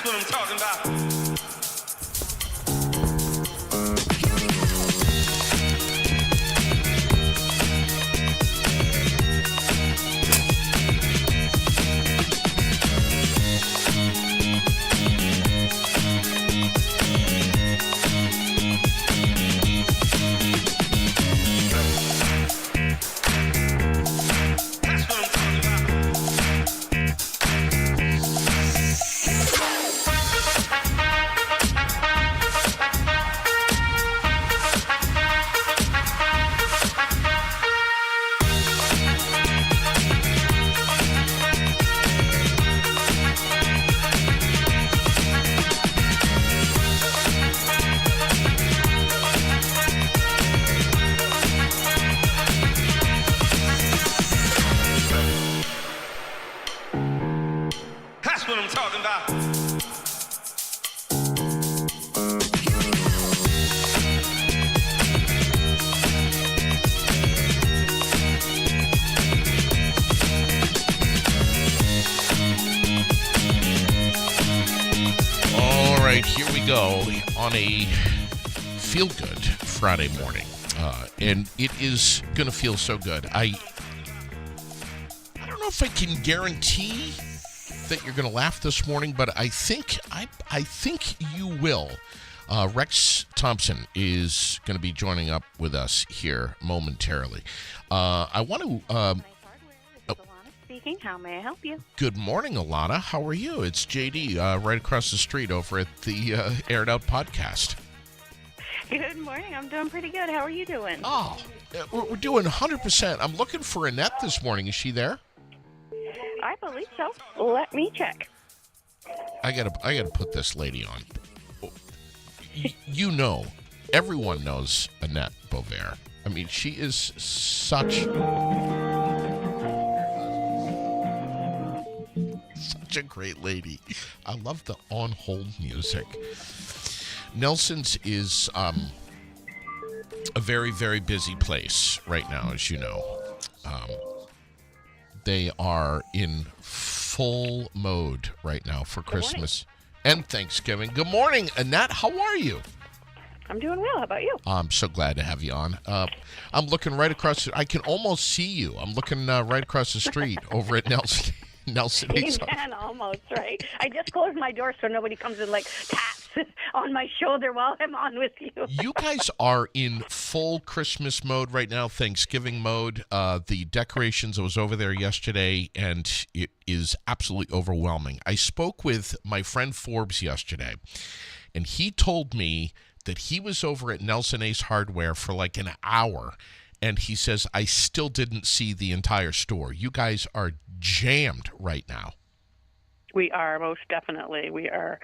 That's what I'm talking about. That's what I'm talking about. All right, here we go on a feel-good Friday morning, and it is going to feel so good. I don't know if I can guarantee that you're going to laugh this morning, but I think you will. Rex Thompson is going to be joining up with us here momentarily. I want to. Speaking. How may I help you? Good morning, Alana. How are you? It's JD right across the street over at the Aired Out podcast. Good morning. I'm doing pretty good. How are you doing? Oh, we're doing 100%. I'm looking for Annette this morning. Is she there? I believe so. Let me check. I gotta put this lady on. You know, everyone knows Annette Beauvais. I mean, she is such a great lady. I love the on-hold music. Nelson's is a very, very busy place right now, as you know. They are in full mode right now for Christmas and Thanksgiving. Good morning, Annette. How are you? I'm doing well. How about you? I'm so glad to have you on. I'm looking right across. I can almost see you. I'm looking right across the street over at Nelson. You can almost, right? I just closed my door so nobody comes and taps on my shoulder while I'm on with you. You guys are in full Christmas mode right now, Thanksgiving mode. The decorations, I was over there yesterday, and it is absolutely overwhelming. I spoke with my friend Forbes yesterday, and he told me that he was over at Nelson Ace Hardware for an hour, and he says, I still didn't see the entire store. You guys are jammed right now. We are, most definitely. We are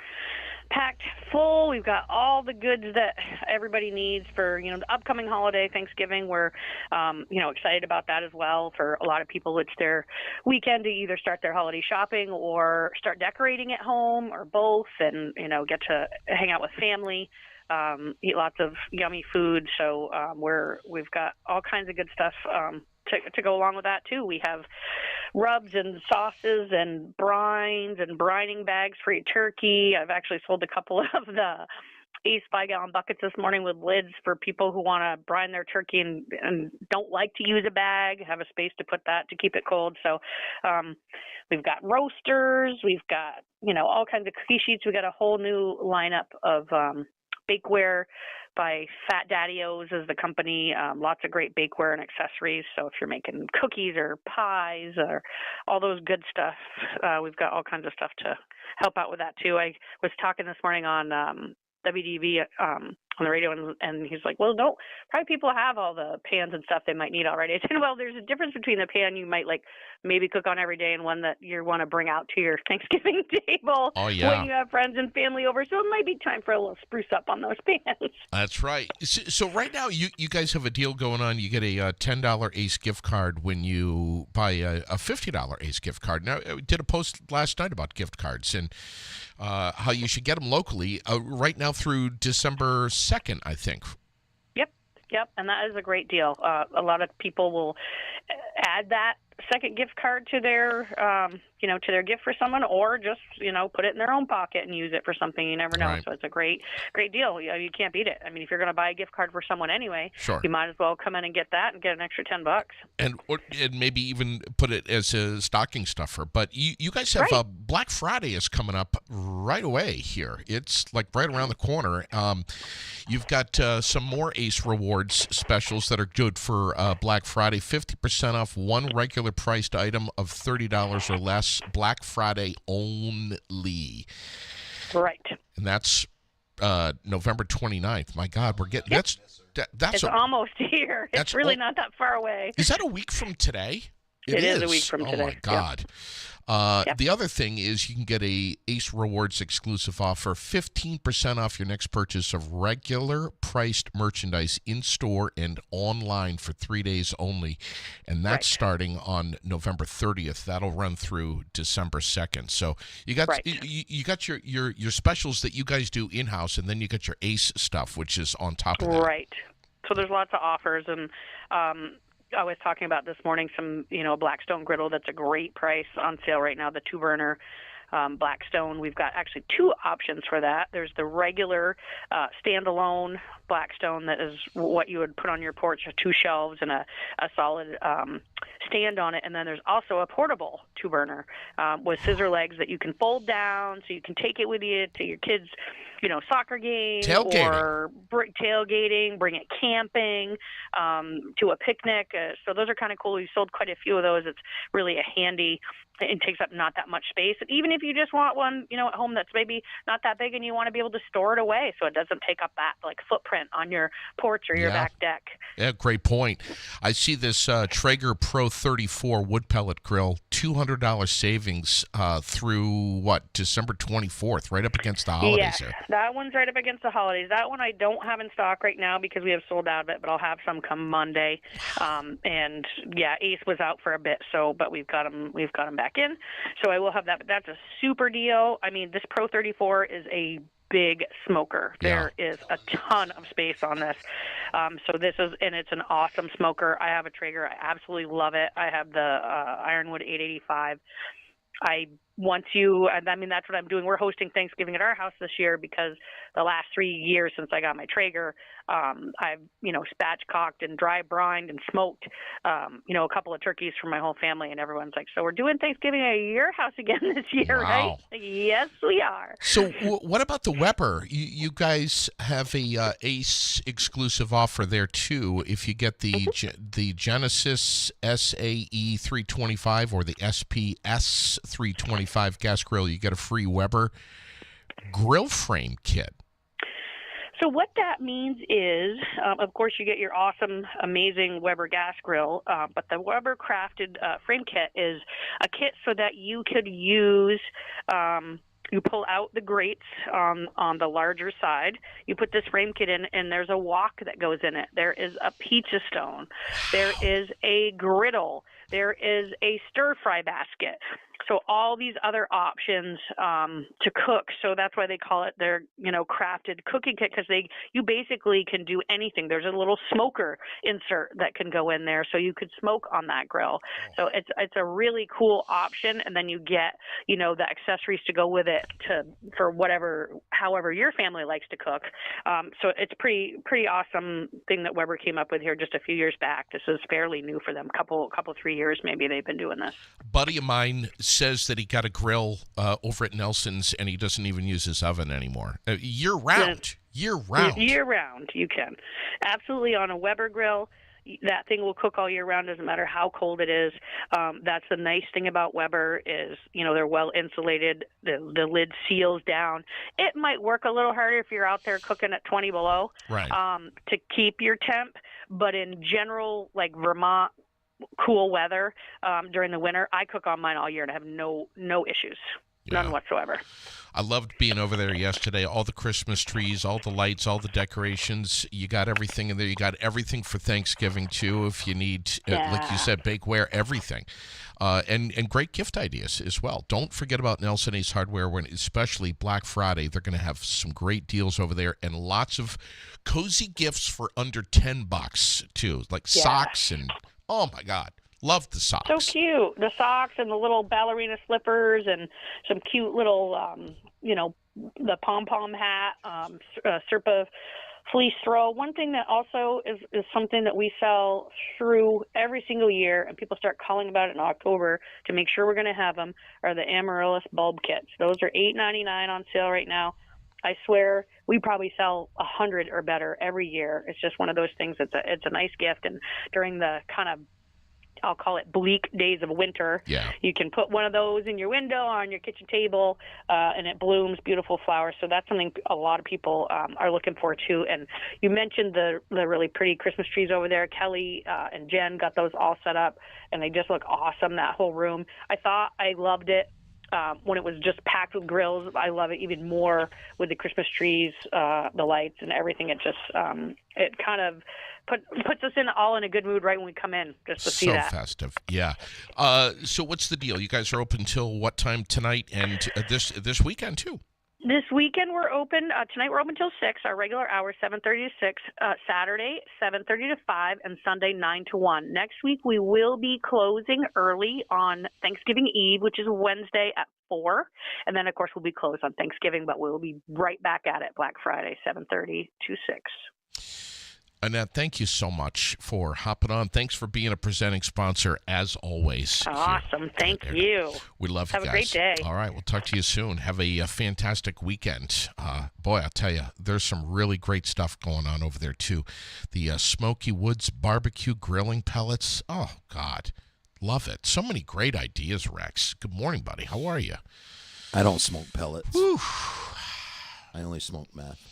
packed full. We've got all the goods that everybody needs for, the upcoming holiday, Thanksgiving. We're, excited about that as well. For a lot of people, it's their weekend to either start their holiday shopping or start decorating at home or both and, get to hang out with family. Eat lots of yummy food. So we've got all kinds of good stuff to go along with that too. We have rubs and sauces and brines and brining bags for your turkey. I've actually sold a couple of the Ace 5-gallon buckets this morning with lids for people who want to brine their turkey and don't like to use a bag, have a space to put that to keep it cold. So we've got roasters. We've got, all kinds of cookie sheets. We got a whole new lineup of bakeware by Fat Daddy-O's is the company. Lots of great bakeware and accessories. So if you're making cookies or pies or all those good stuff, we've got all kinds of stuff to help out with that too. I was talking this morning on WDV on the radio, and he's like, well, no, probably people have all the pans and stuff they might need already. I said, well, there's a difference between the pan you might maybe cook on every day and one that you want to bring out to your Thanksgiving table when you have friends and family over. So it might be time for a little spruce up on those pans. That's right. So right now you guys have a deal going on. You get a $10 Ace gift card when you buy a $50 Ace gift card. Now, I did a post last night about gift cards and how you should get them locally right now through December 2nd, I think. Yep, and that is a great deal. A lot of people will add that second gift card to their to their gift for someone, or just, put it in their own pocket and use it for something. You never know. Right. So it's a great deal. You can't beat it. I mean, if you're going to buy a gift card for someone anyway, Sure. you might as well come in and get that and get an extra $10. And maybe even put it as a stocking stuffer. But you guys have Right. Black Friday is coming up right away here. It's like right around the corner. You've got some more Ace Rewards specials that are good for Black Friday. 50% off one regular priced item of $30 or less. Black Friday only. Right. And that's November 29th. My God, we're getting that's It's almost here. It's really not that far away. Is that a week from today? It is a week from today. Oh my God. Yep. The other thing is you can get a Ace Rewards exclusive offer, 15% off your next purchase of regular priced merchandise in store and online for 3 days only, and that's starting on November 30th. That'll run through December 2nd. So you got you got your specials that you guys do in house, and then you got your Ace stuff, which is on top of that. Right. So there's lots of offers, and I was talking about this morning some, Blackstone griddle that's a great price on sale right now, the 2-burner Blackstone. We've got actually 2 options for that. There's the regular standalone Blackstone that is what you would put on your porch, 2 shelves and a solid stand on it. And then there's also a portable 2-burner with scissor legs that you can fold down, so you can take it with you to your kids' soccer game or tailgating, bring it camping, to a picnic. So those are kind of cool. We sold quite a few of those. It's really a handy. It takes up not that much space. And even if you just want one, at home that's maybe not that big and you want to be able to store it away so it doesn't take up that footprint on your porch or your back deck. Yeah, great point. I see this Traeger Pro 34 wood pellet grill, $200 savings through December 24th, right up against the holidays here. That one's right up against the holidays. That one I don't have in stock right now because we have sold out of it, but I'll have some come Monday. And Ace was out for a bit, but we've got them back in. So I will have that, but that's a super deal. I mean, this Pro 34 is a big smoker. There is a ton of space on this. So it's an awesome smoker. I have a Traeger. I absolutely love it. I have the Ironwood 885. That's what I'm doing. We're hosting Thanksgiving at our house this year because the last 3 years since I got my Traeger, I've, spatchcocked and dry brined and smoked, a couple of turkeys for my whole family, and everyone's like, so we're doing Thanksgiving at your house again this year, right? Yes, we are. So what about the Weber? You guys have a Ace exclusive offer there too. If you get the Genesis SAE 325 or the SPS 325 gas grill, you get a free Weber grill frame kit. So what that means is, of course, you get your awesome, amazing Weber gas grill, but the Weber crafted frame kit is a kit so that you could use you pull out the grates on the larger side. You put this frame kit in, and there's a wok that goes in it. There is a pizza stone. There is a griddle. There is a stir-fry basket. So all these other options to cook. So that's why they call it their, crafted cooking kit, because you basically can do anything. There's a little smoker insert that can go in there, so you could smoke on that grill. So it's a really cool option, and then you get, the accessories to go with it for however your family likes to cook. So it's pretty awesome thing that Weber came up with here just a few years back. This is fairly new for them. Couple 3 years maybe they've been doing this. Buddy of mine says that he got a grill over at Nelson's and he doesn't even use his oven anymore. Year round. Year round, you can. Absolutely, on a Weber grill, that thing will cook all year round, doesn't matter how cold it is. That's the nice thing about Weber is, they're well insulated. The lid seals down. It might work a little harder if you're out there cooking at 20 below to keep your temp, but in general, like Vermont, cool weather during the winter, I cook on mine all year and I have no issues. None whatsoever. I loved being over there yesterday. All the Christmas trees, all the lights, all the decorations. You got everything in there. You got everything for Thanksgiving, too, if you need, like you said, bakeware, everything. And great gift ideas as well. Don't forget about Nelson Ace Hardware, especially Black Friday. They're going to have some great deals over there and lots of cozy gifts for under $10, too, like socks and, oh, my God. Love the socks. So cute. The socks and the little ballerina slippers and some cute little, the pom-pom hat, Serpa fleece throw. One thing that also is something that we sell through every single year, and people start calling about it in October to make sure we're going to have them, are the Amaryllis bulb kits. Those are $8.99 on sale right now. I swear we probably sell 100 or better every year. It's just one of those things. It's a nice gift, and during the kind of, I'll call it bleak days of winter, you can put one of those in your window or on your kitchen table, and it blooms beautiful flowers. So that's something a lot of people are looking for too. And you mentioned the really pretty Christmas trees over there. Kelly and Jen got those all set up, and they just look awesome, that whole room. I loved it when it was just packed with grills. I love it even more with the Christmas trees, the lights, and everything. It just it kind of puts us all in a good mood right when we come in, just to see that. So festive, yeah. So what's the deal? You guys are open till what time tonight and this weekend too? This weekend we're open. Tonight we're open till 6. Our regular hours 7:30 to 6. Saturday 7:30 to 5, and Sunday 9 to 1. Next week we will be closing early on Thanksgiving Eve, which is Wednesday at 4, and then of course we'll be closed on Thanksgiving, but we'll be right back at it Black Friday 7:30 to 6. Annette, thank you so much for hopping on. Thanks for being a presenting sponsor, as always. Awesome. Thank you. We love you guys. Have a great day. All right. We'll talk to you soon. Have a fantastic weekend. Boy, I'll tell you, there's some really great stuff going on over there, too. The Smoky Woods barbecue grilling pellets. Oh, God. Love it. So many great ideas, Rex. Good morning, buddy. How are you? I don't smoke pellets. Whew. I only smoke meth.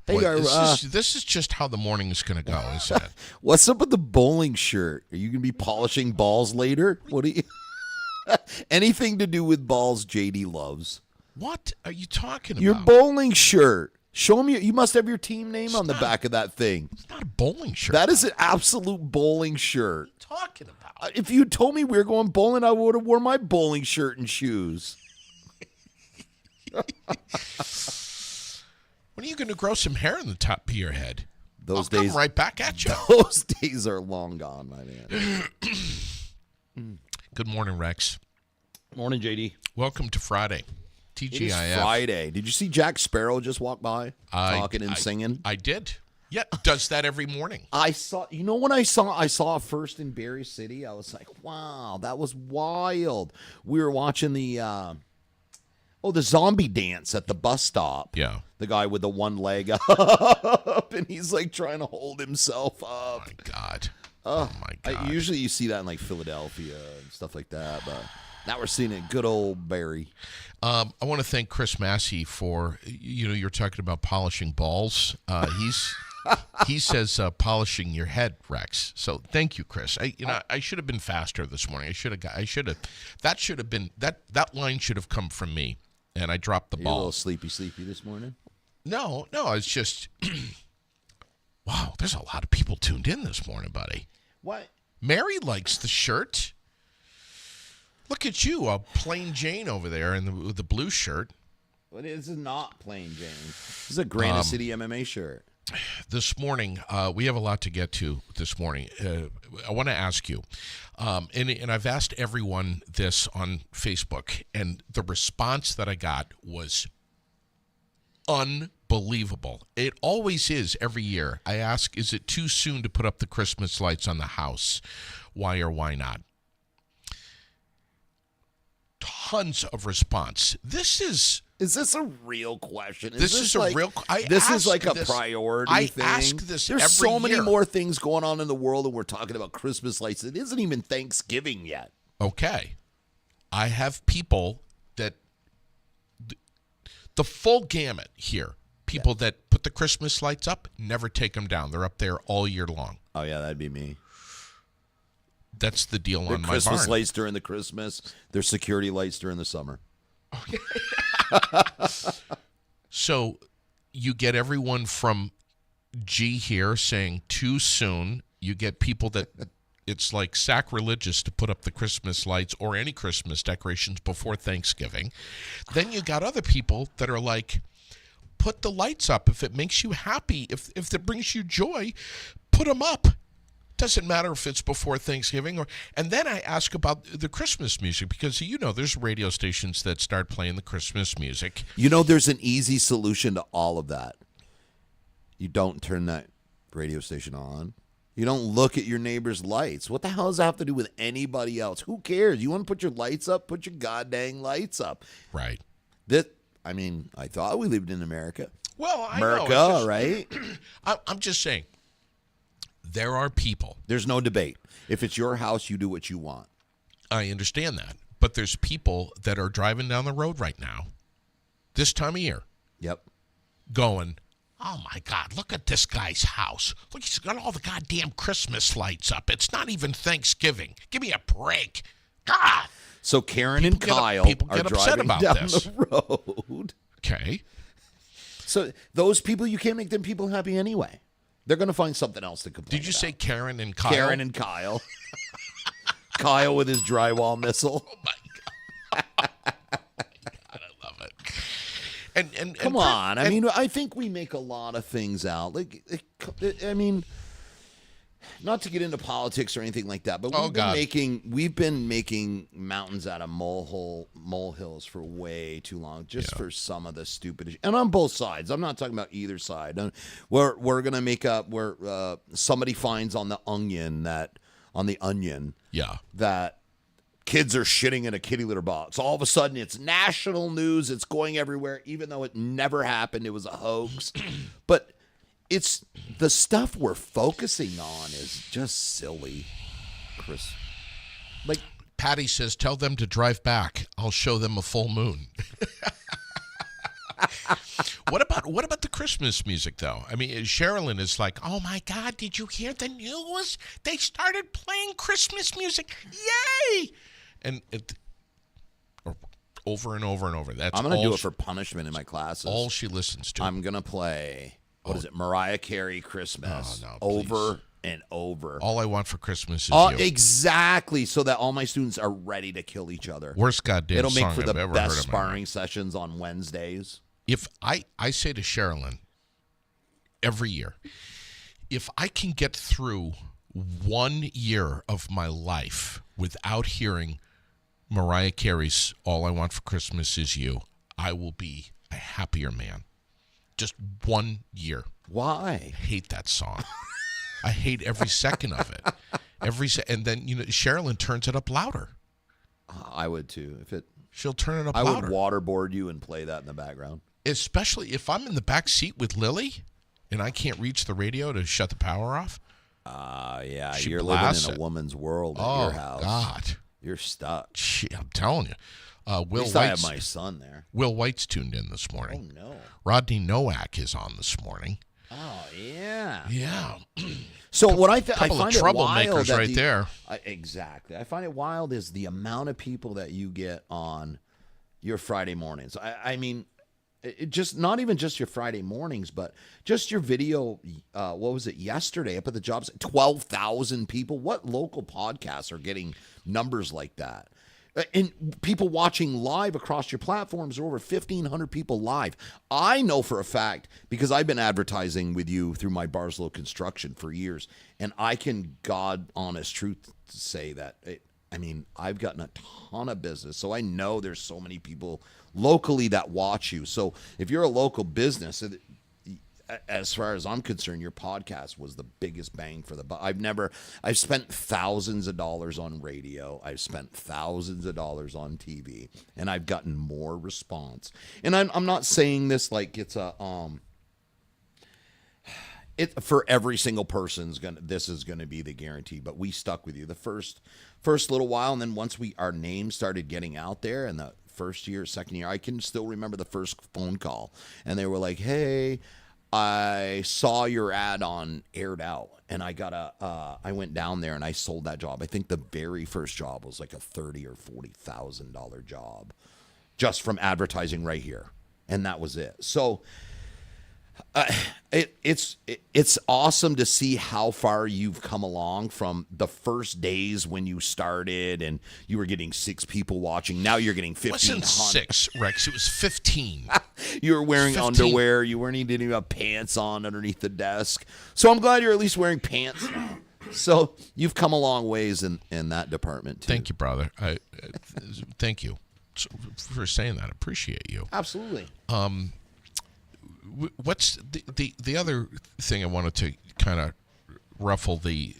Boy, this is just how the morning is going to go, isn't it? What's up with the bowling shirt? Are you going to be polishing balls later? What do you? Anything to do with balls, JD loves. What are you talking about? Your bowling shirt. Show me. You must have your team name on the back of that thing. It's not a bowling shirt. That is an absolute bowling shirt. What are you talking about? If you told me we were going bowling, I would have worn my bowling shirt and shoes. When are you going to grow some hair on the top of your head? Those I'll days, come right back at you. Those days are long gone, my man. Good morning, Rex. Morning, JD. Welcome to Friday. TGIF. It is Friday. Did you see Jack Sparrow just walk by talking and singing? I did. Yeah, does that every morning. I saw. You know when I saw it first in Berry City, I was like, wow, that was wild. We were watching the zombie dance at the bus stop. Yeah. The guy with the one leg up, and he's like trying to hold himself up. Oh, my God. Oh, my God. Usually you see that in like Philadelphia and stuff like that, but now we're seeing it good old Barry. I want to thank Chris Massey for, you're talking about polishing balls. He says polishing your head, Rex. So thank you, Chris. I should have been faster this morning. That line should have come from me, and I dropped the ball. You a little sleepy this morning? No, it's just, wow, there's a lot of people tuned in this morning, buddy. What? Mary likes the shirt. Look at you, a plain Jane over there with the blue shirt. Well, this is not plain Jane. This is a Granite City MMA shirt. This morning, we have a lot to get to this morning. I want to ask you, and I've asked everyone this on Facebook, and the response that I got was unbelievable. It always is every year. I ask, is it too soon to put up the Christmas lights on the house? Why or why not? Tons of response. Is this a real question? This is a real. This is like a priority thing. I ask this every year. There's so many more things going on in the world, and we're talking about Christmas lights. It isn't even Thanksgiving yet. Okay, I have people that the full gamut here. People that put the Christmas lights up, never take them down. They're up there all year long. Oh yeah, that'd be me. That's the deal on my Christmas barn. lights during the Christmas. There's security lights during the summer. Okay. So you get everyone from G here saying too soon. You get people that it's like sacrilegious to put up the Christmas lights or any Christmas decorations before Thanksgiving. Then you got other people that are like, put the lights up if it makes you happy. If it brings you joy, put them up. doesn't matter if it's before Thanksgiving and then I ask about the Christmas music because there's radio stations that start playing the Christmas music. There's an easy solution to all of that. You don't turn that radio station on. You don't look at your neighbor's lights. What the hell does that have to do with anybody else? Who cares? You want to put your lights up? Put your goddamn lights up. Right. I thought we lived in America. Well, I America, know. right? I'm just saying, there are people. There's no debate. If it's your house, you do what you want. I understand that. But there's people that are driving down the road right now, this time of year. Yep. Going, oh, my God, look at this guy's house. Look, he's got all the goddamn Christmas lights up. It's not even Thanksgiving. Give me a break. God. So Karen and Kyle are driving down the road. Okay. So those people, you can't make them people happy anyway. They're going to find something else to complain Did you about. say Karen and Kyle? Karen and Kyle. Kyle with his drywall missile. Oh, my God. God, I love it. And come on. I mean, I think we make a lot of things out. Not to get into politics or anything like that, but we've been making mountains out of molehills for way too long, for some of the stupid, and on both sides. I'm not talking about either side. We're gonna make up where somebody finds on the onion that kids are shitting in a kitty litter box. All of a sudden, it's national news. It's going everywhere, even though it never happened. It was a hoax, but. It's the stuff we're focusing on is just silly, Chris. Like Patty says, tell them to drive back. I'll show them a full moon. What about the Christmas music, though? I mean, Sherilyn is like, oh, my God, did you hear the news? They started playing Christmas music. Yay! And over and over and over. I'm going to do it for punishment in my classes. All she listens to. I'm going to play... What is it? Mariah Carey Christmas. Over and over. All I want for Christmas is you. Exactly. So that all my students are ready to kill each other. Worst goddamn It'll make song for the I've ever best heard sparring sessions on Wednesdays. If I say to Sherilyn every year, if I can get through 1 year of my life without hearing Mariah Carey's All I Want for Christmas Is You, I will be a happier man. Just 1 year. Why? I hate that song. I hate every second of it. And then Sherilyn turns it up louder. I would too. She'll turn it up louder. I would waterboard you and play that in the background. Especially if I'm in the back seat with Lily and I can't reach the radio to shut the power off. Yeah, you're living in a woman's world at your house. Oh God, you're stuck. I'm telling you. Will White's, I have my son there. Will White's tuned in this morning. Oh, no. Rodney Nowak is on this morning. Oh, yeah. Yeah. So what I find troublemakers it right there. Exactly. I find it wild is the amount of people that you get on your Friday mornings. I mean, it just not even just your Friday mornings, but just your video. What was it yesterday up at the jobs? 12,000 people. What local podcasts are getting numbers like that? And people watching live across your platforms are over 1,500 people live. I know for a fact, because I've been advertising with you through my Barslow Construction for years, and I can, God honest truth, say that, I've gotten a ton of business. So I know there's so many people locally that watch you. So if you're a local business, as far as I'm concerned, your podcast was the biggest bang for the buck. I've spent thousands of dollars on radio. I've spent thousands of dollars on TV, and I've gotten more response. And I'm not saying this like it's for every single person's this is gonna be the guarantee, but we stuck with you the first little while, and then once our names started getting out there, and the first year, second year, I can still remember the first phone call, and they were like, "Hey, I saw your ad on Aired Out, and I went down there and I sold that job." I think the very first job was like a $30,000 or $40,000 job, just from advertising right here, and that was it. So it's awesome to see how far you've come along from the first days when you started and you were getting 6 people watching. Now you're getting 1,500. It wasn't 6, Rex. It was 15. You were wearing 15. Underwear. You didn't even have pants on underneath the desk. So I'm glad you're at least wearing pants now. So you've come a long ways in that department too. Thank you, brother. Thank you for saying that. I appreciate you. Absolutely. What's the other thing I wanted to kind of ruffle the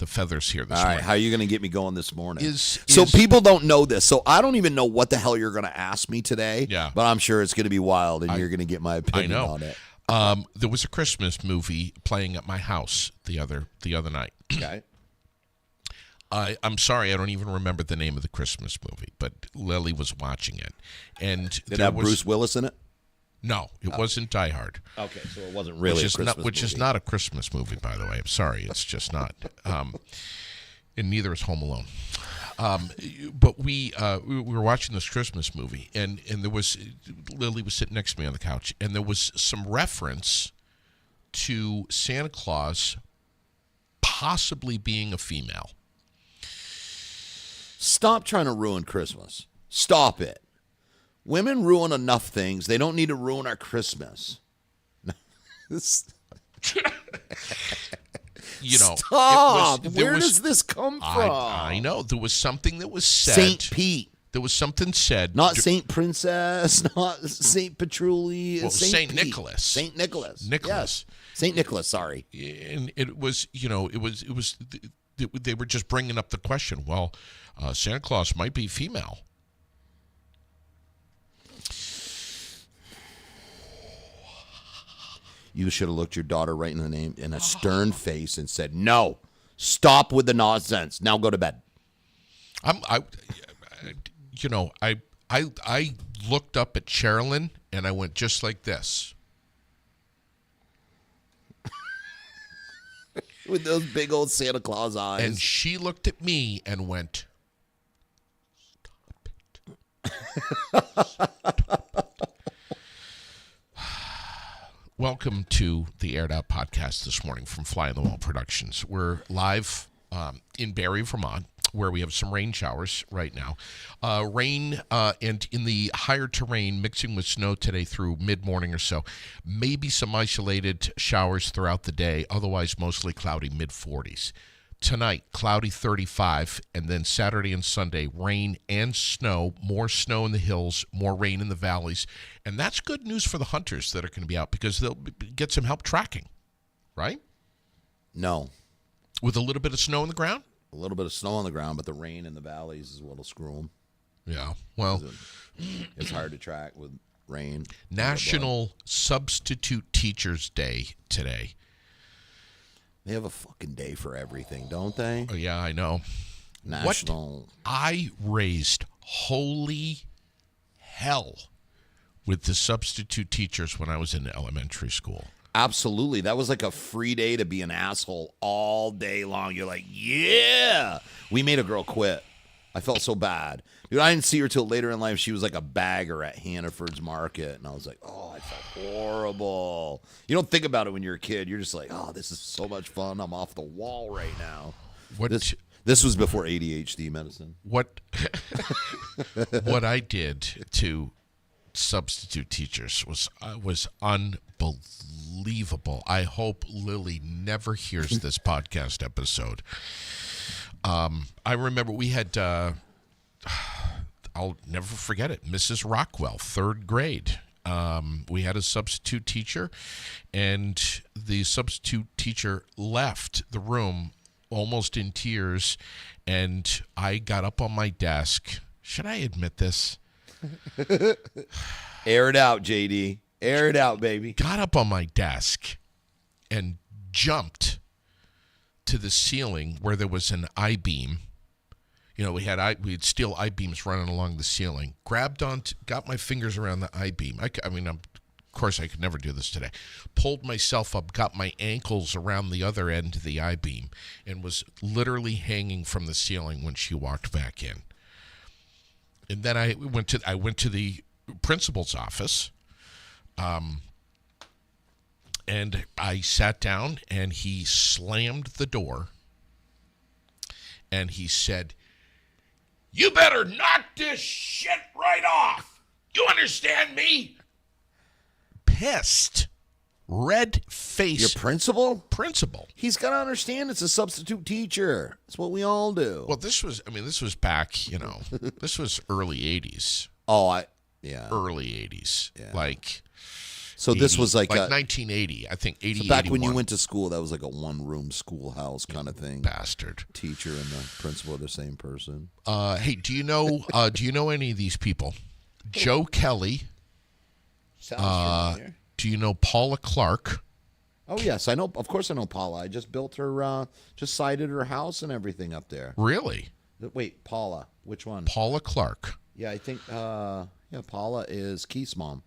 feathers here this All right, morning? how are you going to get me going this morning? So people don't know this. So I don't even know what the hell you're going to ask me today. Yeah. But I'm sure it's going to be wild, and you're going to get my opinion I know. on it. There was a Christmas movie playing at my house the other night. Okay. I'm sorry, I don't even remember the name of the Christmas movie, but Lily was watching it, and Did it there have was Bruce Willis in it? no, it wasn't Die Hard. Okay, so it wasn't really Which a Christmas which is movie. not a Christmas movie, by the way. I'm sorry, it's just not. And neither is Home Alone. But we were watching this Christmas movie, and there was Lily was sitting next to me on the couch, and there was some reference to Santa Claus possibly being a female. Stop trying to ruin Christmas. Stop it. Women ruin enough things. They don't need to ruin our Christmas. You know, Stop. Where was- does this come from? I know there was something that was said. Saint Pete. There was something said. Not Saint Princess, not Saint Patchouli. Well, Saint Pete. Nicholas. Saint Nicholas. Nicholas. Yes. Saint Nicholas, sorry. And it was, they were just bringing up the question. Well, Santa Claus might be female. You should have looked your daughter right in the name in a stern face and said, "No, stop with the nonsense. Now go to bed." I looked up at Sherilyn and I went just like this. With those big old Santa Claus eyes. And she looked at me and went, "Stop it." Welcome to the Aired Out podcast this morning from Fly on the Wall Productions. We're live in Barrie, Vermont, where we have some rain showers right now. Rain and in the higher terrain mixing with snow today through mid-morning or so. Maybe some isolated showers throughout the day, otherwise mostly cloudy, mid-40s. Tonight, cloudy 35, and then Saturday and Sunday, rain and snow, more snow in the hills, more rain in the valleys. And that's good news for the hunters that are going to be out because they'll get some help tracking, right? No. With a little bit of snow on the ground? A little bit of snow on the ground, but the rain in the valleys is what'll screw them. Yeah, well. It's hard to track with rain. National Substitute Teachers Day today. They have a fucking day for everything, don't they? Oh, yeah, I know. National. I raised holy hell with the substitute teachers when I was in elementary school. Absolutely. That was like a free day to be an asshole all day long. You're like, yeah. We made a girl quit. I felt so bad. Dude, I didn't see her till later in life. She was like a bagger at Hannaford's Market. And I was like, oh, I felt horrible. You don't think about it when you're a kid. You're just like, oh, this is so much fun. I'm off the wall right now. This was before ADHD medicine. What I did to substitute teachers was unbelievable. I hope Lily never hears this podcast episode. I remember we had, I'll never forget it, Mrs. Rockwell, third grade. We had a substitute teacher, and the substitute teacher left the room almost in tears, and I got up on my desk. Should I admit this? Air it out, JD. Air it out, baby. Got up on my desk and jumped to the ceiling where there was an I-beam. You know, we had steel I-beams running along the ceiling. Got my fingers around the I-beam. Of course, I could never do this today. Pulled myself up, got my ankles around the other end of the I-beam, and was literally hanging from the ceiling when she walked back in. And then I went to the principal's office, and I sat down, and he slammed the door, and he said, "You better knock this shit right off. You understand me?" Pissed. Red-faced Your principal? principal. He's got to understand it's a substitute teacher. It's what we all do. Well, this was back, this was early 80s. Yeah. Early 80s. Yeah. Like, so this was like 1980, I think, 80, so back when you 81. went to school, that was like a one-room schoolhouse kind of thing. Bastard. Teacher and the principal are the same person. Hey, do you know any of these people? Joe Kelly. Sounds familiar. Do you know Paula Clark? Oh, yes. I know. Of course I know Paula. I just built her, just sided her house and everything up there. Really? Wait, Paula. Which one? Paula Clark. Yeah, I think, Paula is Keith's mom.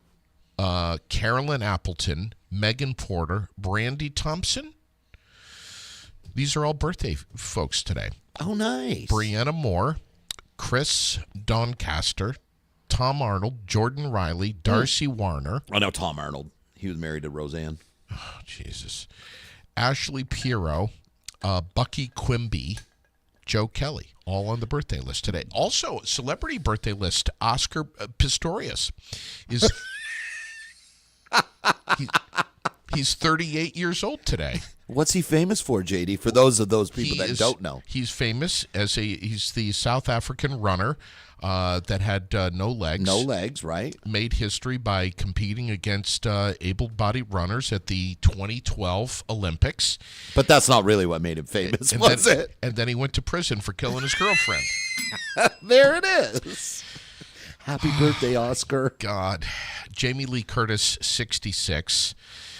Carolyn Appleton, Megan Porter, Brandy Thompson. These are all birthday folks today. Oh, nice. Brianna Moore, Chris Doncaster, Tom Arnold, Jordan Riley, Darcy Warner. I know Tom Arnold. He was married to Roseanne. Oh, Jesus. Ashley Pirro, Bucky Quimby, Joe Kelly, all on the birthday list today. Also, celebrity birthday list, Oscar Pistorius is... He's 38 years old today. What's he famous for, JD? For those people that don't know. He's famous he's the South African runner that had no legs. No legs, right? Made history by competing against able-bodied runners at the 2012 Olympics. But that's not really what made him famous, was it? And then he went to prison for killing his girlfriend. There it is. Happy birthday, Oscar. God. Jamie Lee Curtis, 66.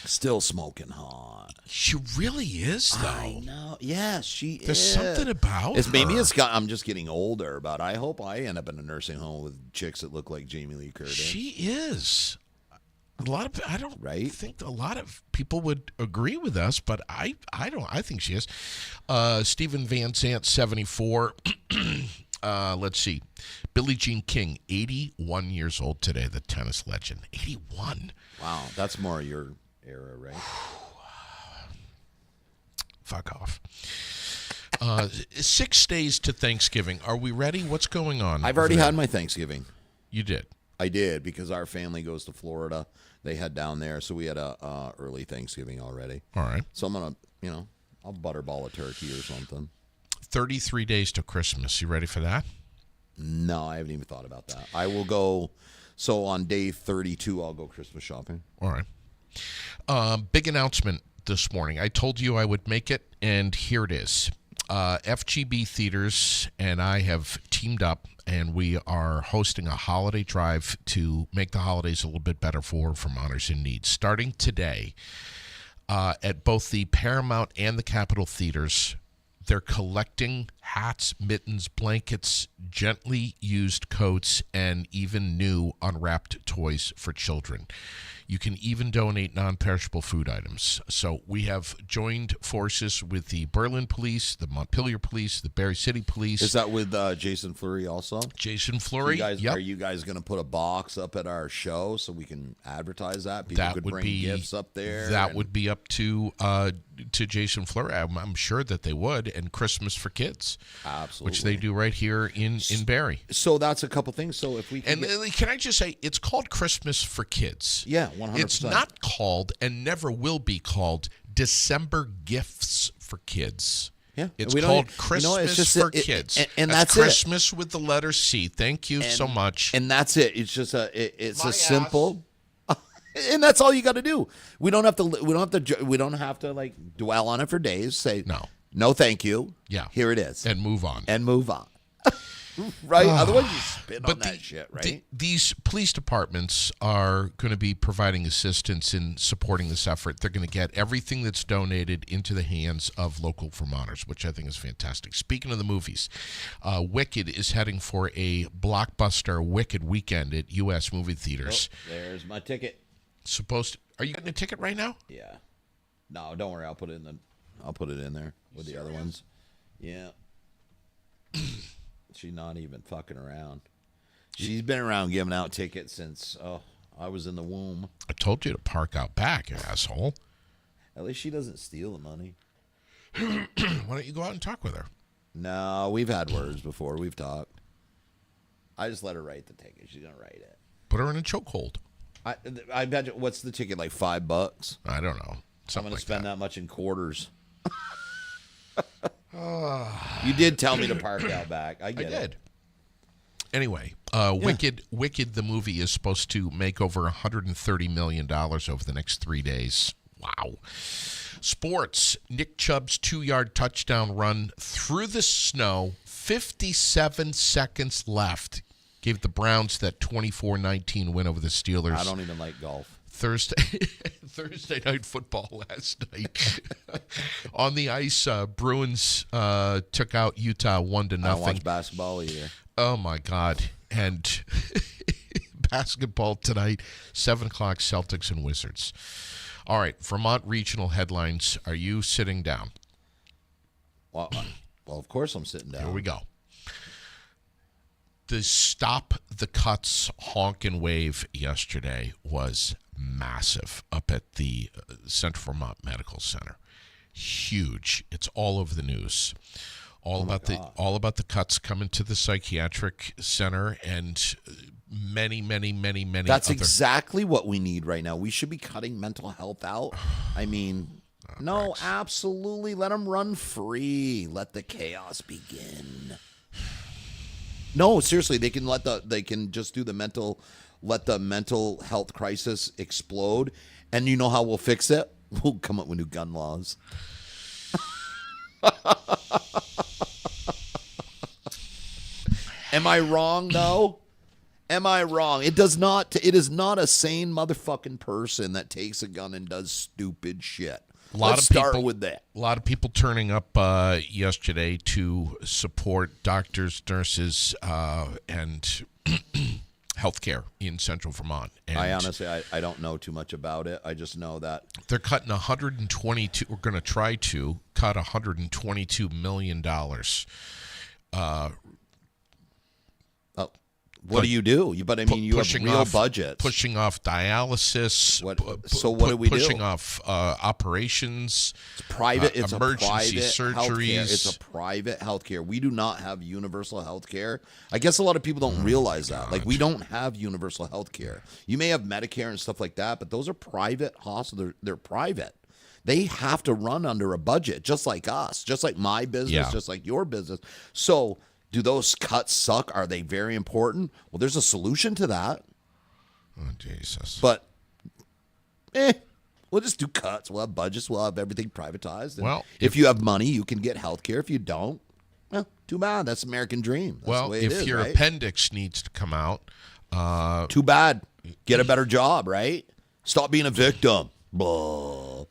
Still smoking hot. She really is, though. I know. Yeah, she is. There's something about Maybe her. I'm just getting older, but I hope I end up in a nursing home with chicks that look like Jamie Lee Curtis. She is. I don't think a lot of people would agree with us, but I don't. I think she is. Stephen Van Sant, 74. Let's see. Billie Jean King, 81 years old today, the tennis legend. 81. Wow, that's more your era, right? Fuck off. 6 days to Thanksgiving. Are we ready? What's going on? I've already had my Thanksgiving. You did? I did, because our family goes to Florida. They head down there, so we had a early Thanksgiving already. All right. So I'm going to, I'll butterball a turkey or something. 33 days to Christmas. You ready for that? No, I haven't even thought about that. I will go, so on day 32, I'll go Christmas shopping. All right. Big announcement this morning. I told you I would make it, and here it is. FGB Theaters and I have teamed up, and we are hosting a holiday drive to make the holidays a little bit better for Vermonters in need. Starting today, at both the Paramount and the Capitol Theaters, they're collecting hats, mittens, blankets, gently used coats, and even new unwrapped toys for children. You can even donate non-perishable food items. So we have joined forces with the Berlin Police, the Montpelier Police, the Berry City Police. Is that with Jason Fleury also? Jason Fleury, Are you guys going to put a box up at our show so we can advertise that? People could bring gifts up there. That would be up to Jason Fleury. I'm sure that they would. And Christmas for Kids. Absolutely. Which they do right here in Barrie. So that's a couple things. So if we can can I just say, it's called Christmas for Kids. Yeah, 100%. It's not called, and never will be called, December Gifts for Kids. Yeah, it's called Christmas for Kids. And that's Christmas with the letter C. Thank you so much. And that's it. It's just a simple. And that's all you got to do. We don't have to like dwell on it for days. Say no, thank you. Yeah, here it is, and move on. Right? Otherwise, you spin on that shit, right? These police departments are going to be providing assistance in supporting this effort. They're going to get everything that's donated into the hands of local Vermonters, which I think is fantastic. Speaking of the movies, Wicked is heading for a blockbuster Wicked weekend at U.S. movie theaters. Oh, there's my ticket. Are you getting a ticket right now? Yeah. No, don't worry. I'll put it in there with the other ones. Yeah. She's not even fucking around. She's been around giving out tickets since I was in the womb. I told you to park out back, you asshole. At least she doesn't steal the money. Why don't you go out and talk with her? No, we've had words before. We've talked. I just let her write the ticket. She's going to write it. Put her in a chokehold. I imagine, what's the ticket, like $5? I don't know. I'm Something going to like spend that. that much in quarters. You did tell me to park out back. I get it. Anyway, Wicked the movie is supposed to make over $130 million over the next 3 days. Wow. Sports, Nick Chubb's 2-yard touchdown run through the snow, 57 seconds left, gave the Browns that 24-19 win over the Steelers. I don't even like golf. Thursday night football last night. On the ice, Bruins took out Utah 1-0. I don't watch basketball either. Oh, my God. And basketball tonight, 7 o'clock, Celtics and Wizards. All right, Vermont regional headlines. Are you sitting down? Well, of course I'm sitting down. Here we go. The Stop the Cuts honk and wave yesterday was massive up at the Central Vermont Medical Center. Huge. It's all over the news. All about the cuts coming to the psychiatric center and many That's other. exactly what we need right now. We should be cutting mental health out. I mean, no, Rex. absolutely. Let them run free. Let the chaos begin. No, seriously, they can just do let the mental health crisis explode, and you know how we'll fix it? We'll come up with new gun laws. Am I wrong though? Am I wrong? It is not a sane motherfucking person that takes a gun and does stupid shit. Let's start with that. A lot of people turning up yesterday to support doctors, nurses, and healthcare in Central Vermont. And I honestly, I don't know too much about it. I just know that they're cutting 122. We're going to try to cut $122 million. What do you do? You have real budgets. Pushing off dialysis. So what do we do? Pushing off operations. It's private. It's emergency a private surgeries. Healthcare. It's a private healthcare. We do not have universal healthcare. I guess a lot of people don't realize that. Like, we don't have universal healthcare. You may have Medicare and stuff like that, but those are private hospitals. They're private. They have to run under a budget, just like us, just like my business, just like your business. So, do those cuts suck? Are they very important? Well, there's a solution to that. Oh, Jesus. But, we'll just do cuts. We'll have budgets. We'll have everything privatized. And well, if you have money, you can get health care. If you don't, well, too bad. That's the American dream. That's the way it is, your right? appendix needs to come out. Too bad. Get a better job, right? Stop being a victim. Blah.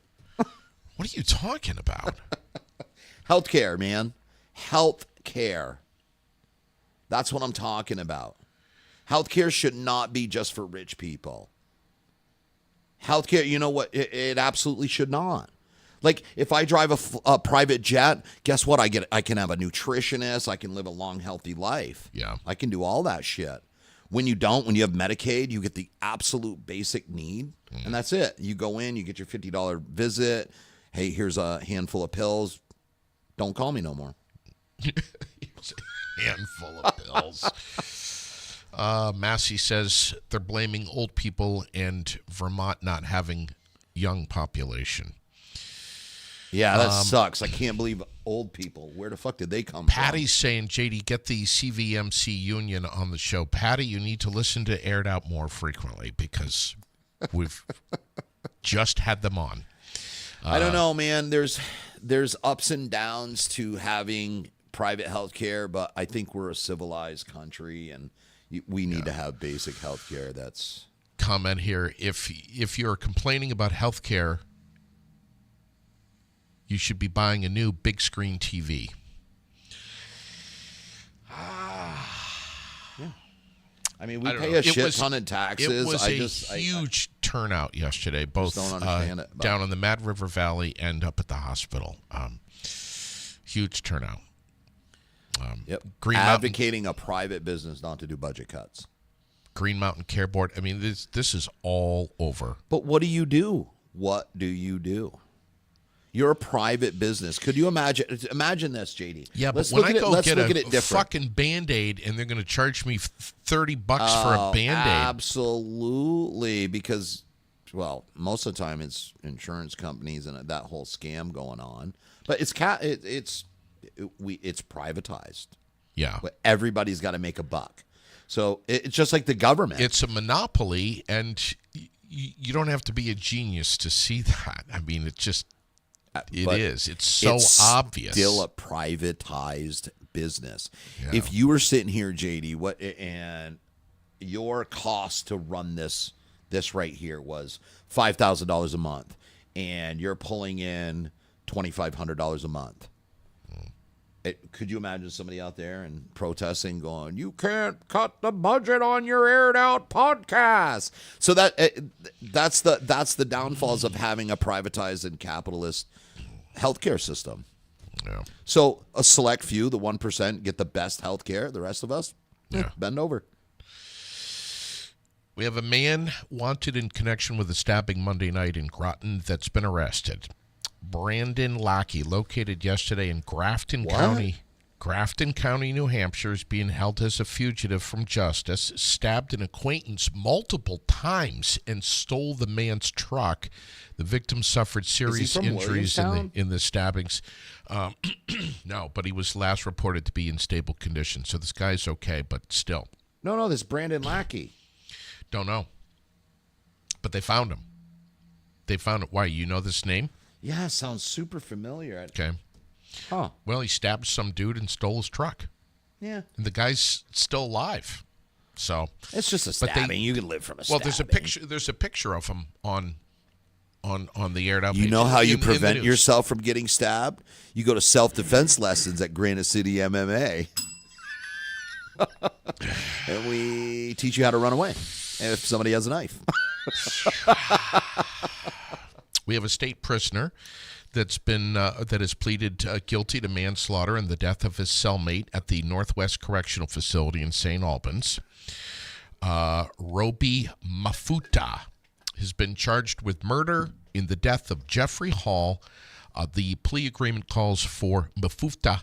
What are you talking about? Healthcare, man. Healthcare. That's what I'm talking about. Healthcare should not be just for rich people. Healthcare, you know what? It absolutely should not. Like, if I drive a private jet, guess what? I can have a nutritionist. I can live a long, healthy life. Yeah. I can do all that shit. When you have Medicaid, you get the absolute basic need, and that's it. You go in, you get your $50 visit. Hey, here's a handful of pills. Don't call me no more. Handful of pills. Massey says they're blaming old people and Vermont not having young population. Yeah, that sucks. I can't believe old people. Where the fuck did they come Patty's saying, JD, get the CVMC union on the show. Patty, you need to listen to Aired Out more frequently because we've just had them on. I don't know, man. There's ups and downs to having private health care, but I think we're a civilized country, and we need to have basic health care. That's comment here. If you're complaining about health care, you should be buying a new big screen TV. I mean, we pay a shit ton in taxes. It was a huge turnout yesterday, both don't understand it, down in the Mad River Valley and up at the hospital. Huge turnout. Advocating a private business not to do budget cuts. Green Mountain Care Board. I mean, this is all over. But what do you do? What do you do? You're a private business. Could you imagine? Imagine this, JD. Yeah, let's but when look I at it, go let's get look at a it different. fucking Band-Aid and they're going to charge me $30 for a Band-Aid. Absolutely, because, well, most of the time it's insurance companies and that whole scam going on. But it's privatized. Yeah. But everybody's got to make a buck. So it's just like the government. It's a monopoly, and you don't have to be a genius to see that. I mean, it is. It's so obvious. Still a privatized business. Yeah. If you were sitting here, JD, and your cost to run this right here was $5,000 a month, and you're pulling in $2,500 a month. Could you imagine somebody out there and protesting, going, "You can't cut the budget on your aired out podcast"? So that's the downfalls of having a privatized and capitalist healthcare system. Yeah. So a select few, the 1%, get the best healthcare. The rest of us, bend over. We have a man wanted in connection with a stabbing Monday night in Groton that's been arrested. Brandon Lackey, located yesterday in Grafton County, New Hampshire, is being held as a fugitive from justice, stabbed an acquaintance multiple times and stole the man's truck. The victim suffered serious injuries in the stabbings. No, but he was last reported to be in stable condition. So this guy's okay, but still. No, this Brandon Lackey. Don't know. But they found him. Why, you know this name? Yeah, sounds super familiar. Okay. Huh. Well, he stabbed some dude and stole his truck. Yeah. And the guy's still alive. So it's just a stabbing. You can live from a stabbing. Well, there's a picture of him on the aired out page. You know how you prevent yourself from getting stabbed? You go to self-defense lessons at Granite City MMA. And we teach you how to run away if somebody has a knife. We have a state prisoner that has pleaded guilty to manslaughter in the death of his cellmate at the Northwest Correctional Facility in St. Albans. Roby Mafuta has been charged with murder in the death of Jeffrey Hall. The plea agreement calls for Mafuta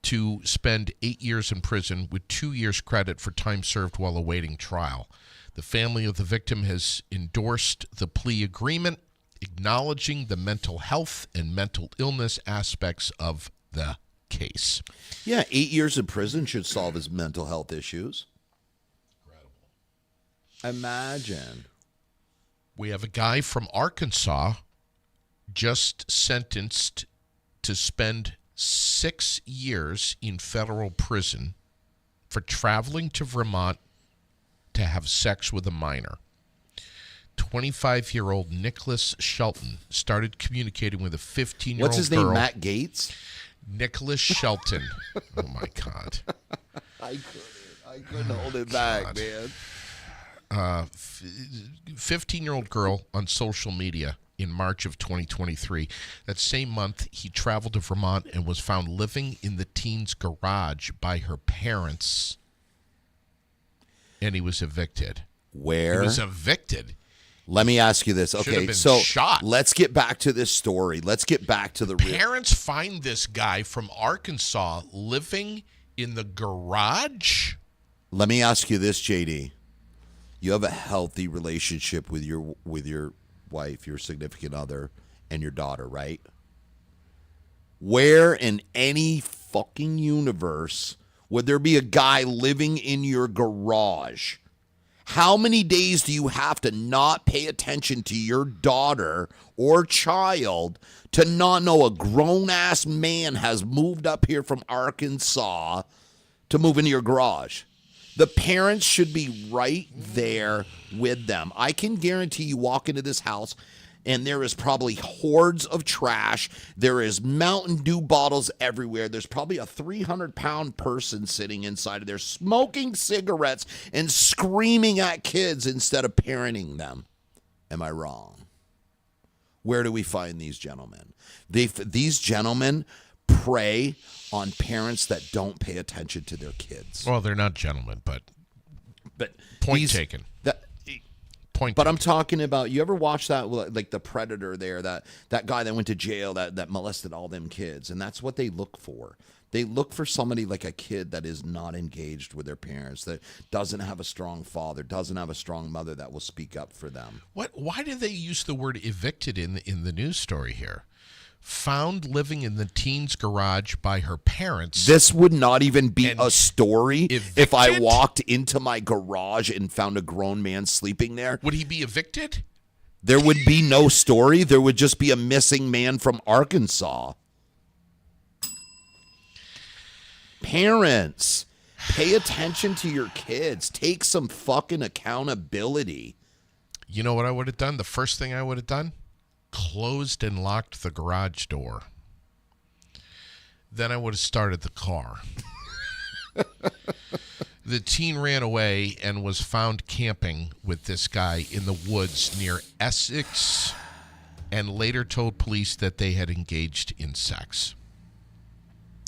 to spend 8 years in prison with 2 years credit for time served while awaiting trial. The family of the victim has endorsed the plea agreement, acknowledging the mental health and mental illness aspects of the case. Yeah, 8 years in prison should solve his mental health issues. Incredible. Imagine. We have a guy from Arkansas just sentenced to spend 6 years in federal prison for traveling to Vermont to have sex with a minor. 25-year-old Nicholas Shelton started communicating with a 15-year-old girl. What's his name, Matt Gates? Nicholas Shelton. Oh, my God. I couldn't hold it back, man. 15-year-old girl on social media in March of 2023. That same month, he traveled to Vermont and was found living in the teen's garage by her parents, and he was evicted. Where? He was evicted. Let me ask you this. Okay, so shot. Let's get back to this story. Let's get back to the real. Parents find this guy from Arkansas living in the garage. Let me ask you this, JD. You have a healthy relationship with your wife, your significant other, and your daughter, right? Where in any fucking universe would there be a guy living in your garage? How many days do you have to not pay attention to your daughter or child to not know a grown-ass man has moved up here from Arkansas to move into your garage? The parents should be right there with them. I can guarantee you walk into this house and there is probably hordes of trash. There is Mountain Dew bottles everywhere. There's probably a 300-pound person sitting inside of there smoking cigarettes and screaming at kids instead of parenting them. Am I wrong? Where do we find these gentlemen? These gentlemen prey on parents that don't pay attention to their kids. Well, they're not gentlemen, but But point taken. Point. But I'm talking about, you ever watch that, like the Predator there, that guy that went to jail that molested all them kids, and that's what they look for. They look for somebody like a kid that is not engaged with their parents, that doesn't have a strong father, doesn't have a strong mother that will speak up for them. Why did they use the word evicted in the news story here? Found living in the teen's garage by her parents. This would not even be a story if I evicted? walked into my garage and found a grown man sleeping there. Would he be evicted? There would be no story. There would just be a missing man from Arkansas. Parents, pay attention to your kids. Take some fucking accountability. You know what I would have done? The first thing I would have done? Closed and locked the garage door. Then I would have started the car. The teen ran away and was found camping with this guy in the woods near Essex and later told police that they had engaged in sex.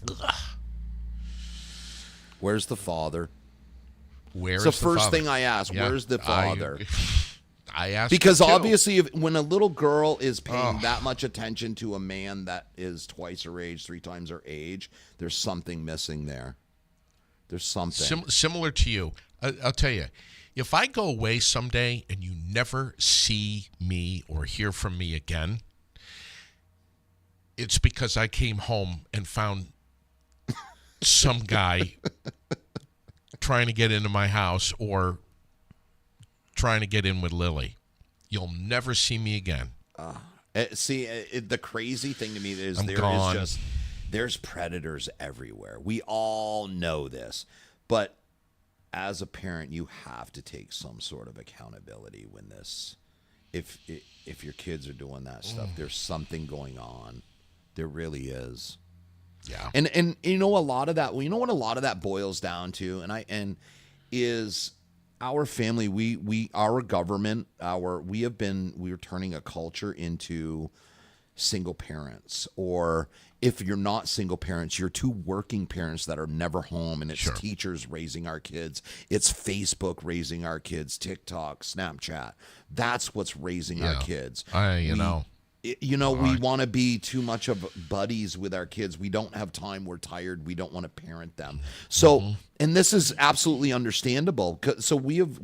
Ugh. Where's the father? Where's It's the first father? thing I ask. Yeah, Where's the father? I asked Because her too. obviously, when a little girl is paying that much attention to a man that is twice her age, 3 times her age, there's something missing there. There's something. Similar to you. I'll tell you, if I go away someday and you never see me or hear from me again, it's because I came home and found some guy trying to get into my house or trying to get in with Lily. You'll never see me again. The crazy thing to me is gone. There's predators everywhere. We all know this. But as a parent, you have to take some sort of accountability when if your kids are doing that stuff, there's something going on. There really is. Yeah. And you know a lot of that, you know what a lot of that boils down to, is our family, our government, we're turning a culture into single parents, or if you're not single parents, you're 2 working parents that are never home, and it's Sure. teachers raising our kids, it's Facebook raising our kids, TikTok, Snapchat. That's what's raising our kids. We want to be too much of buddies with our kids. We don't have time. We're tired. We don't want to parent them. So, and this is absolutely understandable. So we've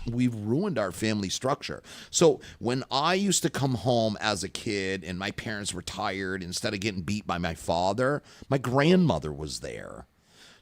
ruined our family structure. So when I used to come home as a kid and my parents were tired, instead of getting beat by my father, my grandmother was there.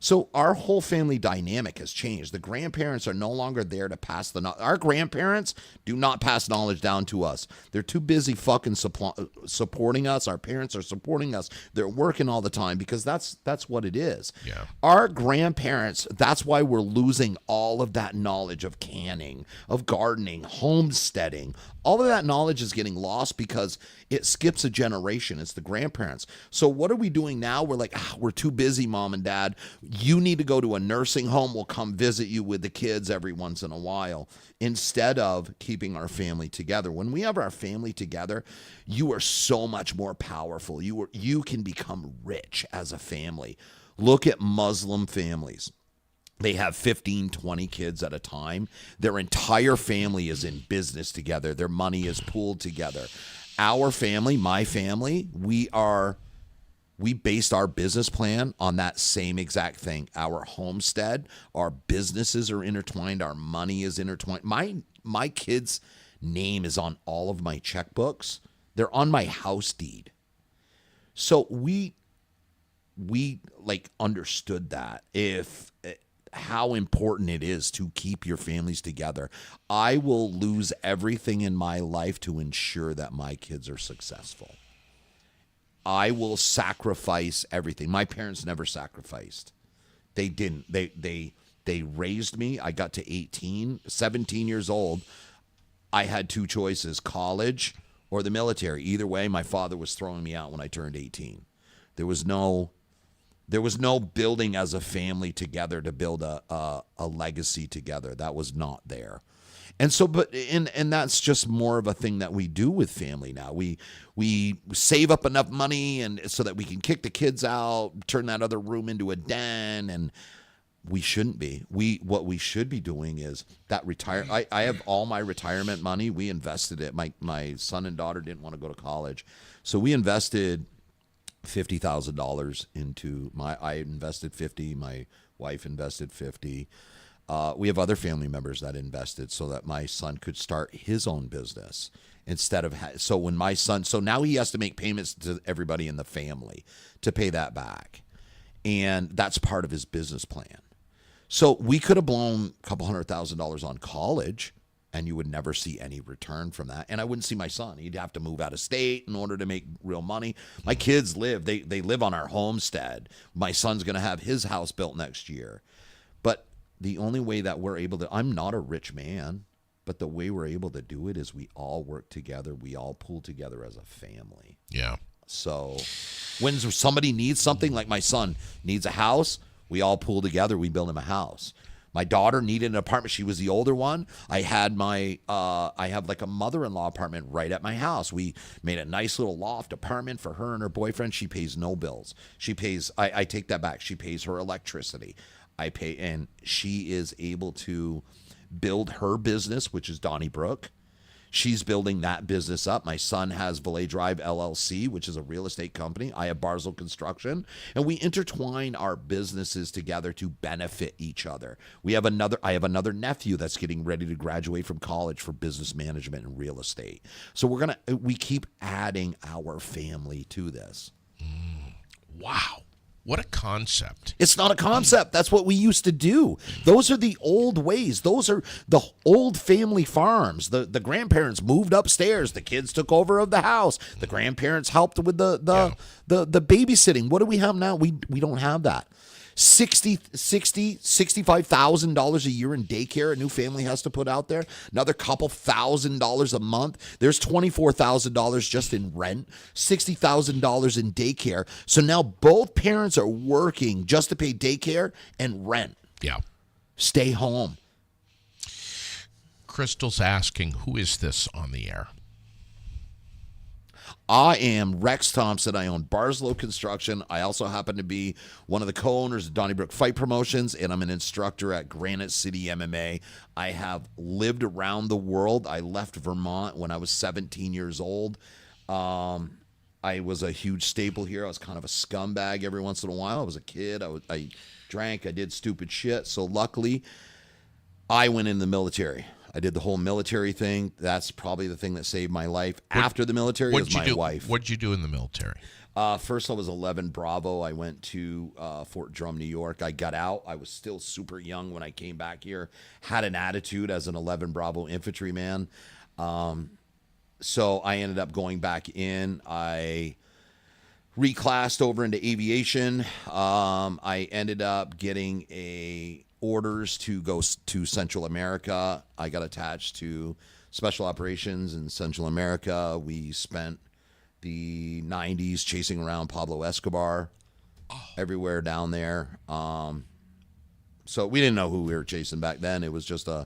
So our whole family dynamic has changed. The grandparents are no longer there to pass our grandparents do not pass knowledge down to us. They're too busy fucking supporting us. Our parents are supporting us. They're working all the time because that's what it is. Yeah. Our grandparents, that's why we're losing all of that knowledge of canning, of gardening, homesteading. All of that knowledge is getting lost because it skips a generation. It's the grandparents. So what are we doing now? We're like, we're too busy, Mom and Dad. You need to go to a nursing home. We'll come visit you with the kids every once in a while, instead of keeping our family together. When we have our family together, you are so much more powerful. You can become rich as a family. Look at Muslim families. They have 15, 20 kids at a time. Their entire family is in business together. Their money is pooled together. Our family, my family, we based our business plan on that same exact thing. Our homestead, our businesses are intertwined. Our money is intertwined. My kids' name is on all of my checkbooks. They're on my house deed. So we understood that how important it is to keep your families together. I will lose everything in my life to ensure that my kids are successful. I will sacrifice everything. My parents never sacrificed. They didn't. They raised me. I got to 17 years old. I had 2 choices, college or the military. Either way, my father was throwing me out when I turned 18. There was no building as a family together to build a legacy together. That was not there. And so, and that's just more of a thing that we do with family now. We save up enough money and so that we can kick the kids out, turn that other room into a den, and We shouldn't be. What we should be doing is that I have all my retirement money. We invested it. My son and daughter didn't want to go to college, so we invested $50,000 into I invested 50. My wife invested 50. We have other family members that invested so that my son could start his own business instead of so now he has to make payments to everybody in the family to pay that back, and that's part of his business plan. So we could have blown a couple $100,000 on college, and you would never see any return from that. And I wouldn't see my son. He'd have to move out of state in order to make real money. My kids they live on our homestead. My son's going to have his house built next year. But the only way that we're able to, I'm not a rich man, but the way we're able to do it is we all work together. We all pull together as a family. Yeah. So when somebody needs something, like my son needs a house, we all pull together. We build him a house. My daughter needed an apartment. She was the older one. I had I have like a mother-in-law apartment right at my house. We made a nice little loft apartment for her and her boyfriend. She pays no bills. She pays, I take that back. She pays her electricity. I pay, and she is able to build her business, which is Donnybrook. She's building that business up. My son has Valet Drive LLC, which is a real estate company. I have Barzell Construction, and we intertwine our businesses together to benefit each other. I have another nephew that's getting ready to graduate from college for business management and real estate. So we keep adding our family to this. Wow. What a concept. It's not a concept. That's what we used to do. Those are the old ways. Those are the old family farms. The grandparents moved upstairs. The kids took over of the house. The grandparents helped with the babysitting. What do we have now? We don't have that. $65,000 a year in daycare a new family has to put out there. Another couple $1,000s a month. There's $24,000 just in rent, $60,000 in daycare. So now both parents are working just to pay daycare and rent. Yeah. Stay home. Crystal's asking, who is this on the air? I am Rex Thompson. I own Barzlow Construction. I also happen to be one of the co-owners of Donnybrook Fight Promotions, and I'm an instructor at Granite City MMA. I have lived around the world. I left Vermont when I was 17 years old. I was a huge staple here. I was kind of a scumbag every once in a while. I was a kid. I drank. I did stupid shit. So luckily, I went in the military. I did the whole military thing. That's probably the thing that saved my life. After the military was my wife. What did you do in the military? First, I was 11 Bravo. I went to Fort Drum, New York. I got out. I was still super young when I came back here. Had an attitude as an 11 Bravo infantryman. So I ended up going back in. I reclassed over into aviation. I ended up getting orders to go to Central America. I got attached to Special Operations in Central America. We spent the 90s chasing around Pablo Escobar everywhere down there. So we didn't know who we were chasing back then. It was just I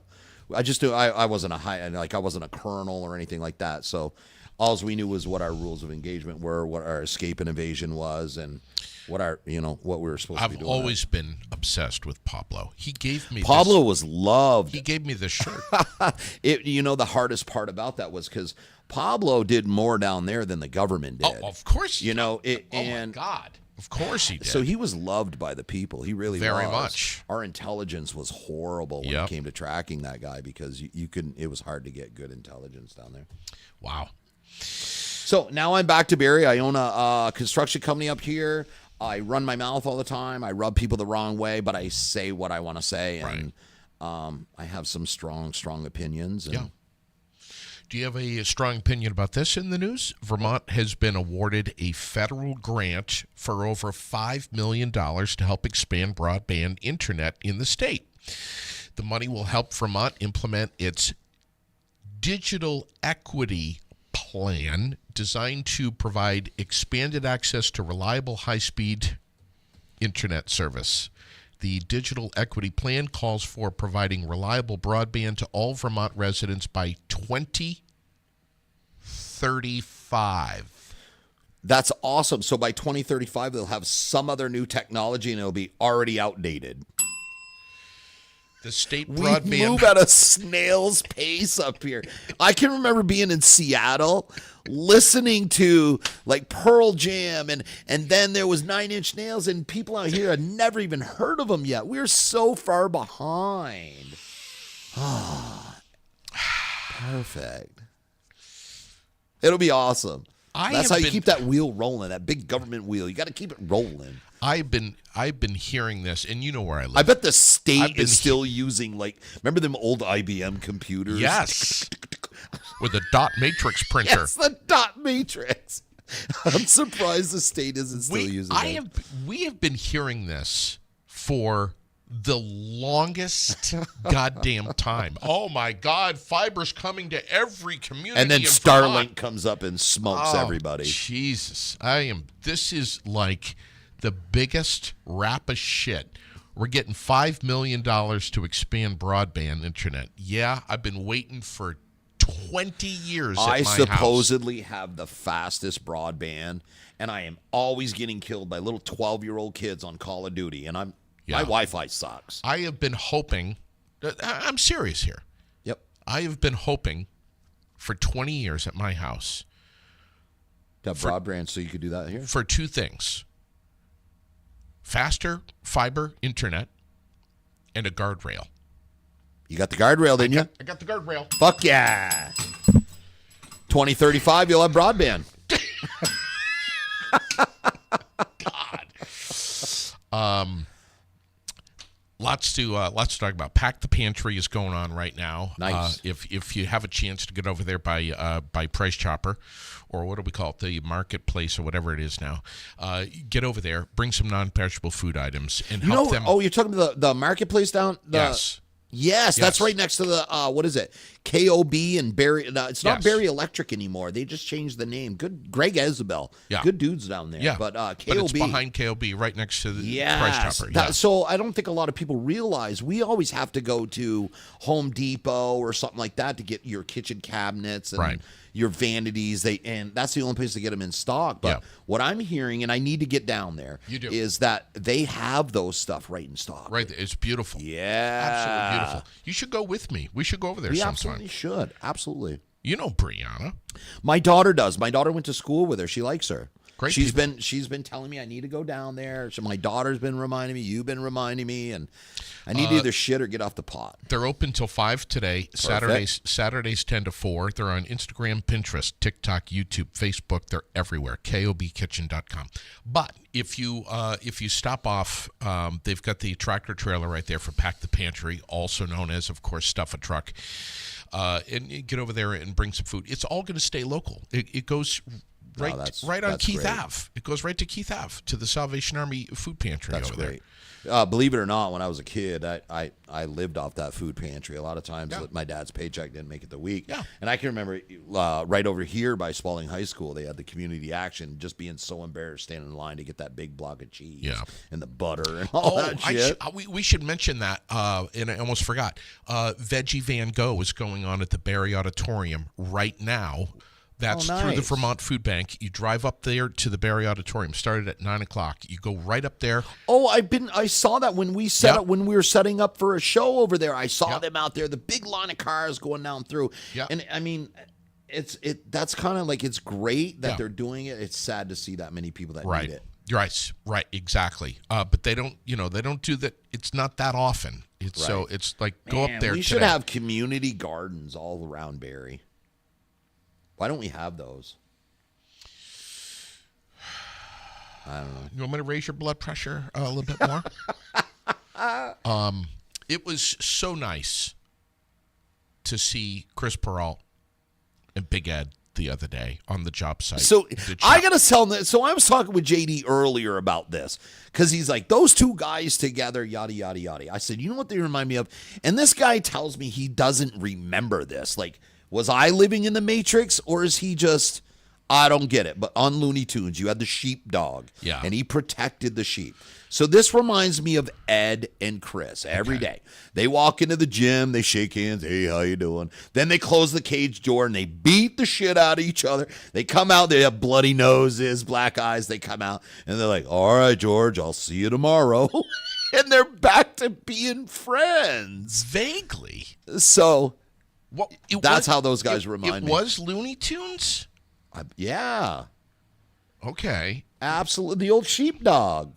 wasn't I wasn't a colonel or anything like that. So all we knew was what our rules of engagement were, what our escape and evasion was, and what we were supposed to be doing. I've always been obsessed with Pablo. He gave me Pablo was loved. He gave me the shirt. The hardest part about that was because Pablo did more down there than the government did. Oh, of course. My God. Of course he did. So he was loved by the people. He really was. Very much. Our intelligence was horrible when it came to tracking that guy because you couldn't. It was hard to get good intelligence down there. Wow. So now I'm back to Barrie. I own a construction company up here. I run my mouth all the time. I rub people the wrong way, but I say what I want to say, and I have some strong opinions. And Do you have a strong opinion about this in the news? Vermont has been awarded a federal grant for over $5 million to help expand broadband internet in the state. The money will help Vermont implement its digital equity plan designed to provide expanded access to reliable high-speed internet service. The Digital Equity Plan calls for providing reliable broadband to all Vermont residents by 2035. That's awesome. So by 2035, they'll have some other new technology and it'll be already outdated. The state We broadband. move at a snail's pace up here. I can remember being in Seattle, listening to like Pearl Jam, and then there was 9 Inch Nails, and people out here had never even heard of them yet. We're so far behind. Perfect. It'll be awesome. That's how you keep that wheel rolling, that big government wheel. You got to keep it rolling. I've been hearing this, and you know where I live. I bet the state is still using, like, remember them old IBM computers? Yes. With a dot matrix printer. Yes, the dot matrix. I'm surprised the state isn't still using it. We have been hearing this for the longest goddamn time. Oh my God, fiber's coming to every community. And then in Starlink Vermont. comes up and smokes everybody. Jesus. This is like the biggest rap of shit. We're getting $5 million to expand broadband internet. Yeah, I've been waiting for 20 years at my house. I supposedly have the fastest broadband, and I am always getting killed by little 12-year-old kids on Call of Duty, and my Wi-Fi sucks. I have been hoping, I'm serious here. Yep. I have been hoping for 20 years at my house. To have broadband so you could do that here? For 2 things. Faster fiber internet and a guardrail. You got the guardrail, didn't you? I got the guardrail. Fuck yeah. 2035, you'll have broadband. God. Lots to talk about. Pack the Pantry is going on right now. Nice. If you have a chance to get over there by Price Chopper, or what do we call it, the marketplace or whatever it is now, get over there, bring some non-perishable food items, and help them. Oh, you're talking about the marketplace down? Yes, that's right next to the, what is it? KOB and Barry. No, it's not Barry Electric anymore. They just changed the name. Good, Greg Isabel. Yeah. Good dudes down there. Yeah. But KOB. But it's behind KOB, right next to the Price Chopper. Yeah. So I don't think a lot of people realize we always have to go to Home Depot or something like that to get your kitchen cabinets and your vanities. And that's the only place to get them in stock. But what I'm hearing, and I need to get down there, is that they have those stuff right in stock. Right. It's beautiful. Yeah. Absolutely beautiful. You should go with me. We should go over there sometime. Absolutely should. Absolutely. You know Brianna. My daughter does. My daughter went to school with her. She likes her. Great. She's been telling me I need to go down there. So my daughter's been reminding me. You've been reminding me, and I need to either shit or get off the pot. They're open till 5 today. Saturdays 10 to 4. They're on Instagram, Pinterest, TikTok, YouTube, Facebook. They're everywhere. KOBkitchen.com. But if you stop off, they've got the tractor trailer right there for Pack the Pantry, also known as, of course, Stuff a Truck. And you get over there and bring some food. It's all going to stay local. It goes right on Keith great. Ave. It goes right to Keith Ave, to the Salvation Army food pantry That's over great. Believe it or not, when I was a kid, I lived off that food pantry. A lot of times my dad's paycheck didn't make it the week. Yeah. And I can remember right over here by Spalding High School, they had the community action, just being so embarrassed standing in line to get that big block of cheese and the butter and all that shit. We should mention that, and I almost forgot. Veggie Van Go is going on at the Barry Auditorium right now. That's through the Vermont Food Bank. You drive up there to the Barry Auditorium. Started at 9:00. You go right up there. Oh, I saw that when we set up, when we were setting up for a show over there. I saw them out there. The big line of cars going down through. Yeah. And I mean, that's kind of like, it's great that they're doing it. It's sad to see that many people that need it. Right, exactly. But they don't do that. It's not that often. So it's like, go up there. We should have community gardens all around Barry. Why don't we have those? I don't know. You want me to raise your blood pressure a little bit more? It was so nice to see Chris Peralt and Big Ed the other day on the job site. So I got to tell them. So I was talking with JD earlier about this because he's like, those two guys together, yada, yada, yada. I said, you know what they remind me of? And this guy tells me he doesn't remember this. Like, was I living in the Matrix, or is he just, I don't get it. But on Looney Tunes, you had the sheepdog, and he protected the sheep. So this reminds me of Ed and Chris every day. They walk into the gym, they shake hands, hey, how you doing? Then they close the cage door, and they beat the shit out of each other. They come out, they have bloody noses, black eyes. They come out, and they're like, all right, George, I'll see you tomorrow. and they're back to being friends. Vaguely. So What? that's how those guys remind me. It was Looney Tunes? Yeah, Okay. absolutely. The old sheepdog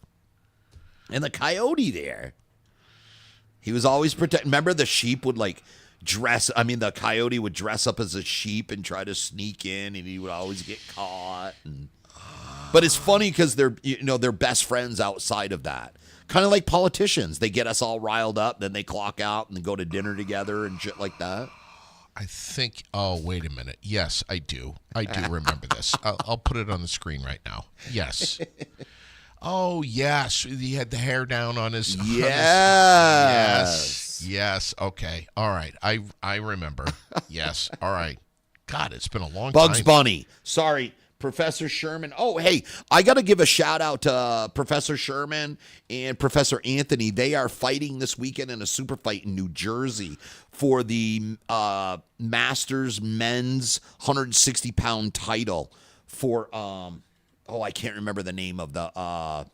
and the coyote there. He was always protecting. Remember, the sheep would like the coyote would dress up as a sheep and try to sneak in, and he would always get caught. But it's funny because they're best friends outside of that. Kind of like politicians. They get us all riled up, then they clock out and then go to dinner together and shit like that. I think, oh, wait a minute. Yes, I do. I do remember this. I'll put it on the screen right now. Yes. Oh, yes. He had the hair down on his. Yes. Yes. Okay. All right. I remember. Yes. All right. God, it's been a long Bugs time. Bunny. Sorry. Professor Sherman. Oh, hey, I got to give a shout out to Professor Sherman and Professor Anthony. They are fighting this weekend in a super fight in New Jersey for the Masters men's 160-pound title for, I can't remember the name of the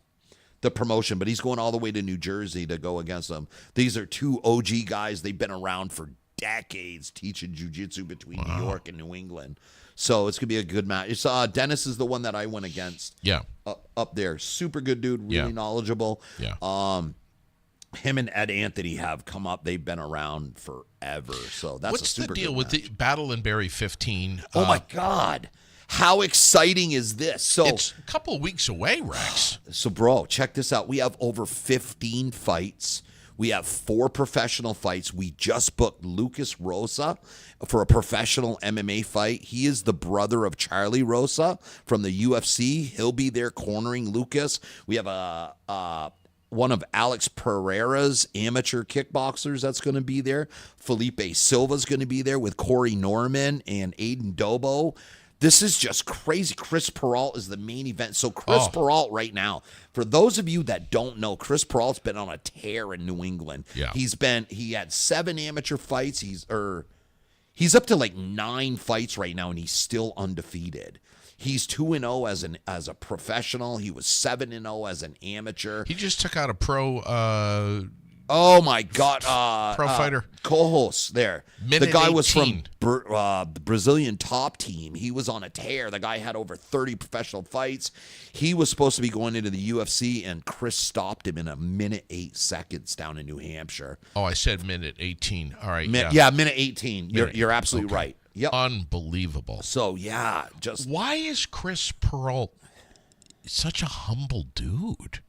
promotion, but he's going all the way to New Jersey to go against them. These are two OG guys. They've been around for decades teaching jiu-jitsu between New York and New England. So it's going to be a good match. It's, Dennis is the one that I went against. Yeah. Up there. Super good dude, really knowledgeable. Yeah. Him and Ed Anthony have come up. They've been around forever. So that's What's a super the deal good with match. the Battle in Berry 15? Oh, my God. How exciting is this? So It's a couple of weeks away, Rex. So, bro, check this out. We have over 15 fights. We have 4 professional fights. We just booked Lucas Rosa for a professional MMA fight. He is the brother of Charlie Rosa from the UFC. He'll be there cornering Lucas. We have one of Alex Pereira's amateur kickboxers that's going to be there. Felipe Silva's going to be there with Corey Norman and Aiden Dobo. This is just crazy. Chris Peralt is the main event. So Chris Peralt right now, for those of you that don't know, Chris Peralt's been on a tear in New England. Yeah. He had 7 amateur fights. He's up to like 9 fights right now, and he's still undefeated. He's 2-0 as a professional. He was 7-0 as an amateur. He just took out a pro Oh my God! pro fighter. Co-host there. Minute The guy was 18. from the Brazilian top team. He was on a tear. The guy had over 30 professional fights. He was supposed to be going into the UFC, and Chris stopped him in a minute 8 seconds down in New Hampshire. Oh, I said minute 18. All right. Minute 18. You're absolutely right. Yep. Unbelievable. So yeah, just Why is Chris Peralt such a humble dude?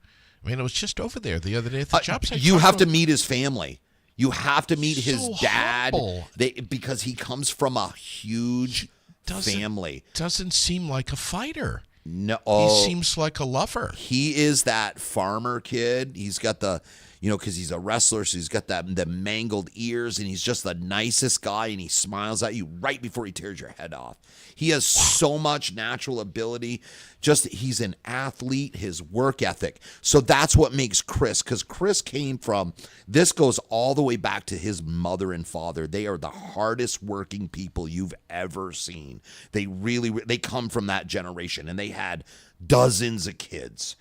I mean, I was just over there the other day at the job site. you have to meet his family. You have to meet his So dad humble. because he comes from a huge family. Doesn't seem like a fighter. No, He seems like a lover. he is that farmer kid. He's got the, because he's a wrestler, so he's got the mangled ears, and he's just the nicest guy, and he smiles at you right before he tears your head off. He has so much natural ability. He's an athlete, his work ethic. So that's what makes Chris, because Chris came from, this goes all the way back to his mother and father. They are the hardest working people you've ever seen. They they come from that generation, and they had dozens of kids,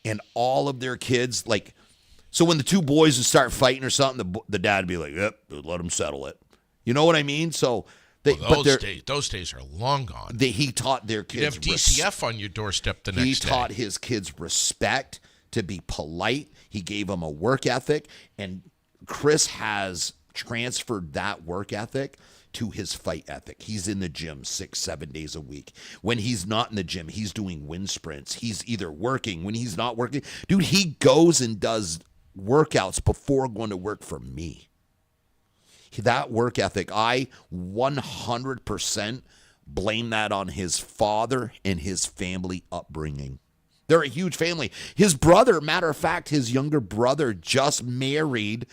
and all of their kids, like, so when the 2 boys would start fighting or something, the dad would be like, yep, let them settle it. You know what I mean? So those days are long gone. he taught their kids. You have DCF on your doorstep the next day. He taught his kids respect, to be polite. He gave them a work ethic, and Chris has transferred that work ethic to his fight ethic. He's in the gym 6-7 days a week. When he's not in the gym, he's doing wind sprints. He's either working. When he's not working, dude, he goes and does workouts before going to work for me. That work ethic, I 100% blame that on his father and his family upbringing. They're a huge family. His brother, matter of fact, his younger brother just married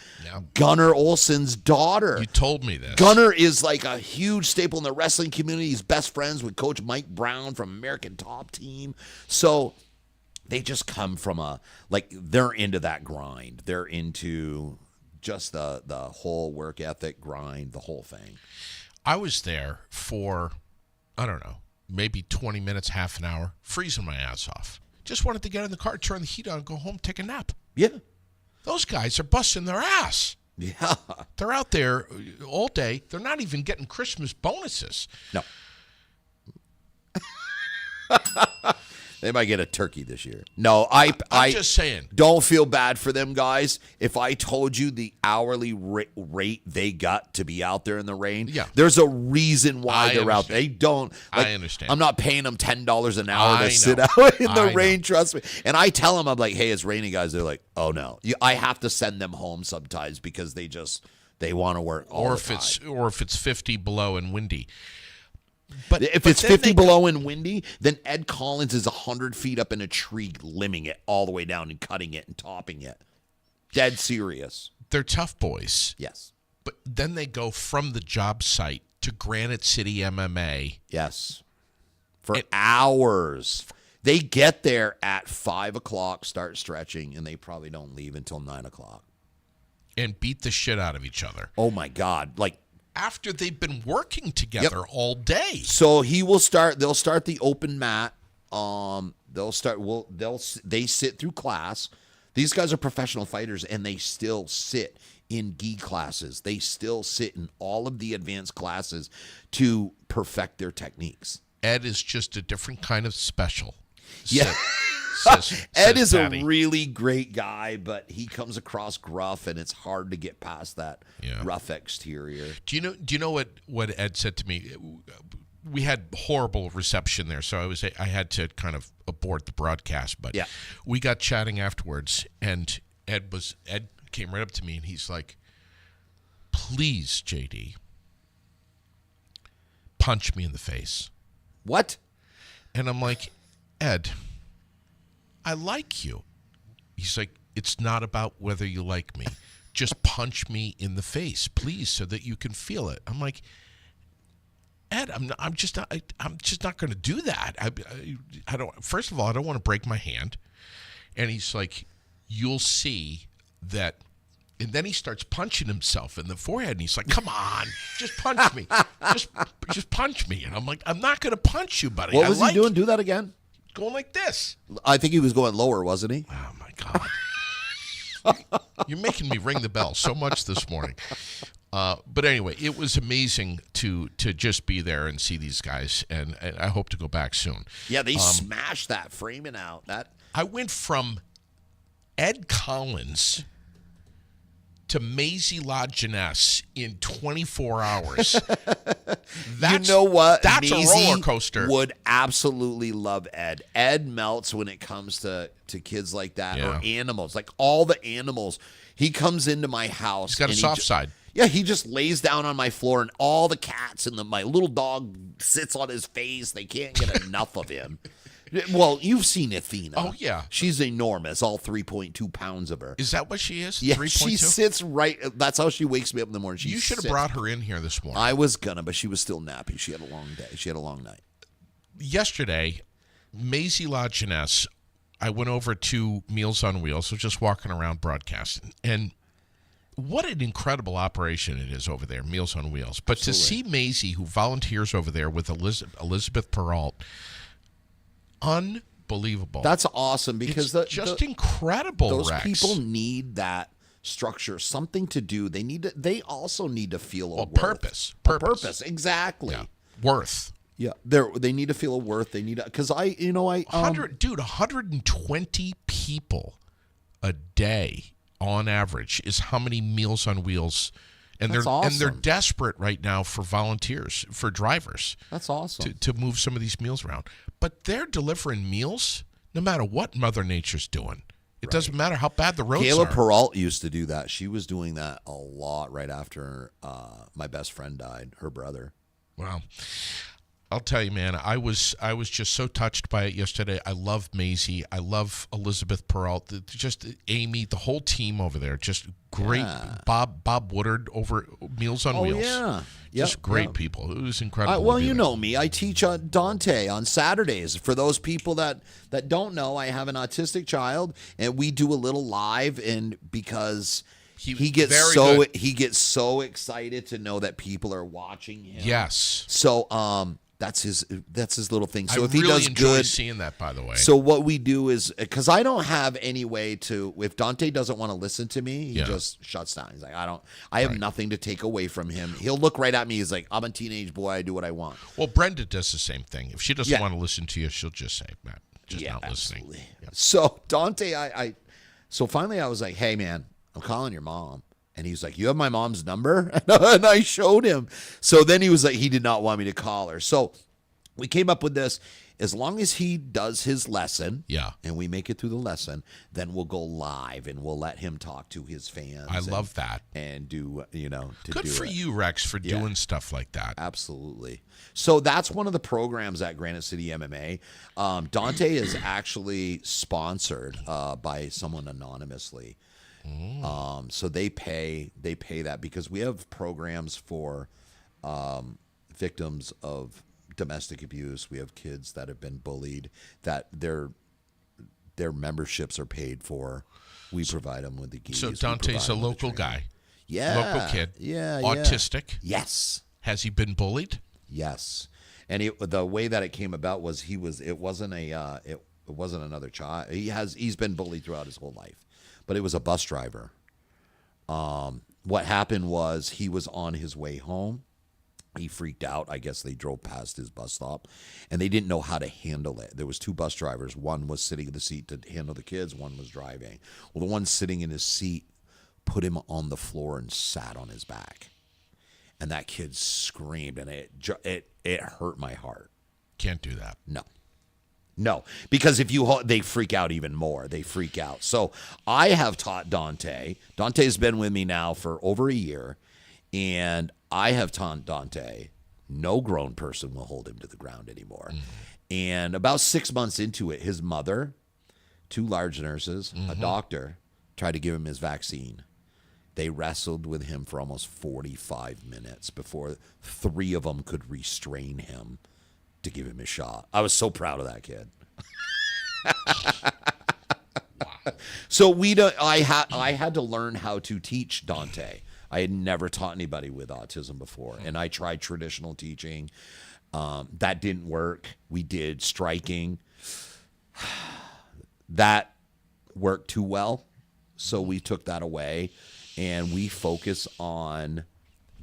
Gunnar Olsen's daughter. You told me this. Gunnar is like a huge staple in the wrestling community. He's best friends with Coach Mike Brown from American Top Team. So they just come from they're into that grind. They're into just the whole work ethic grind, the whole thing. I was there for, I don't know, maybe 20 minutes, half an hour, freezing my ass off. Just wanted to get in the car, turn the heat on, go home, take a nap. Yeah. Those guys are busting their ass. Yeah. They're out there all day. They're not even getting Christmas bonuses. No. They might get a turkey this year. No, I'm just saying. Don't feel bad for them guys. If I told you the hourly rate they got to be out there in the rain, there's a reason why they're out there. They don't. Like, I understand. I'm not paying them $10 an hour to sit out in the rain. Trust me. And I tell them, I'm like, hey, it's raining, guys. They're like, oh no. I have to send them home sometimes because they want to work all the time. Or if it's 50 below and windy. But if it's 50 below and windy, then Ed Collins is 100 feet up in a tree, limbing it all the way down and cutting it and topping it. Dead serious. They're tough boys. Yes. But then they go from the job site to Granite City MMA. Yes. For hours. They get there at 5 o'clock, start stretching, and they probably don't leave until 9 o'clock. And beat the shit out of each other. Oh, my God. Like, after they've been working together all day. So they'll start the open mat. They sit through class. These guys are professional fighters and they still sit in gi classes. They still sit in all of the advanced classes to perfect their techniques. Ed is just a different kind of special. Yeah. Ed is Patty. a really great guy, but he comes across gruff, and it's hard to get past that rough exterior. Do you know what Ed said to me? We had horrible reception there, so I had to kind of abort the broadcast. But we got chatting afterwards, and Ed came right up to me, and he's like, "Please, JD, punch me in the face." What? And I'm like, Ed, I like you. He's like, it's not about whether you like me. Just punch me in the face, please, so that you can feel it. I'm like, Ed, I'm just not going to do that. I don't. First of all, I don't want to break my hand. And he's like, you'll see that. And then he starts punching himself in the forehead, and he's like, "Come on, just punch me, just punch me." And I'm like, "I'm not going to punch you, buddy." What was he doing? Do that again. Going like this. I think he was going lower, wasn't he? Oh, my God. You're making me ring the bell so much this morning. But anyway, it was amazing to just be there and see these guys, and I hope to go back soon. Yeah, they smashed that framing out. I went from Ed Collins to Maisie LaJeunesse in 24 hours. You know what? That's Maisie a roller coaster. Would absolutely love Ed. Ed melts when it comes to kids like that or animals. Like all the animals. He comes into my house. He's got a soft side. Yeah, he just lays down on my floor, and all the cats and my little dog sits on his face. They can't get enough of him. Well, you've seen Athena. Oh, yeah. She's enormous, all 3.2 pounds of her. Is that what she is? Yeah, 3.2? she sits right. That's how she wakes me up in the morning. You should have brought her in here this morning. I was gonna, but she was still nappy. She had a long day. She had a long night. Yesterday, Maisie LaJeunesse, I went over to Meals on Wheels, so just walking around broadcasting, and what an incredible operation it is over there, Meals on Wheels. But to see Maisie, who volunteers over there with Elizabeth Peralt, unbelievable. That's awesome because it's just incredible. Those Rex. people need that structure, something to do. They also need to feel a worth. Purpose. Purpose. Exactly. Yeah. Worth. Yeah, they need to feel a worth. They need because 120 people a day on average is how many Meals on Wheels. And That's awesome. And they're desperate right now for volunteers, for drivers. That's awesome. To move some of these meals around. But they're delivering meals no matter what Mother Nature's doing. It doesn't matter how bad the roads Kayla are. Peralt used to do that. She was doing that a lot right after my best friend died, her brother. Wow. I'll tell you, man, I was just so touched by it yesterday. I love Maisie. I love Elizabeth Peralt. Just Amy, the whole team over there. Just great. Yeah. Bob Woodard over Meals on Wheels. Yeah. Just great people. It was incredible. Well, you know me. I teach Dante on Saturdays. For those people that don't know, I have an autistic child, and we do a little live, and because he gets so excited to know that people are watching him. Yes. So That's his little thing. So I if he really does enjoy good, seeing that, by the way. so what we do is, because I don't have any way to, if Dante doesn't want to listen to me, he Yeah. just shuts down. He's like, I have nothing to take away from him. He'll look right at me. He's like, I'm a teenage boy. I do what I want. Well, Brenda does the same thing. If she doesn't Yeah. want to listen to you, she'll just say, Matt, just not absolutely. listening. Yeah. So Dante, so finally I was like, hey man, I'm calling your mom. And he was like, you have my mom's number? And I showed him. So then he was like, he did not want me to call her. So we came up with this. As long as he does his lesson, Yeah. and we make it through the lesson, then we'll go live and we'll let him talk to his fans. I love that. And do, Good do for it. you, Rex, for Yeah. doing stuff like that. Absolutely. So that's one of the programs at Granite City MMA. Dante is actually sponsored by someone anonymously. So they pay that because we have programs for victims of domestic abuse. We have kids that have been bullied that their memberships are paid for. We provide them with the geese. So We Dante's provide a them with local the training. guy. Yeah. Local kid. Yeah. Autistic. Yes. Has he been bullied? Yes. And the way that it came about was it wasn't another child. He's been bullied throughout his whole life, but it was a bus driver. What happened was he was on his way home. He freaked out. I guess they drove past his bus stop, and they didn't know how to handle it. There was two bus drivers. One was sitting in the seat to handle the kids. One was driving. Well, the one sitting in his seat put him on the floor and sat on his back. And that kid screamed, and it hurt my heart. Can't do that. No, because if they freak out even more. They freak out. So I have taught Dante. Dante's been with me now for over a year, and I have taught Dante, no grown person will hold him to the ground anymore. And about 6 months into it, his mother, two large nurses, a doctor, tried to give him his vaccine. They wrestled with him for almost 45 minutes before three of them could restrain him to give him a shot. I was so proud of that kid. So I had to learn how to teach Dante. I had never taught anybody with autism before, and I tried traditional teaching. That didn't work. We did striking. That worked too well, so we took that away, and we focus on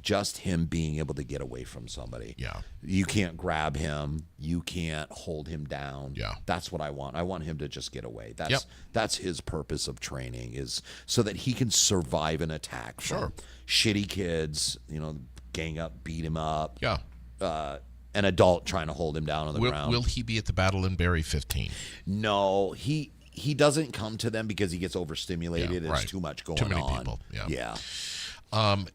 just him being able to get away from somebody. Yeah. You can't grab him. You can't hold him down. Yeah. That's what I want. I want him to just get away. Yep. That's his purpose of training, is so that he can survive an attack from shitty kids, gang up, beat him up. Yeah. An adult trying to hold him down on the ground. Will he be at the Battle in Barrie 15? No, he doesn't come to them because he gets overstimulated. Yeah, There's right. too much going Too many on. people. Yeah. Yeah.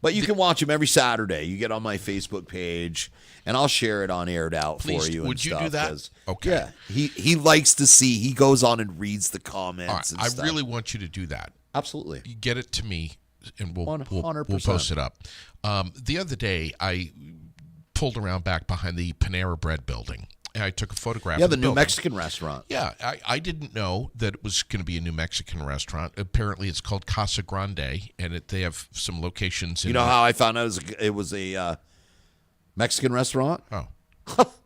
But you can watch him every Saturday. You get on my Facebook page, and I'll share it on Aired Out Please, for you. would you do that? Okay. Yeah, he likes to see. He goes on and reads the comments. All right. And I stuff. really want you to do that. Absolutely. You get it to me, and we'll 100%. post it up. The other day, I pulled around back behind the Panera Bread building, and I took a photograph. Yeah, of the New building. Mexican restaurant. Yeah, I didn't know that it was going to be a New Mexican restaurant. Apparently, it's called Casa Grande, and they have some locations. You know how I found out it was a Mexican restaurant? Oh.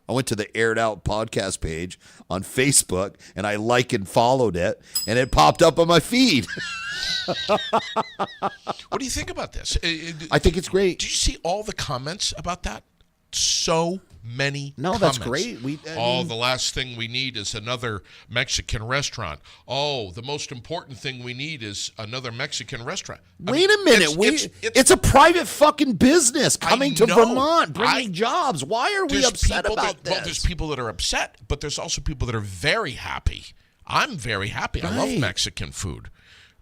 I went to the Aired Out podcast page on Facebook, and I liked and followed it, and it popped up on my feed. What do you think about this? I think it's great. Did you see all the comments about that? So many No, comments. that's great. The last thing we need is another Mexican restaurant. Oh, the most important thing we need is another Mexican restaurant. Wait a minute. It's a private fucking business coming to know. Vermont, bringing jobs. Why are we upset about this? Well, there's people that are upset, but there's also people that are very happy. I'm very happy. I love Right. Mexican food.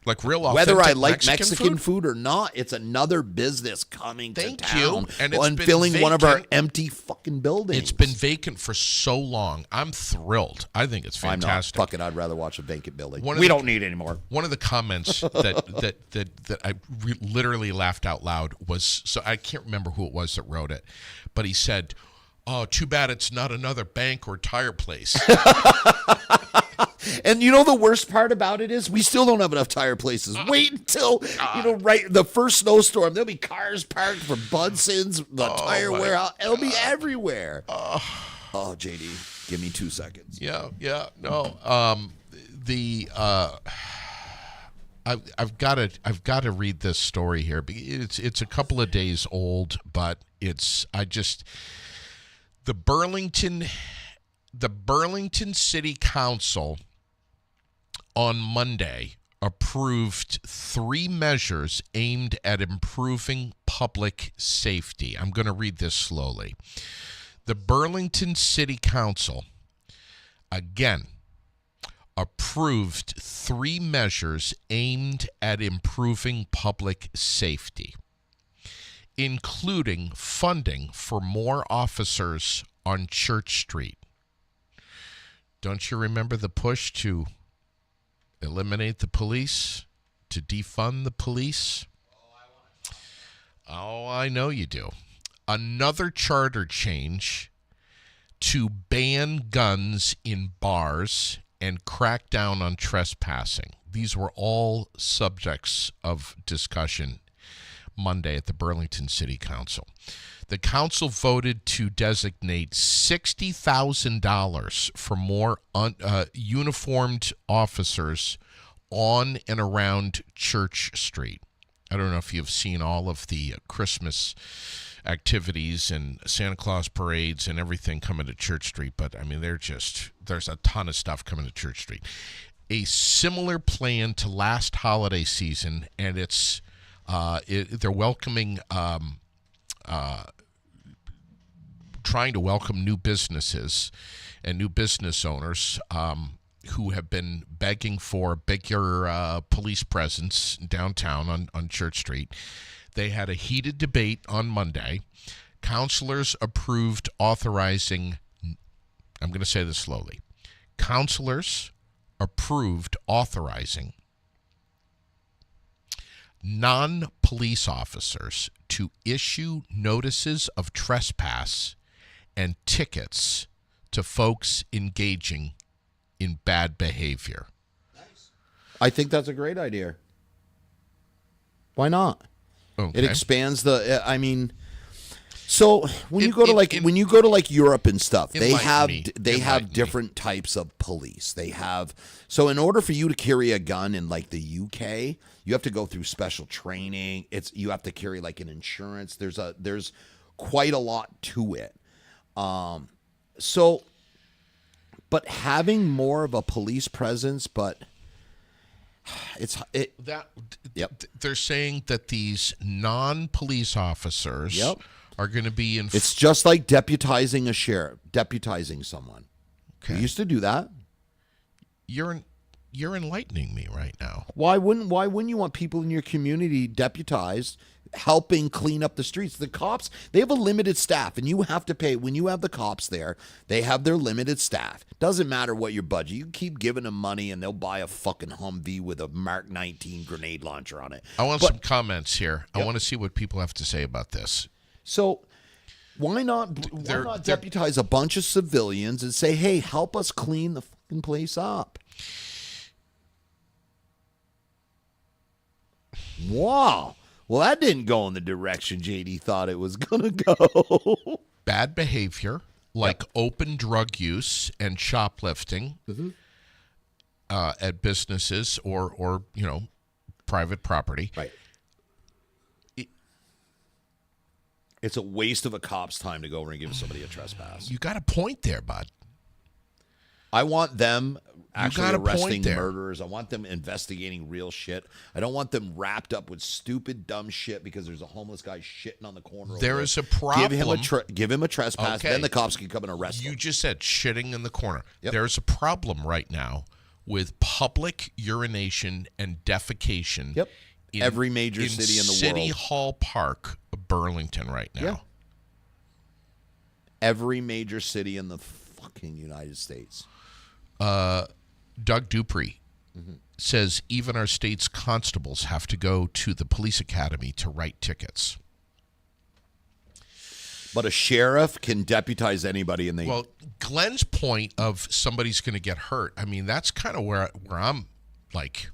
Like real authentic Whether I like Mexican food or not, it's another business coming Thank to you. town And it's been filling one of our vacant. empty fucking buildings. It's been vacant for so long. I'm thrilled. I think it's I'm not. fantastic. Fuck it. I'd rather watch a vacant building. One of We the- don't need any more. One of the comments that I literally laughed out loud was, so I can't remember who it was that wrote it, but he said, "Oh, too bad it's not another bank or tire place." And you know the worst part about it is we still don't have enough tire places. Wait until right the first snowstorm. There'll be cars parked for Budson's, the tire warehouse. It'll be everywhere. Oh, JD, give me 2 seconds. Yeah, no. I've got to read this story here. It's a couple of days old, but the Burlington City Council on Monday approved 3 measures aimed at improving public safety. I'm going to read this slowly. The Burlington City Council, again, approved 3 measures aimed at improving public safety, including funding for more officers on Church Street. Don't you remember the push to eliminate the police, to defund the police? Oh, I know you do. Another charter change to ban guns in bars and crack down on trespassing. These were all subjects of discussion Monday at the Burlington City Council. The council voted to designate $60,000 for more uniformed officers on and around Church Street. I don't know if you've seen all of the Christmas activities and Santa Claus parades and everything coming to Church Street, but I mean, there's a ton of stuff coming to Church Street. A similar plan to last holiday season, and they're welcoming, trying to welcome new businesses and new business owners who have been begging for a bigger police presence downtown on Church Street. They had a heated debate on Monday. Councilors approved authorizing, I'm going to say this slowly. Councilors approved authorizing non-police officers to issue notices of trespass and tickets to folks engaging in bad behavior. I think that's a great idea. Why not? Okay. It expands so when you go to like Europe and stuff, they have different types of police. They have, so in order for you to carry a gun in like the UK, you have to go through special training. You have to carry like an insurance. There's quite a lot to it. But having more of a police presence, they're saying that these non-police officers are going to be in. It's just like deputizing a sheriff, deputizing someone. Okay. We used to do that. You're enlightening me right now. Why wouldn't you want people in your community deputized, helping clean up the streets? The cops, they have a limited staff, and you have to pay. When you have the cops there, they have their limited staff. Doesn't matter what your budget. You keep giving them money, and they'll buy a fucking Humvee with a Mark 19 grenade launcher on it. I want some comments here. Yep. I want to see what people have to say about this. So why not deputize a bunch of civilians and say, hey, help us clean the fucking place up? Wow. Well, that didn't go in the direction JD thought it was going to go. Bad behavior, like open drug use and shoplifting at businesses or private property. Right. It's a waste of a cop's time to go over and give somebody a trespass. You got a point there, bud. I want them actually arresting murderers. I want them investigating real shit. I don't want them wrapped up with stupid, dumb shit because there's a homeless guy shitting on the corner. There is a problem. Give him a trespass, then the cops can come and arrest him. You just said shitting in the corner. Yep. There's a problem right now with public urination and defecation. Yep. Every major city in the world. City Hall Park, Burlington, right now. Yeah. Every major city in the fucking United States. Doug Dupree says even our state's constables have to go to the police academy to write tickets. But a sheriff can deputize anybody, and Well, Glenn's point of somebody's going to get hurt. I mean, that's kind of where I'm like.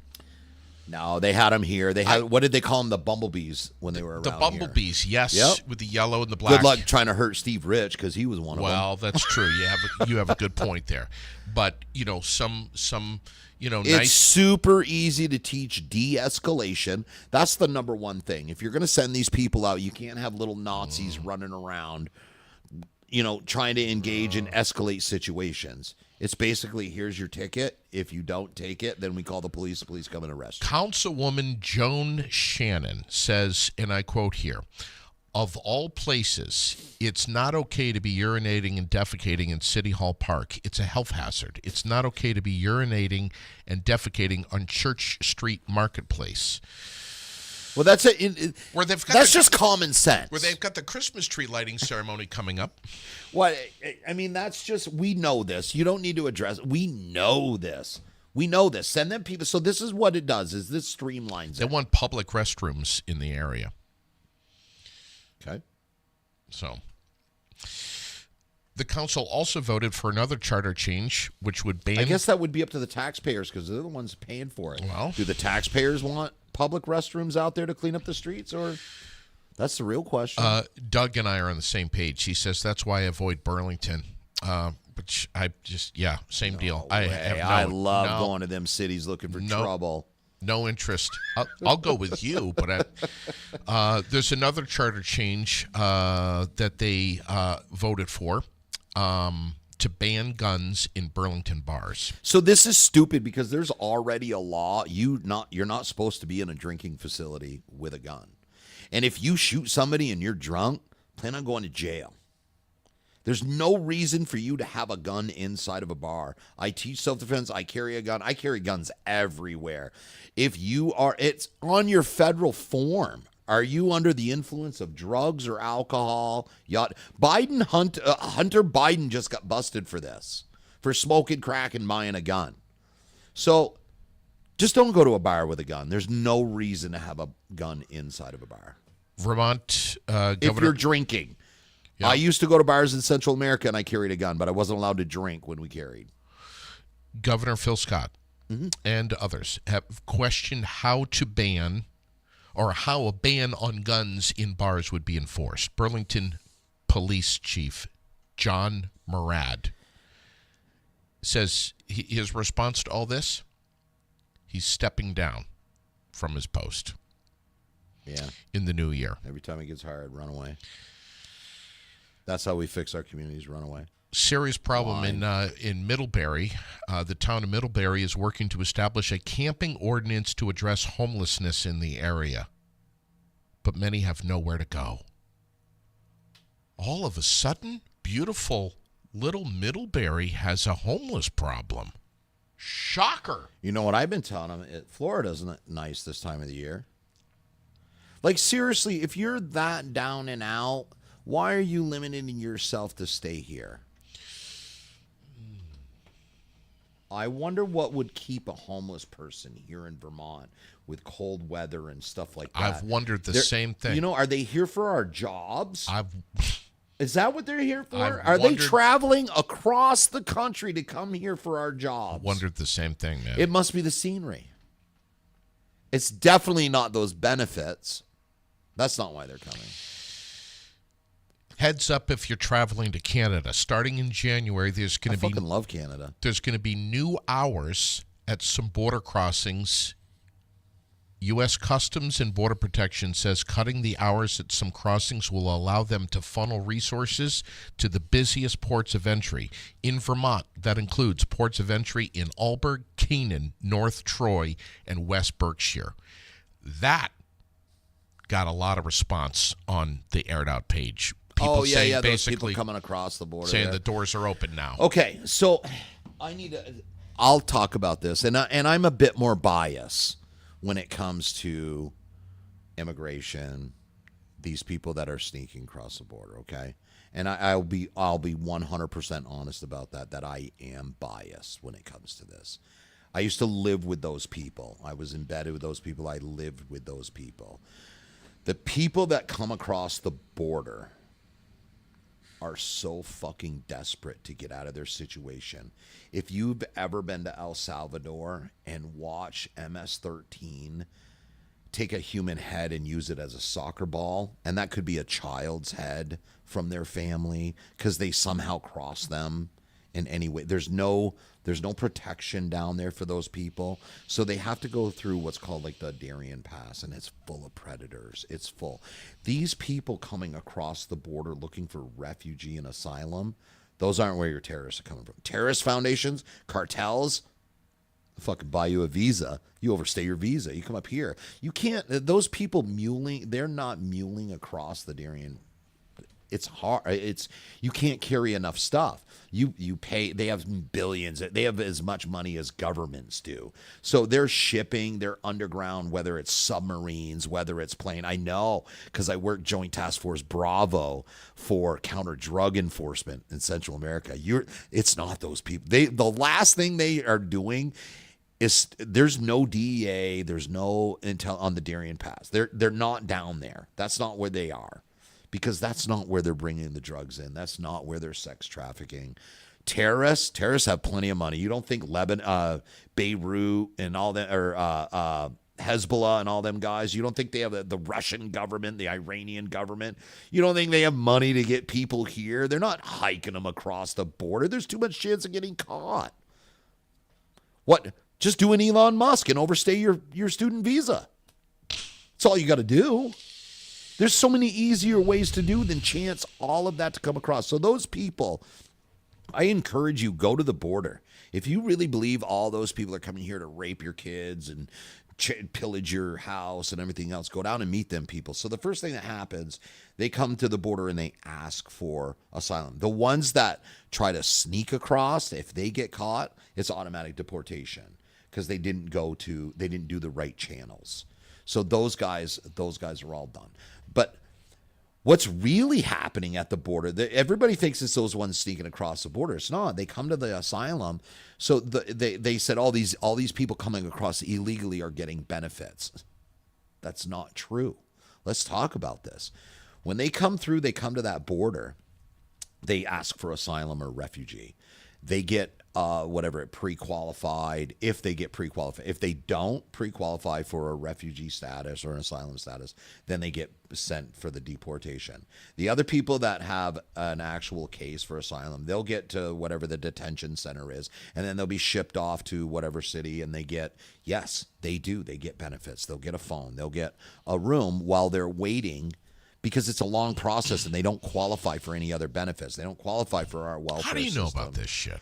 No, they had them here. They had what did they call them? The bumblebees when they were around The bumblebees, yes, Yep. with the yellow and the black. Good luck trying to hurt Steve Rich because he was one of them. Well, that's true. You have a good point there. But some It's nice. super easy to teach de-escalation. That's the number one thing. If you're going to send these people out, you can't have little Nazis running around, trying to engage and escalate situations. It's basically, here's your ticket. If you don't take it, then we call the police. The police come and arrest you. Councilwoman Joan Shannon says, and I quote here, "Of all places, it's not okay to be urinating and defecating in City Hall Park. It's a health hazard. It's not okay to be urinating and defecating on Church Street Marketplace." Well, that's it. Where they've got That's just common sense. Where they've got the Christmas tree lighting ceremony coming up. What I mean, that's just, we know this. You don't need to address it. We know this. Send them people. So this is what it does, is this streamlines They it. want public restrooms in the area. Okay. So the council also voted for another charter change, which would ban. I guess that would be up to the taxpayers because they're the ones paying for it. Well, do the taxpayers want public restrooms out there to clean up the streets, or that's the real question? Doug and I are on the same page. He says that's why I avoid Burlington. Which I just, same deal. I love going to them cities looking for trouble. No interest. I'll go with you, but there's another charter change that they voted for to ban guns in Burlington bars. So this is stupid because there's already a law. You're not supposed to be in a drinking facility with a gun. And if you shoot somebody and you're drunk, plan on going to jail. There's no reason for you to have a gun inside of a bar. I teach self-defense. I carry a gun. I carry guns everywhere. It's on your federal form. Are you under the influence of drugs or alcohol? Hunter Biden just got busted for this, for smoking crack and buying a gun. So just don't go to a bar with a gun. There's no reason to have a gun inside of a bar. Vermont If governor. you're drinking. Yeah. I used to go to bars in Central America and I carried a gun, but I wasn't allowed to drink when we carried. Governor Phil Scott and others have questioned how to ban or how a ban on guns in bars would be enforced. Burlington Police Chief John Murad says his response to all this, he's stepping down from his post. Yeah. In the new year. Every time he gets hired, run away. That's how we fix our communities, run away. Serious problem in Middlebury. The town of Middlebury is working to establish a camping ordinance to address homelessness in the area. But many have nowhere to go. All of a sudden, beautiful little Middlebury has a homeless problem. Shocker. You know what I've been telling them? Florida's nice this time of the year. Like, seriously, if you're that down and out, why are you limiting yourself to stay here? I wonder what would keep a homeless person here in Vermont with cold weather and stuff like that. I've wondered the same thing. Are they here for our jobs? I've Is that what they're here for? I've Are they wondered- traveling across the country to come here for our jobs? wondered the same thing, man. It must be the scenery. It's definitely not those benefits. That's not why they're coming. Heads up if you're traveling to Canada. Starting in January, I fucking love Canada. There's going to be new hours at some border crossings. U.S. Customs and Border Protection says cutting the hours at some crossings will allow them to funnel resources to the busiest ports of entry. In Vermont, that includes ports of entry in Alberg, Canaan, North Troy, and West Berkshire. That got a lot of response on the Aired Out page. People saying those basically people coming across the border. saying there. the doors are open now. Okay, so I'll talk about this, and I'm a bit more biased when it comes to immigration, these people that are sneaking across the border, okay? And I'll be 100% honest about that I am biased when it comes to this. I used to live with those people. I was embedded with those people. I lived with those people. The people that come across the border are so fucking desperate to get out of their situation. If you've ever been to El Salvador and watch MS-13 take a human head and use it as a soccer ball, and that could be a child's head from their family because they somehow cross them in any way. There's no protection down there for those people, so they have to go through what's called like the Darien Pass, and it's full of predators. It's full. These people coming across the border looking for refugee and asylum, those aren't where your terrorists are coming from. Terrorist foundations, cartels, fucking buy you a visa. You overstay your visa. You come up here. You can't. Those people muling. They're not muling across the Darien. It's hard. You can't carry enough stuff. You pay. They have billions. They have as much money as governments do. So they're shipping. They're underground. Whether it's submarines, whether it's plane. I know because I worked Joint Task Force Bravo for counter drug enforcement in Central America. It's not those people. The last thing they are doing is there's no DEA. There's no intel on the Darien Pass. They're not down there. That's not where they are. Because that's not where they're bringing the drugs in. That's not where they're sex trafficking. Terrorists have plenty of money. You don't think Beirut and all that, or Hezbollah and all them guys, you don't think they have the Russian government, the Iranian government? You don't think they have money to get people here? They're not hiking them across the border. There's too much chance of getting caught. What? Just do an Elon Musk and overstay your student visa. That's all you got to do. There's so many easier ways to do than chance all of that to come across. So those people, I encourage you, go to the border. If you really believe all those people are coming here to rape your kids and pillage your house and everything else, go down and meet them people. So the first thing that happens, they come to the border and they ask for asylum. The ones that try to sneak across, if they get caught, it's automatic deportation because they didn't do the right channels. So those guys are all done. But what's really happening at the border, everybody thinks it's those ones sneaking across the border. It's not. They come to the asylum. So they said all these people coming across illegally are getting benefits. That's not true. Let's talk about this. When they come through, they come to that border, they ask for asylum or refugee. They get pre-qualified, if they get pre-qualified. If they don't pre-qualify for a refugee status or an asylum status, then they get sent for the deportation. The other people that have an actual case for asylum, they'll get to whatever the detention center is, and then they'll be shipped off to whatever city, and they get benefits. They'll get a phone. They'll get a room while they're waiting, because it's a long process and they don't qualify for any other benefits. They don't qualify for our welfare system. How do you know about this shit?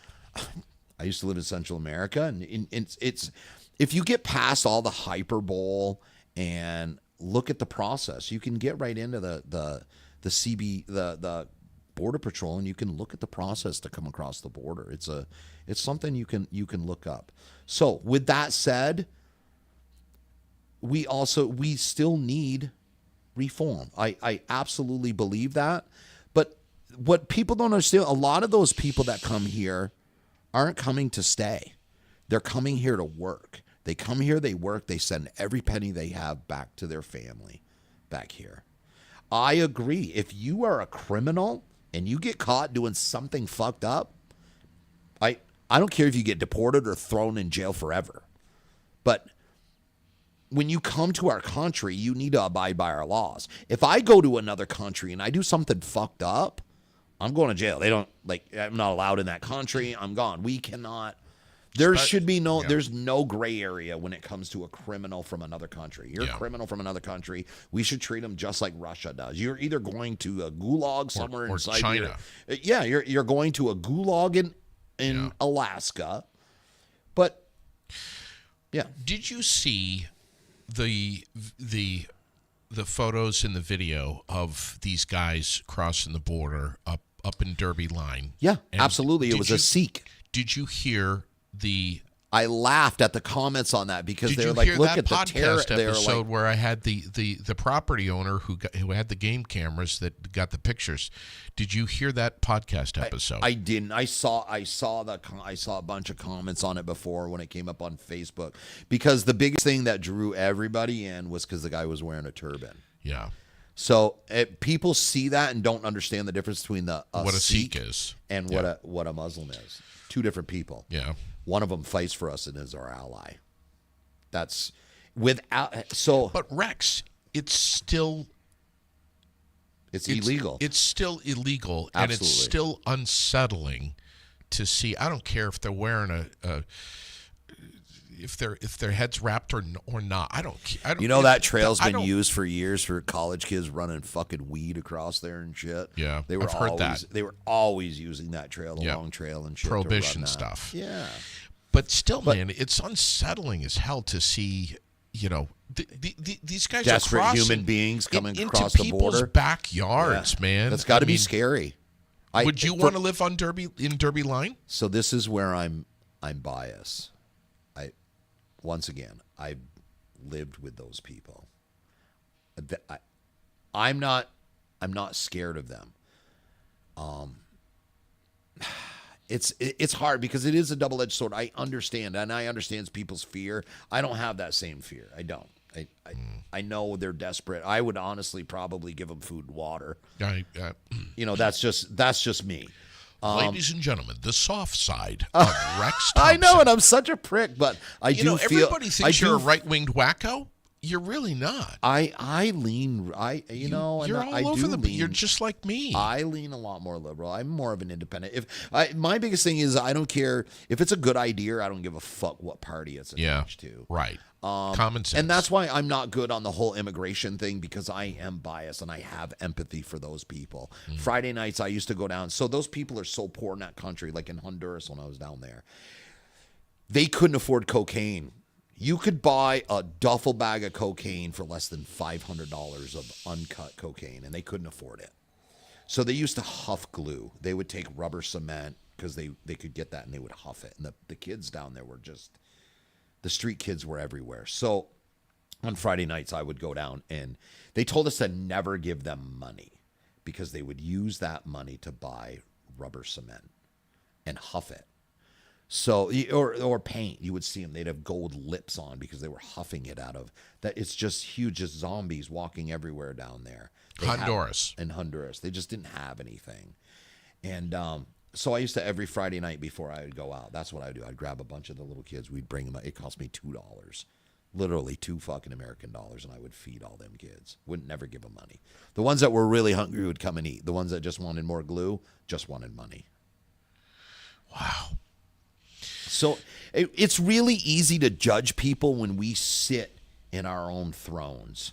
I used to live in Central America, and it's if you get past all the hyperbole and look at the process, you can get right into the Border Patrol, and you can look at the process to come across the border. It's something you can look up. So with that said, we still need reform. I absolutely believe that. But what people don't understand, a lot of those people that come here aren't coming to stay. They're coming here to work. They come here, they work, they send every penny they have back to their family back here. I agree. If you are a criminal and you get caught doing something fucked up, I don't care if you get deported or thrown in jail forever. But when you come to our country, you need to abide by our laws. If I go to another country and I do something fucked up, I'm going to jail. I'm not allowed in that country. I'm gone. We cannot. There's no gray area when it comes to a criminal from another country. You're a criminal from another country. We should treat them just like Russia does. You're either going to a gulag somewhere or inside China. You're going to a gulag in Alaska. But yeah. Did you see the photos in the video of these guys crossing the border up in Derby line? Yeah, absolutely. It was a Sikh. Did you hear I laughed at the comments on that because Did they're you like, hear look that at the podcast episode like, where I had the property owner who had the game cameras that got the pictures? Did you hear that podcast episode? I didn't. I saw a bunch of comments on it before when it came up on Facebook, because the biggest thing that drew everybody in was because the guy was wearing a turban. Yeah. So people see that and don't understand the difference between what a Sikh is and what a Muslim is. Two different people. Yeah. One of them fights for us and is our ally. That's without so. But Rex, it's illegal. It's still illegal, Absolutely. and it's still unsettling to see. I don't care if they're wearing if their head's wrapped or not. I don't. That trail's been used for years for college kids running fucking weed across there and shit. Yeah, I've heard that. They were always using that trail, the long trail and shit. Prohibition stuff. Yeah. But still, man, it's unsettling as hell to see. These guys desperate are crossing human beings coming into across the people's border. Backyards, man. That's got to be scary. Would you want to live on Derby Line? So this is where I'm biased. Once again, I've lived with those people. I'm not scared of them. It's hard because it is a double-edged sword. I understand, and I understand people's fear. I don't have that same fear. I don't. I know they're desperate. I would honestly probably give them food and water. That's just me. Ladies and gentlemen, the soft side of Rex Thompson. I know, and I'm such a prick, but I do feel everybody thinks you're a right-winged wacko. You're really not. I lean. You're all over the. You're just like me. I lean a lot more liberal. I'm more of an independent. My biggest thing is I don't care if it's a good idea. I don't give a fuck what party it's attached to. Right. Common sense. And that's why I'm not good on the whole immigration thing, because I am biased and I have empathy for those people. Friday nights I used to go down. So those people are so poor in that country, like in Honduras when I was down there. They couldn't afford cocaine. You could buy a duffel bag of cocaine for less than $500 of uncut cocaine, and they couldn't afford it. So they used to huff glue. They would take rubber cement because they could get that, and they would huff it. And the kids down there were just, the street kids were everywhere. So on Friday nights, I would go down, and they told us to never give them money because they would use that money to buy rubber cement and huff it. So, or paint, you would see them. They'd have gold lips on because they were huffing it out of that. It's just huge, just zombies walking everywhere down there. Honduras. In Honduras. They just didn't have anything. And so I used to, every Friday night before I would go out, that's what I would do. I'd grab a bunch of the little kids. We'd bring them out. It cost me $2. Literally $2 fucking American dollars, and I would feed all them kids. Wouldn't never give them money. The ones that were really hungry would come and eat. The ones that just wanted more glue just wanted money. Wow. So it's really easy to judge people when we sit in our own thrones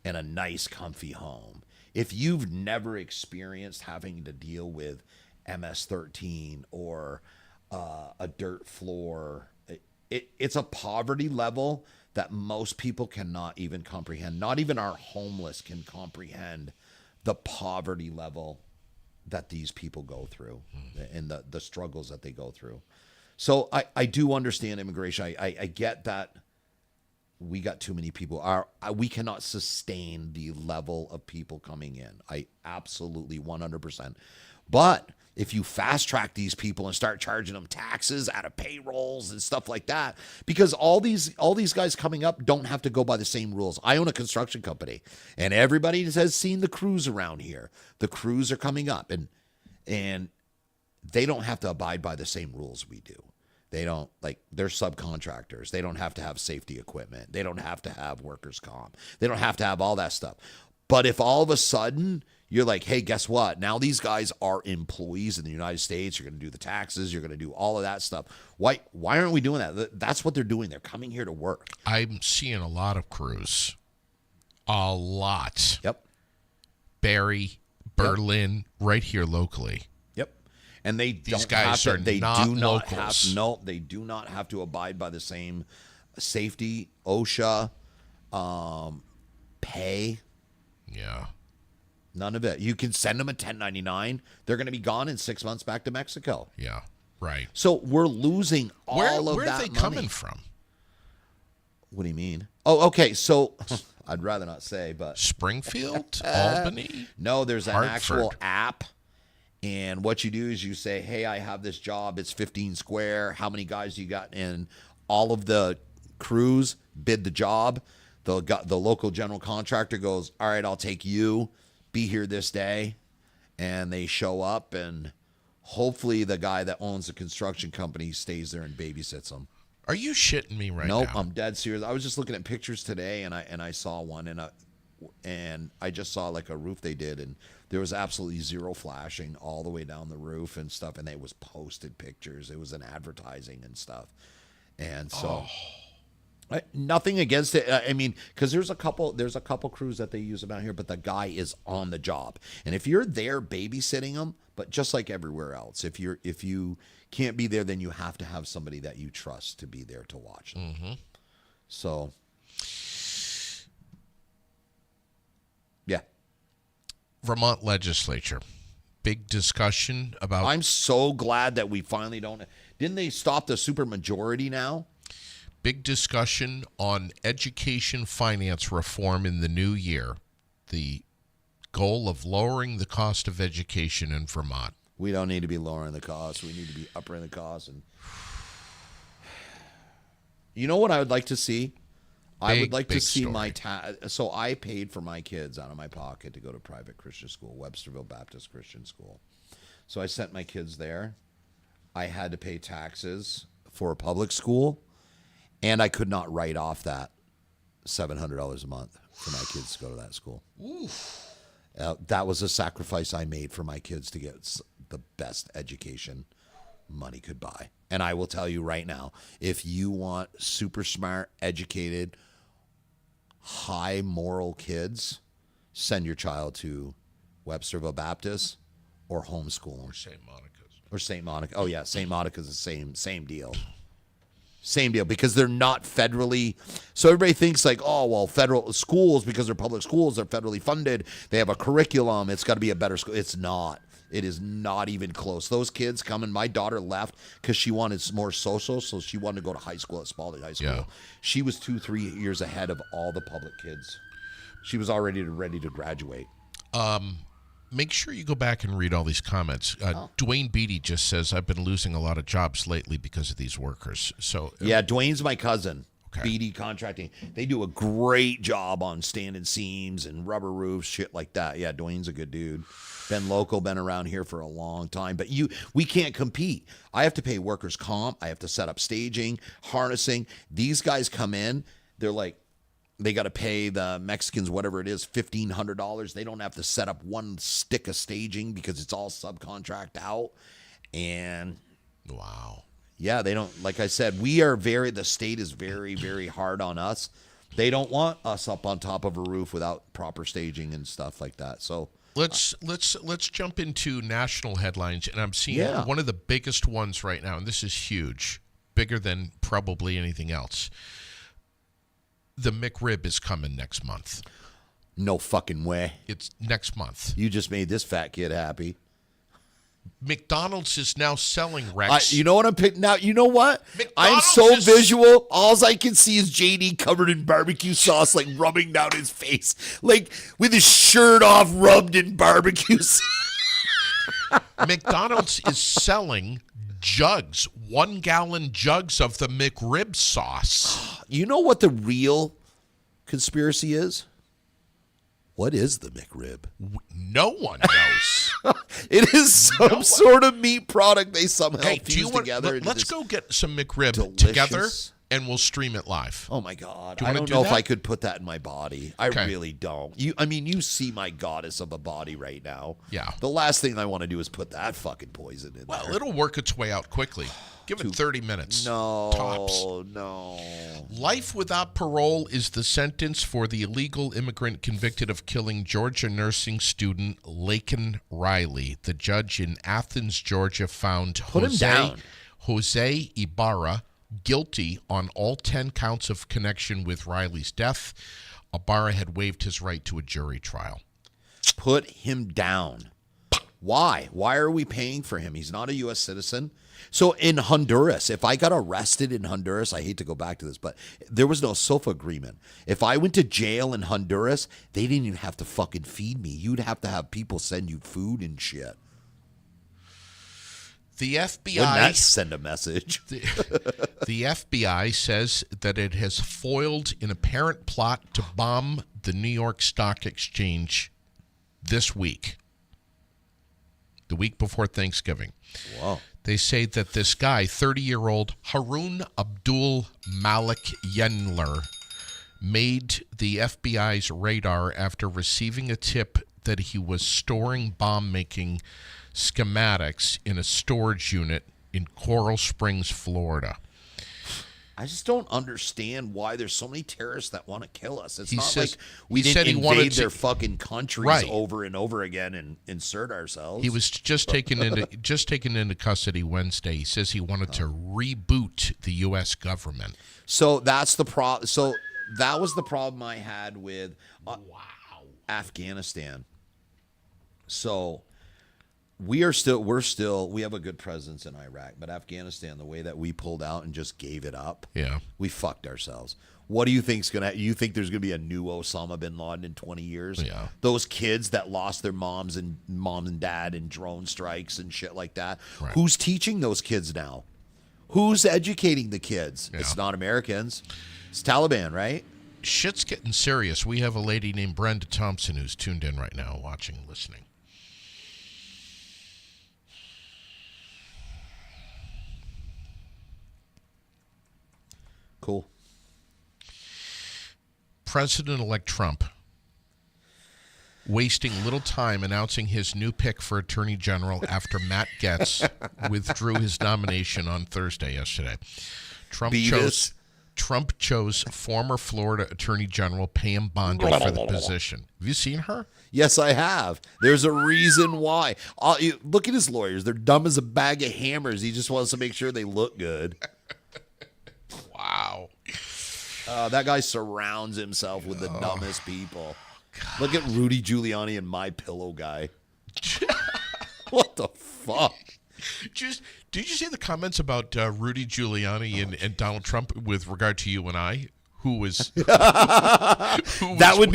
in a nice, comfy home. If you've never experienced having to deal with MS-13 or a dirt floor, it's a poverty level that most people cannot even comprehend. Not even our homeless can comprehend the poverty level that these people go through and the struggles that they go through. So I do understand immigration. I get that we got too many people. We cannot sustain the level of people coming in. I absolutely 100%. But if you fast track these people and start charging them taxes out of payrolls and stuff like that, because all these guys coming up don't have to go by the same rules. I own a construction company, and everybody has seen the crews around here. The crews are coming up, and they don't have to abide by the same rules we do. They don't, they're subcontractors. They don't have to have safety equipment. They don't have to have workers' comp. They don't have to have all that stuff. But if all of a sudden you're like, hey, guess what? Now these guys are employees in the United States. You're going to do the taxes. You're going to do all of that stuff. Why aren't we doing that? That's what they're doing. They're coming here to work. I'm seeing a lot of crews. A lot. Yep. Barrie, Berlin, right here locally. And these guys are not locals. They do not have to abide by the same safety, OSHA, pay. Yeah. None of it. You can send them a 1099. They're going to be gone in 6 months back to Mexico. Yeah, right. So we're losing all of that money. Where are they coming from? What do you mean? Oh, okay. So I'd rather not say, but Springfield, Albany? No, there's an Hartford. actual app. And what you do is you say, hey, I have this job. It's 15 square. How many guys you got? And all of the crews bid the job. The local general contractor goes, all right, I'll take you. Be here this day. And they show up, and hopefully the guy that owns the construction company stays there and babysits them. Are you shitting me right Nope, now? I'm dead serious. I was just looking at pictures today, and I saw one, and I just saw like a roof they did, and there was absolutely zero flashing all the way down the roof and stuff, and it was posted pictures. It was an advertising and stuff, and so. Nothing against it. I mean, because there's a couple crews that they use around here, but the guy is on the job, and if you're there babysitting them, but just like everywhere else, if you can't be there, then you have to have somebody that you trust to be there to watch them. Mm-hmm. So, yeah, Vermont legislature, big discussion about. I'm so glad that we finally don't. Didn't they stop the supermajority now? Big discussion on education finance reform in the new year. The goal of lowering the cost of education in Vermont. We don't need to be lowering the cost. We need to be upping the cost. And you know what I would like to see? I would like to see story. So I paid for my kids out of my pocket to go to private Christian school, Websterville Baptist Christian School. So I sent my kids there. I had to pay taxes for a public school. And I could not write off that $700 a month for my kids to go to that school. That was a sacrifice I made for my kids to get the best education money could buy. And I will tell you right now, if you want super smart, educated, high moral kids, send your child to Websterville Baptist or homeschool. Or St. Monica's. Or St. Monica. Oh, yeah, St. Monica's the same deal. Same deal, because they're not federally. So everybody thinks like, oh, well, federal schools, because they're public schools, they're federally funded. They have a curriculum. It's got to be a better school. It's not. It is not even close. Those kids come, and my daughter left because she wanted more social, so she wanted to go to high school at Spalding High School. Yeah. She was 2-3 years ahead of all the public kids. She was already ready to graduate. Make sure you go back and read all these comments. Dwayne Beatty just says, I've been losing a lot of jobs lately because of these workers. So yeah, Dwayne's my cousin. Okay. Beatty Contracting. They do a great job on standing seams and rubber roofs, shit like that. Yeah, Dwayne's a good dude. Been local, been around here for a long time. But we can't compete. I have to pay workers' comp. I have to set up staging, harnessing. These guys come in, they're like, they got to pay the Mexicans, whatever it is, $1,500. They don't have to set up one stick of staging because it's all subcontract out. And wow. Yeah, they don't, like I said, the state is very, very hard on us. They don't want us up on top of a roof without proper staging and stuff like that. So let's jump into national headlines. And I'm seeing one of the biggest ones right now, and this is huge, bigger than probably anything else. The McRib is coming next month. No fucking way. It's next month. You just made this fat kid happy. McDonald's is now selling Rex. You know what I'm picking now? You know what? I'm McDonald's so visual. All I can see is JD covered in barbecue sauce, like rubbing down his face, like with his shirt off, rubbed in barbecue sauce. McDonald's is selling jugs, 1 gallon jugs of the McRib sauce. You know what the real conspiracy is? What is the McRib? No one knows. It is some sort of meat product they somehow fuse together. Let's go get some McRib delicious together, and we'll stream it live. Oh my God! I don't know if I could put that in my body. I really don't. You see my goddess of a body right now. Yeah. The last thing I want to do is put that fucking poison in there. Well, it'll work its way out quickly. Give it 30 minutes. No, tops. No. Life without parole is the sentence for the illegal immigrant convicted of killing Georgia nursing student Laken Riley. The judge in Athens, Georgia, found Jose Ibarra guilty on all 10 counts of connection with Riley's death. Ibarra had waived his right to a jury trial. Put him down. Why? Why are we paying for him? He's not a U.S. citizen. So in Honduras, if I got arrested in Honduras, I hate to go back to this, but there was no SOFA agreement. If I went to jail in Honduras, they didn't even have to fucking feed me. You'd have to have people send you food and shit. The Wouldn't that FBI send a message? the FBI says that it has foiled an apparent plot to bomb the New York Stock Exchange this week, the week before Thanksgiving. Wow. They say that this guy, 30-year-old Harun Abdul Malik Yenler, made the FBI's radar after receiving a tip that he was storing bomb-making schematics in a storage unit in Coral Springs, Florida. I just don't understand why there's so many terrorists that want to kill us. It's He not says- like we he said didn't he wanted invade to- their fucking countries Right. over and over again and insert ourselves. He was just taken into custody Wednesday. He says he wanted to reboot the U.S. government. So that's the problem. So that was the problem I had with Afghanistan. So we have a good presence in Iraq, but Afghanistan, the way that we pulled out and just gave it up, Yeah. we fucked ourselves. What do you think's gonna? You think there's gonna be a new Osama bin Laden in 20 years? Yeah. Those kids that lost their moms and dad in drone strikes and shit like that. Right. Who's teaching those kids now? Who's educating the kids? Yeah. It's not Americans. It's Taliban, right? Shit's getting serious. We have a lady named Brenda Thompson who's tuned in right now, watching, listening. Cool. President-elect Trump wasting little time announcing his new pick for Attorney General after Matt Gaetz withdrew his nomination on Thursday yesterday. Beavis. Trump chose former Florida Attorney General Pam Bondi for the position. Have you seen her? Yes, I have. There's a reason why. Look at his lawyers. They're dumb as a bag of hammers. He just wants to make sure they look good. Wow. That guy surrounds himself with the dumbest people. Look at Rudy Giuliani and My Pillow guy. What the fuck? Did you see the comments about Rudy Giuliani and Donald Trump with regard to you and I? Who was That would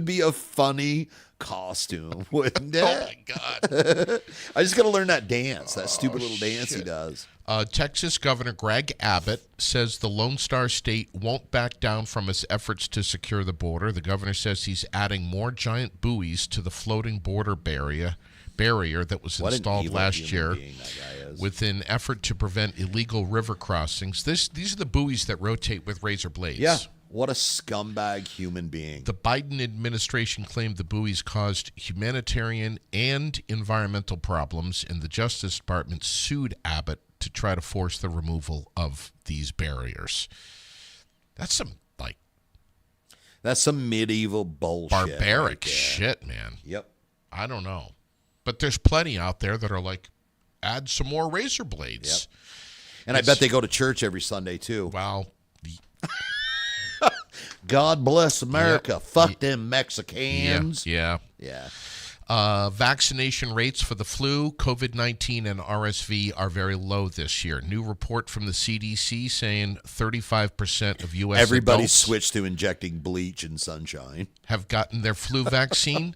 be a funny costume, wouldn't it? Oh my God. I just gotta learn that dance, that stupid little dance he does. Texas Governor Greg Abbott says the Lone Star State won't back down from its efforts to secure the border. The governor says he's adding more giant buoys to the floating border barrier that was What an installed evil last human year being that guy is. with an effort to prevent illegal river crossings. These are the buoys that rotate with razor blades. Yeah, what a scumbag human being. The Biden administration claimed the buoys caused humanitarian and environmental problems, and the Justice Department sued Abbott to try to force the removal of these barriers. That's some medieval bullshit. barbaric right there. shit, man. Yep. I don't know. But there's plenty out there that are like, add some more razor blades. And I bet they go to church every Sunday too. Wow. God bless America. Yep. Fuck them Mexicans. Yeah. Vaccination rates for the flu, COVID-19, and RSV are very low this year. New report from the CDC saying 35% of U.S. Everybody adults switched to injecting bleach and sunshine. have gotten their flu vaccine.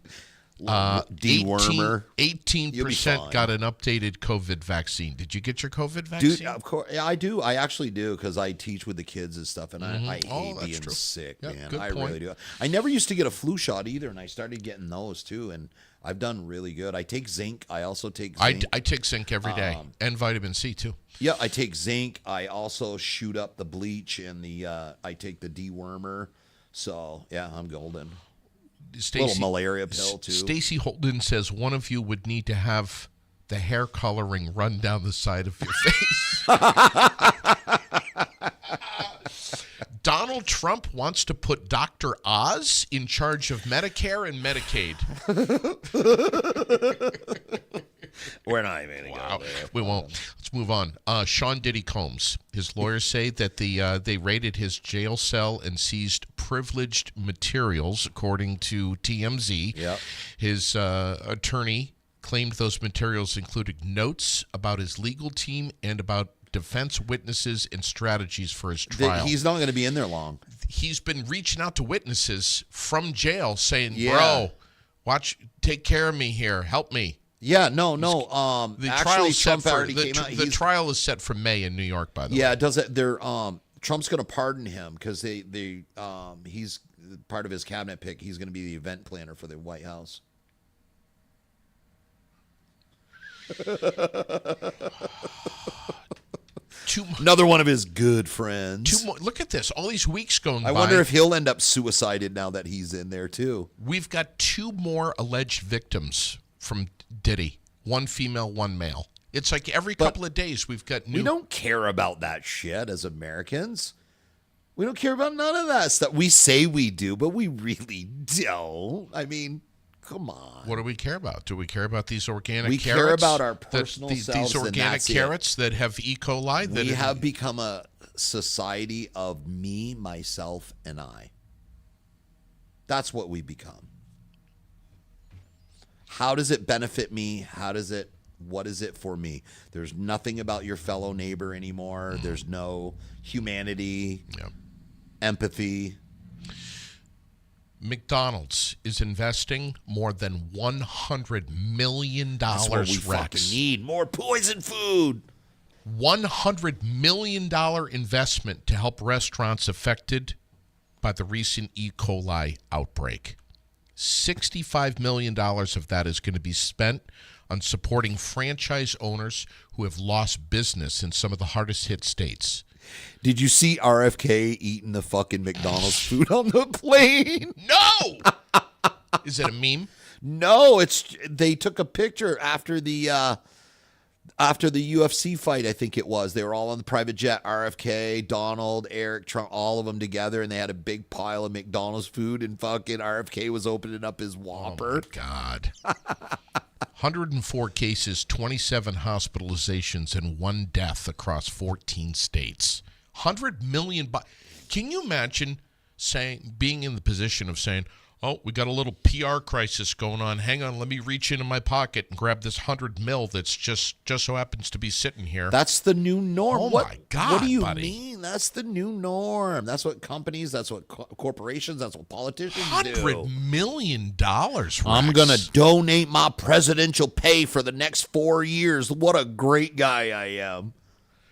Dewormer. 18% got an updated COVID vaccine. Did you get your COVID vaccine? Dude, of course, yeah, I do. I actually do because I teach with the kids and stuff, and I hate that's being true. sick, Yep, man. good I point. really do. I never used to get a flu shot either, and I started getting those too, and I've done really good. I take zinc. I also take zinc. I take zinc every day and vitamin C too. Yeah, I take zinc. I also shoot up the bleach and I take the dewormer. So yeah, I'm golden. Little malaria pill too. Stacy Holden says one of you would need to have the hair coloring run down the side of your face. Donald Trump wants to put Dr. Oz in charge of Medicare and Medicaid. We're not even going to go there. We won't. Let's move on. Sean Diddy Combs. His lawyers say that they raided his jail cell and seized privileged materials, according to TMZ. Yep. His attorney claimed those materials included notes about his legal team and about defense witnesses and strategies for his trial. He's not going to be in there long. He's been reaching out to witnesses from jail saying, Yeah. bro, take care of me here. Help me. Yeah, no. The Actually, trial's Trump set for, already came out. the trial is set for May in New York, by the way. Yeah, does it? They're Trump's going to pardon him because he's part of his cabinet pick. He's going to be the event planner for the White House. Another one of his good friends. Look at this. All these weeks going by. I wonder if he'll end up suicided now that he's in there too. We've got 2 more alleged victims from Diddy. 1 female, 1 male. It's like every couple of days we've got new. We don't care about that shit as Americans. We don't care about none of that stuff. We say we do, but we really don't. I mean, come on. What do we care about? Do we care about these organic we carrots? We care about our personal these selves. These organic carrots that have E. coli? We have become a society of me, myself, and I. That's what we become. How does it benefit me? What is it for me? There's nothing about your fellow neighbor anymore. There's no humanity, empathy. McDonald's is investing more than $100 million. That's what we fucking need. More poison food. $100 million investment to help restaurants affected by the recent E. coli outbreak. $65 million of that is going to be spent on supporting franchise owners who have lost business in some of the hardest hit states. Did you see RFK eating the fucking McDonald's food on the plane? No! Is it a meme? No, they took a picture after the UFC fight, I think it was. They were all on the private jet, RFK, Donald, Eric, Trump, all of them together, and they had a big pile of McDonald's food, and fucking RFK was opening up his Whopper. Oh, my God. 104 cases, 27 hospitalizations, and 1 death across 14 states. 100 million. Can you imagine being in the position of saying, oh, we got a little PR crisis going on. Hang on, let me reach into my pocket and grab this 100 mil that's just so happens to be sitting here. That's the new norm. Oh, my God, what do you buddy. mean? That's the new norm. That's what companies, that's what corporations, that's what politicians do. $100 million, Rex. I'm going to donate my presidential pay for the next 4 years. What a great guy I am.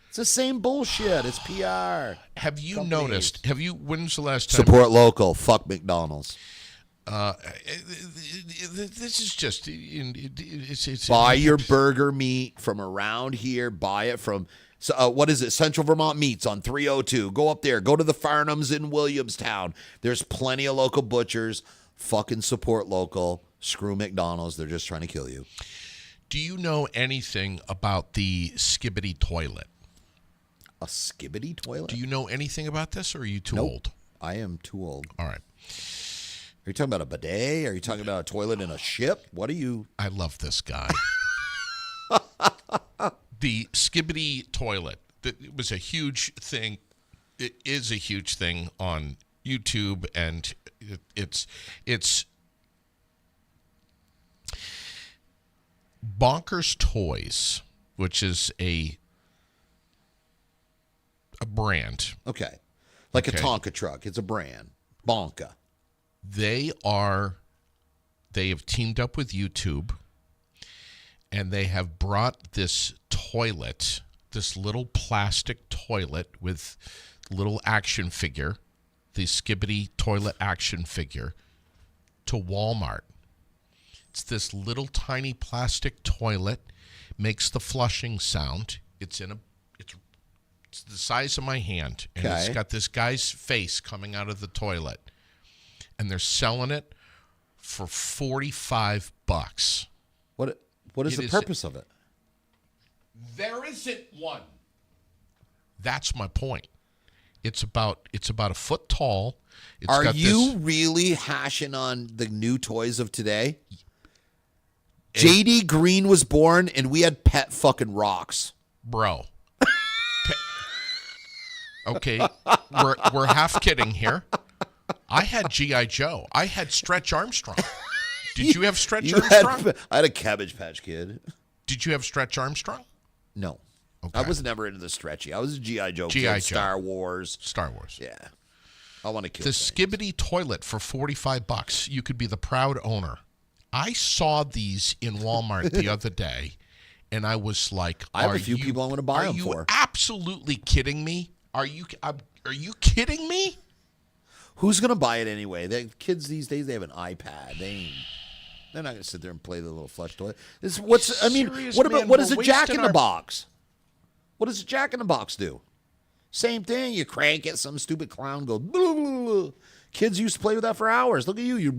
It's the same bullshit. It's PR. Have you noticed, when's the last time? Support local. Fuck McDonald's. This is just it's buy your burger meat from around here. Buy it from what is it? Central Vermont Meats on 302. Go up there. Go to the Farnhams in Williamstown. There's plenty of local butchers. Fucking support local. Screw McDonald's. They're just trying to kill you. Do you know anything about the Skibbity toilet? A Skibbity toilet? Do you know anything about this, or are you too Nope. old? I am too old. All right. Are you talking about a bidet? Are you talking about a toilet in a ship? What are you? I love this guy. The Skibbity toilet. It was a huge thing. It is a huge thing on YouTube, and it's Bonkers Toys, which is a brand. Okay. Like a Tonka truck. It's a brand. Bonka. They have teamed up with YouTube, and they have brought this toilet, this little plastic toilet with little action figure, the Skibbity toilet action figure, to Walmart. It's this little tiny plastic toilet, makes the flushing sound. It's the size of my hand, and It's got this guy's face coming out of the toilet. And they're selling it for $45. What is the purpose of it? There isn't one. That's my point. It's about a foot tall. Are you really hashing on the new toys of today? JD Green was born, and we had pet fucking rocks, bro. Okay, we're half kidding here. I had G.I. Joe. I had Stretch Armstrong. Did you have Stretch Armstrong? I had a Cabbage Patch Kid. Did you have Stretch Armstrong? No. Okay. I was never into the stretchy. I was a G.I. Joe G.I. kid. Joe. Star Wars. Yeah. I want to kill the things. Skibbity toilet for $45. You could be the proud owner. I saw these in Walmart the other day, and I was like, I have a few people I want to buy them for. Are you absolutely kidding me? Are you kidding me? Who's going to buy it anyway? The kids these days, they have an iPad. They're not going to sit there and play the little flush toy. What is a Jack in the Box? What does a Jack in the Box do? Same thing. You crank it, some stupid clown goes. Blah, blah, blah. Kids used to play with that for hours. Look at you.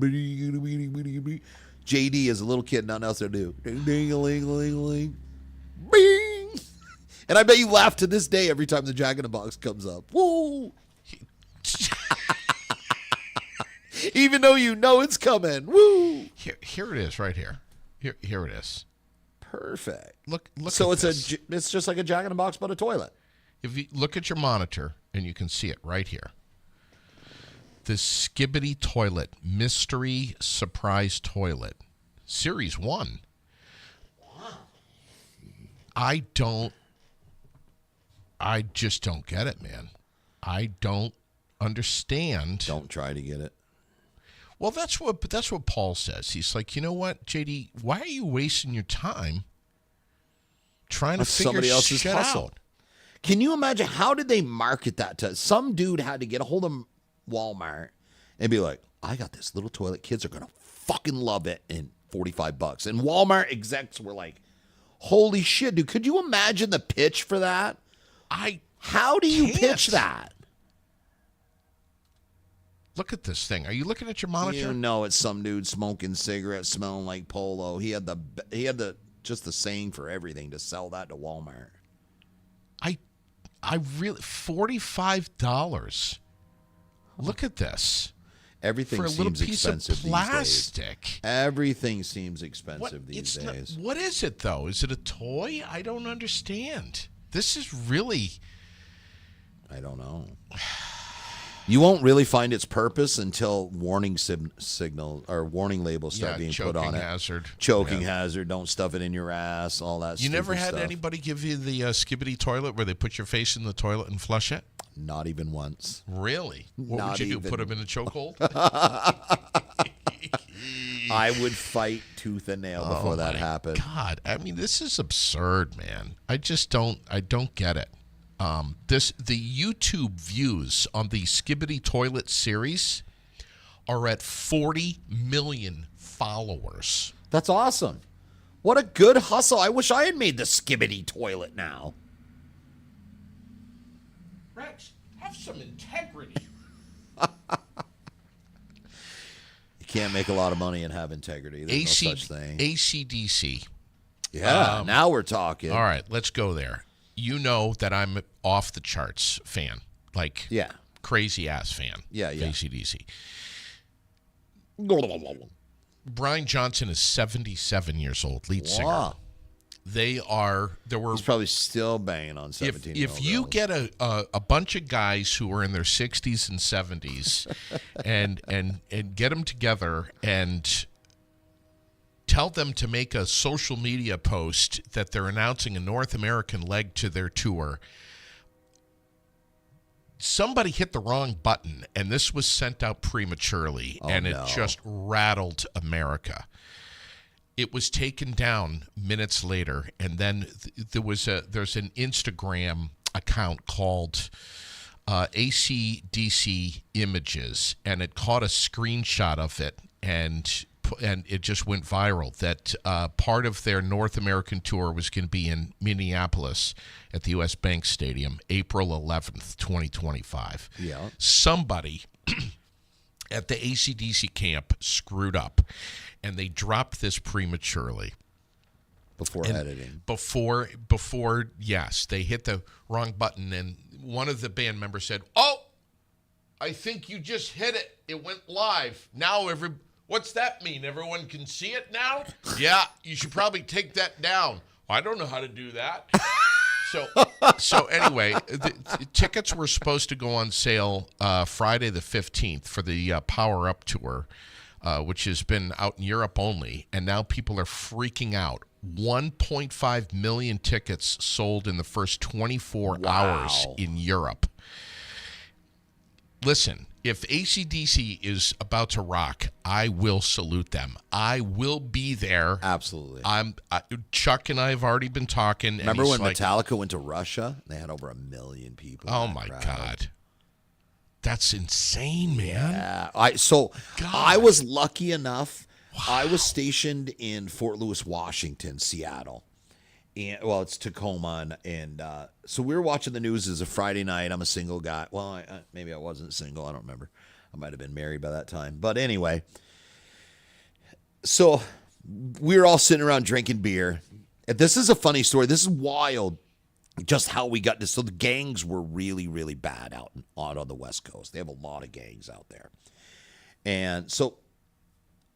JD is a little kid, nothing else to do. Ding-a-ling-a-ling-a-ling. Bing! And I bet you laugh to this day every time the Jack in the Box comes up. Woo! Even though you know it's coming. Woo! Here it is, right here. Here it is. Perfect. Look. So at this. It's just like a Jack in the Box, but a toilet. If you look at your monitor, and you can see it right here. The Skibbity Toilet Mystery Surprise Toilet, Series 1. Wow. I just don't get it, man. I don't understand. Don't try to get it. Well, that's what Paul says. He's like, you know what, JD, why are you wasting your time trying to figure somebody else's shit hustle? out? Can you imagine how did they market that to some dude had to get a hold of Walmart and be like, I got this little toilet. Kids are gonna fucking love it in $45. And Walmart execs were like, holy shit, dude. Could you imagine the pitch for that? How do you pitch that? Look at this thing. Are you looking at your monitor? You know it's some dude smoking cigarettes, smelling like Polo. He had just the saying for everything to sell that to Walmart. I really $45. Look at this. Everything for a little seems piece expensive of plastic. These days. Everything seems expensive these days. What is it though? Is it a toy? I don't understand. This is really. I don't know. You won't really find its purpose until warning signals or warning labels start being put on it. Choking hazard. Don't stuff it in your ass. All that. You never had stuff. Anybody give you the Skibbity toilet where they put your face in the toilet and flush it? Not even once. Really? What would you do? Put them in a chokehold? I would fight tooth and nail before that happened. God, I mean, this is absurd, man. I don't get it. The YouTube views on the Skibbity Toilet series are at 40 million followers. That's awesome. What a good hustle. I wish I had made the Skibbity Toilet now. Rex, have some integrity. You can't make a lot of money and have integrity. There's no such thing. AC/DC. Yeah, now we're talking. All right, let's go there. You know that I'm off the charts fan, like crazy ass fan. Yeah. AC/DC. Brian Johnson is 77 years old, lead singer. He's probably still banging on 17-year-old If you get a bunch of guys who are in their 60s and 70s and get them together and tell them to make a social media post that they're announcing a North American leg to their tour, somebody hit the wrong button, and this was sent out prematurely, it just rattled America. It was taken down minutes later, and then there's an Instagram account called ACDC Images, and it caught a screenshot of it, and it just went viral that part of their North American tour was going to be in Minneapolis at the U.S. Bank Stadium, April 11th, 2025. Yeah. Somebody at the AC/DC camp screwed up, and they dropped this prematurely. Before editing. Before, yes, they hit the wrong button, and one of the band members said, "Oh, I think you just hit it. It went live. Now what's that mean? Everyone can see it now?" "Yeah, you should probably take that down." "I don't know how to do that." So anyway, the tickets were supposed to go on sale Friday the 15th for the Power Up Tour, which has been out in Europe only, and now people are freaking out. 1.5 million tickets sold in the first 24 hours in Europe. Listen, if AC/DC is about to rock, I will salute them. I will be there. Absolutely. Chuck and I have already been talking. Remember and when like, Metallica went to Russia? They had over 1 million people. oh in that my crowd. God. That's insane, man. Yeah. God. I was lucky enough. Wow. I was stationed in Fort Lewis, Washington, Seattle. And, well, it's Tacoma, and so we were watching the news as a Friday night. I'm a single guy. Well, maybe I wasn't single. I don't remember. I might have been married by that time. But anyway, so we were all sitting around drinking beer. And this is a funny story. This is wild, just how we got this. So the gangs were really, really bad out on the West Coast. They have a lot of gangs out there. And so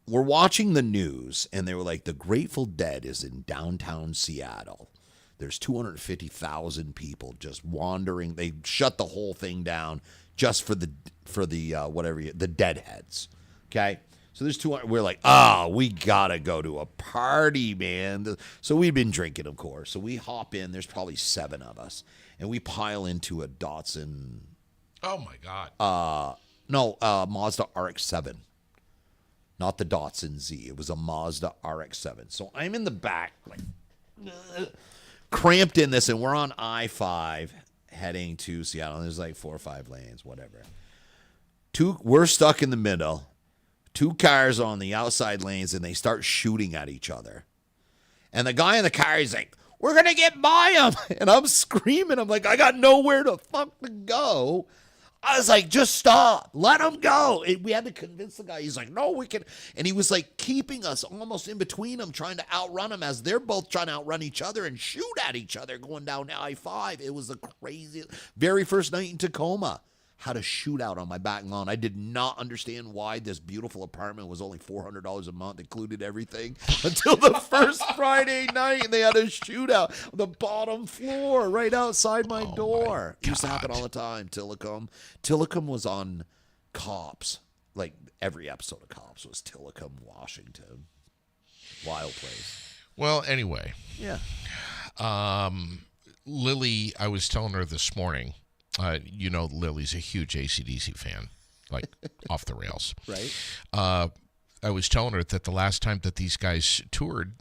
we're watching the news, and they were like, the Grateful Dead is in downtown Seattle. There's 250,000 people just wandering. They shut the whole thing down just for the Deadheads. Okay, so there's 200. We're like, we gotta go to a party, man. So we've been drinking, of course. So we hop in. There's probably 7 of us, and we pile into a Datsun. Oh my God. Mazda RX-7. Not the Datsun Z. It was a Mazda RX-7. So I'm in the back, like, cramped in this, and we're on I-5 heading to Seattle. And there's like 4 or 5 lanes, whatever. We're stuck in the middle. 2 cars on the outside lanes, and they start shooting at each other. And the guy in the car is like, we're going to get by him. And I'm screaming. I'm like, I got nowhere to fucking go. I was like, just stop. Let him go. We had to convince the guy. He's like, no, we can. And he was like keeping us almost in between them, trying to outrun them as they're both trying to outrun each other and shoot at each other going down I-5. It was the craziest. Very first night in Tacoma. Had a shootout on my back lawn. I did not understand why this beautiful apartment was only $400 a month, included everything, until the first Friday night, and they had a shootout on the bottom floor right outside my door. It used to happen all the time. Tillicum was on Cops. Like every episode of Cops was Tillicum, Washington. Wild place. Well, anyway. Yeah. Lily, I was telling her this morning, Lily's a huge AC/DC fan, like off the rails. Right. I was telling her that the last time that these guys toured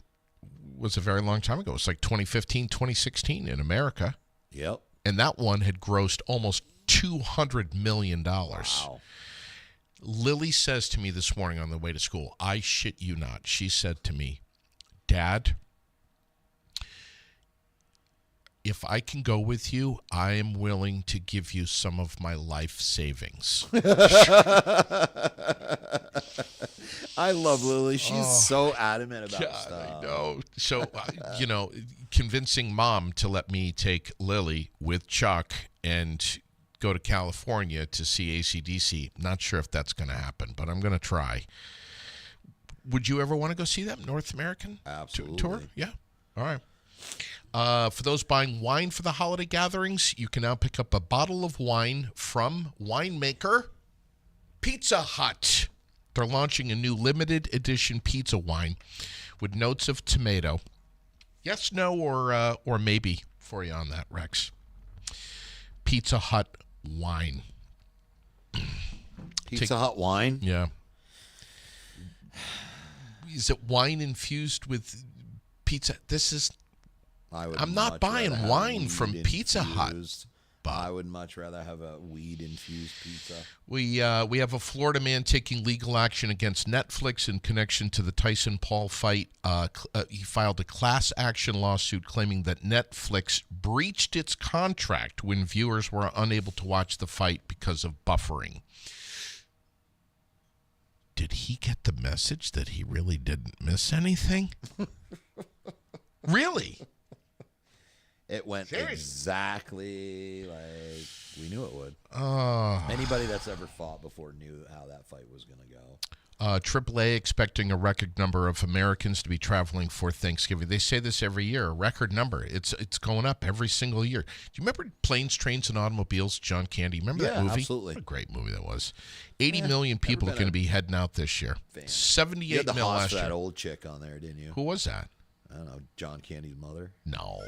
was a very long time ago. It's like 2015, 2016 in America. Yep. And that one had grossed almost $200 million. Wow. Lily says to me this morning on the way to school, I shit you not, she said to me, Dad, if I can go with you, I am willing to give you some of my life savings. I love Lily. She's so adamant about stuff. I know. So, convincing Mom to let me take Lily with Chuck and go to California to see AC/DC. Not sure if that's going to happen, but I'm going to try. Would you ever want to go see them, North American Absolutely. tour? Yeah. All right. For those buying wine for the holiday gatherings, you can now pick up a bottle of wine from winemaker Pizza Hut. They're launching a new limited edition pizza wine with notes of tomato. Yes, no, or maybe for you on that, Rex. Pizza Hut wine. Pizza Hut wine? Yeah. Is it wine infused with pizza? I'm not buying wine from Pizza Hut. I would much rather have a weed-infused pizza. We have a Florida man taking legal action against Netflix in connection to the Tyson-Paul fight. He filed a class action lawsuit claiming that Netflix breached its contract when viewers were unable to watch the fight because of buffering. Did he get the message that he really didn't miss anything? Really? It went exactly like we knew it would. Oh. Anybody that's ever fought before knew how that fight was going to go. AAA expecting a record number of Americans to be traveling for Thanksgiving. They say this every year, a record number. It's going up every single year. Do you remember Planes, Trains, and Automobiles, John Candy? Remember that movie? Absolutely. What a great movie that was. 80 million people are going to be heading out this year. Fan. 78 you had the mil hoss last for year. that old chick on there, didn't you? Who was that? I don't know, John Candy's mother. No.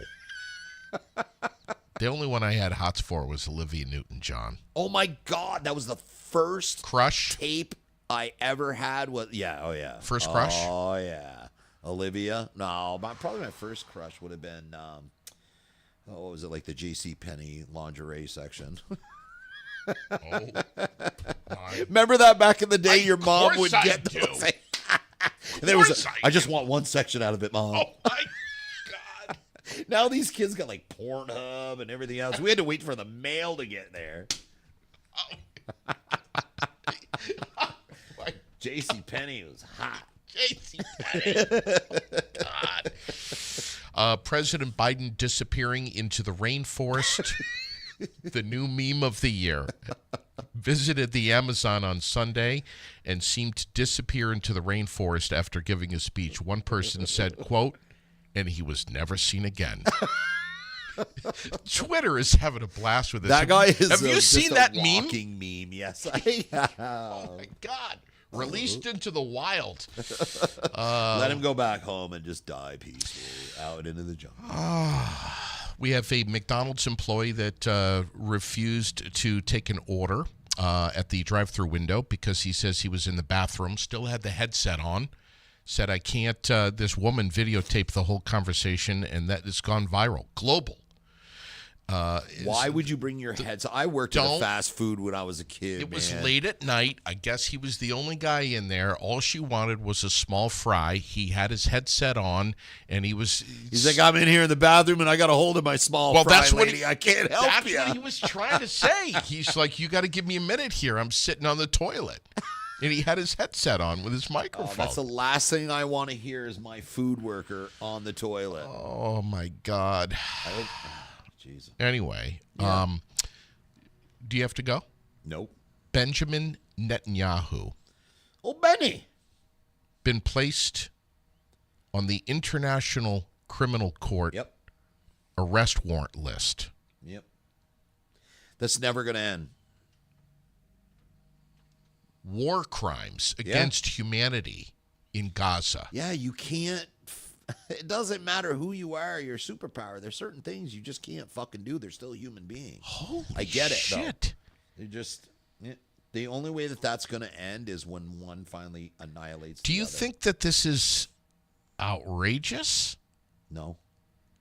The only one I had hots for was Olivia Newton-John. Oh my God, that was the first Crush? tape I ever had. Yeah. First crush? Oh yeah, Olivia. No, probably my first crush would have been what was it, like the J.C. Penney lingerie section? Oh, Remember that back in the day, your mom would I get do. those. And there was course I I just do. want one section out of it, Mom. Oh, my God. Now these kids got like Pornhub and everything else. We had to wait for the mail to get there. J.C. Penney was hot. J.C. Penney. God. President Biden disappearing into the rainforest. The new meme of the year. Visited the Amazon on Sunday and seemed to disappear into the rainforest after giving a speech. One person said, quote, and he was never seen again. Twitter is having a blast with this. That guy is Have you seen just that a meme? walking meme? Yes, I have. Oh, my God. Released into the wild. Let him go back home and just die peacefully out into the jungle. We have a McDonald's employee that refused to take an order at the drive-thru window because he says he was in the bathroom, still had the headset on, said, I can't, this woman videotaped the whole conversation, and that has gone viral, global. Why would you bring your headset? I worked at a fast food when I was a kid. It was late at night. I guess he was the only guy in there. All she wanted was a small fry. He had his headset on, and he's like, I'm in here in the bathroom, and I got a hold of my small fry, that's what lady. I can't help That's you. what he was trying to say. He's like, you got to give me a minute here. I'm sitting on the toilet. And he had his headset on with his microphone. That's the last thing I want to hear is my food worker on the toilet. Oh, my God. Jesus. Anyway, Yeah. do you have to go? Nope. Benjamin Netanyahu Oh, Benny. been placed on the International Criminal Court Yep. arrest warrant list. Yep. That's never going to end. War crimes against humanity in Gaza. Yeah, you can't. It doesn't matter who you are, your superpower. There's certain things you just can't fucking do. They're still human beings. Holy I get it, though. shit. They just. The only way that that's going to end is when one finally annihilates Do the you other. think that this is outrageous? No.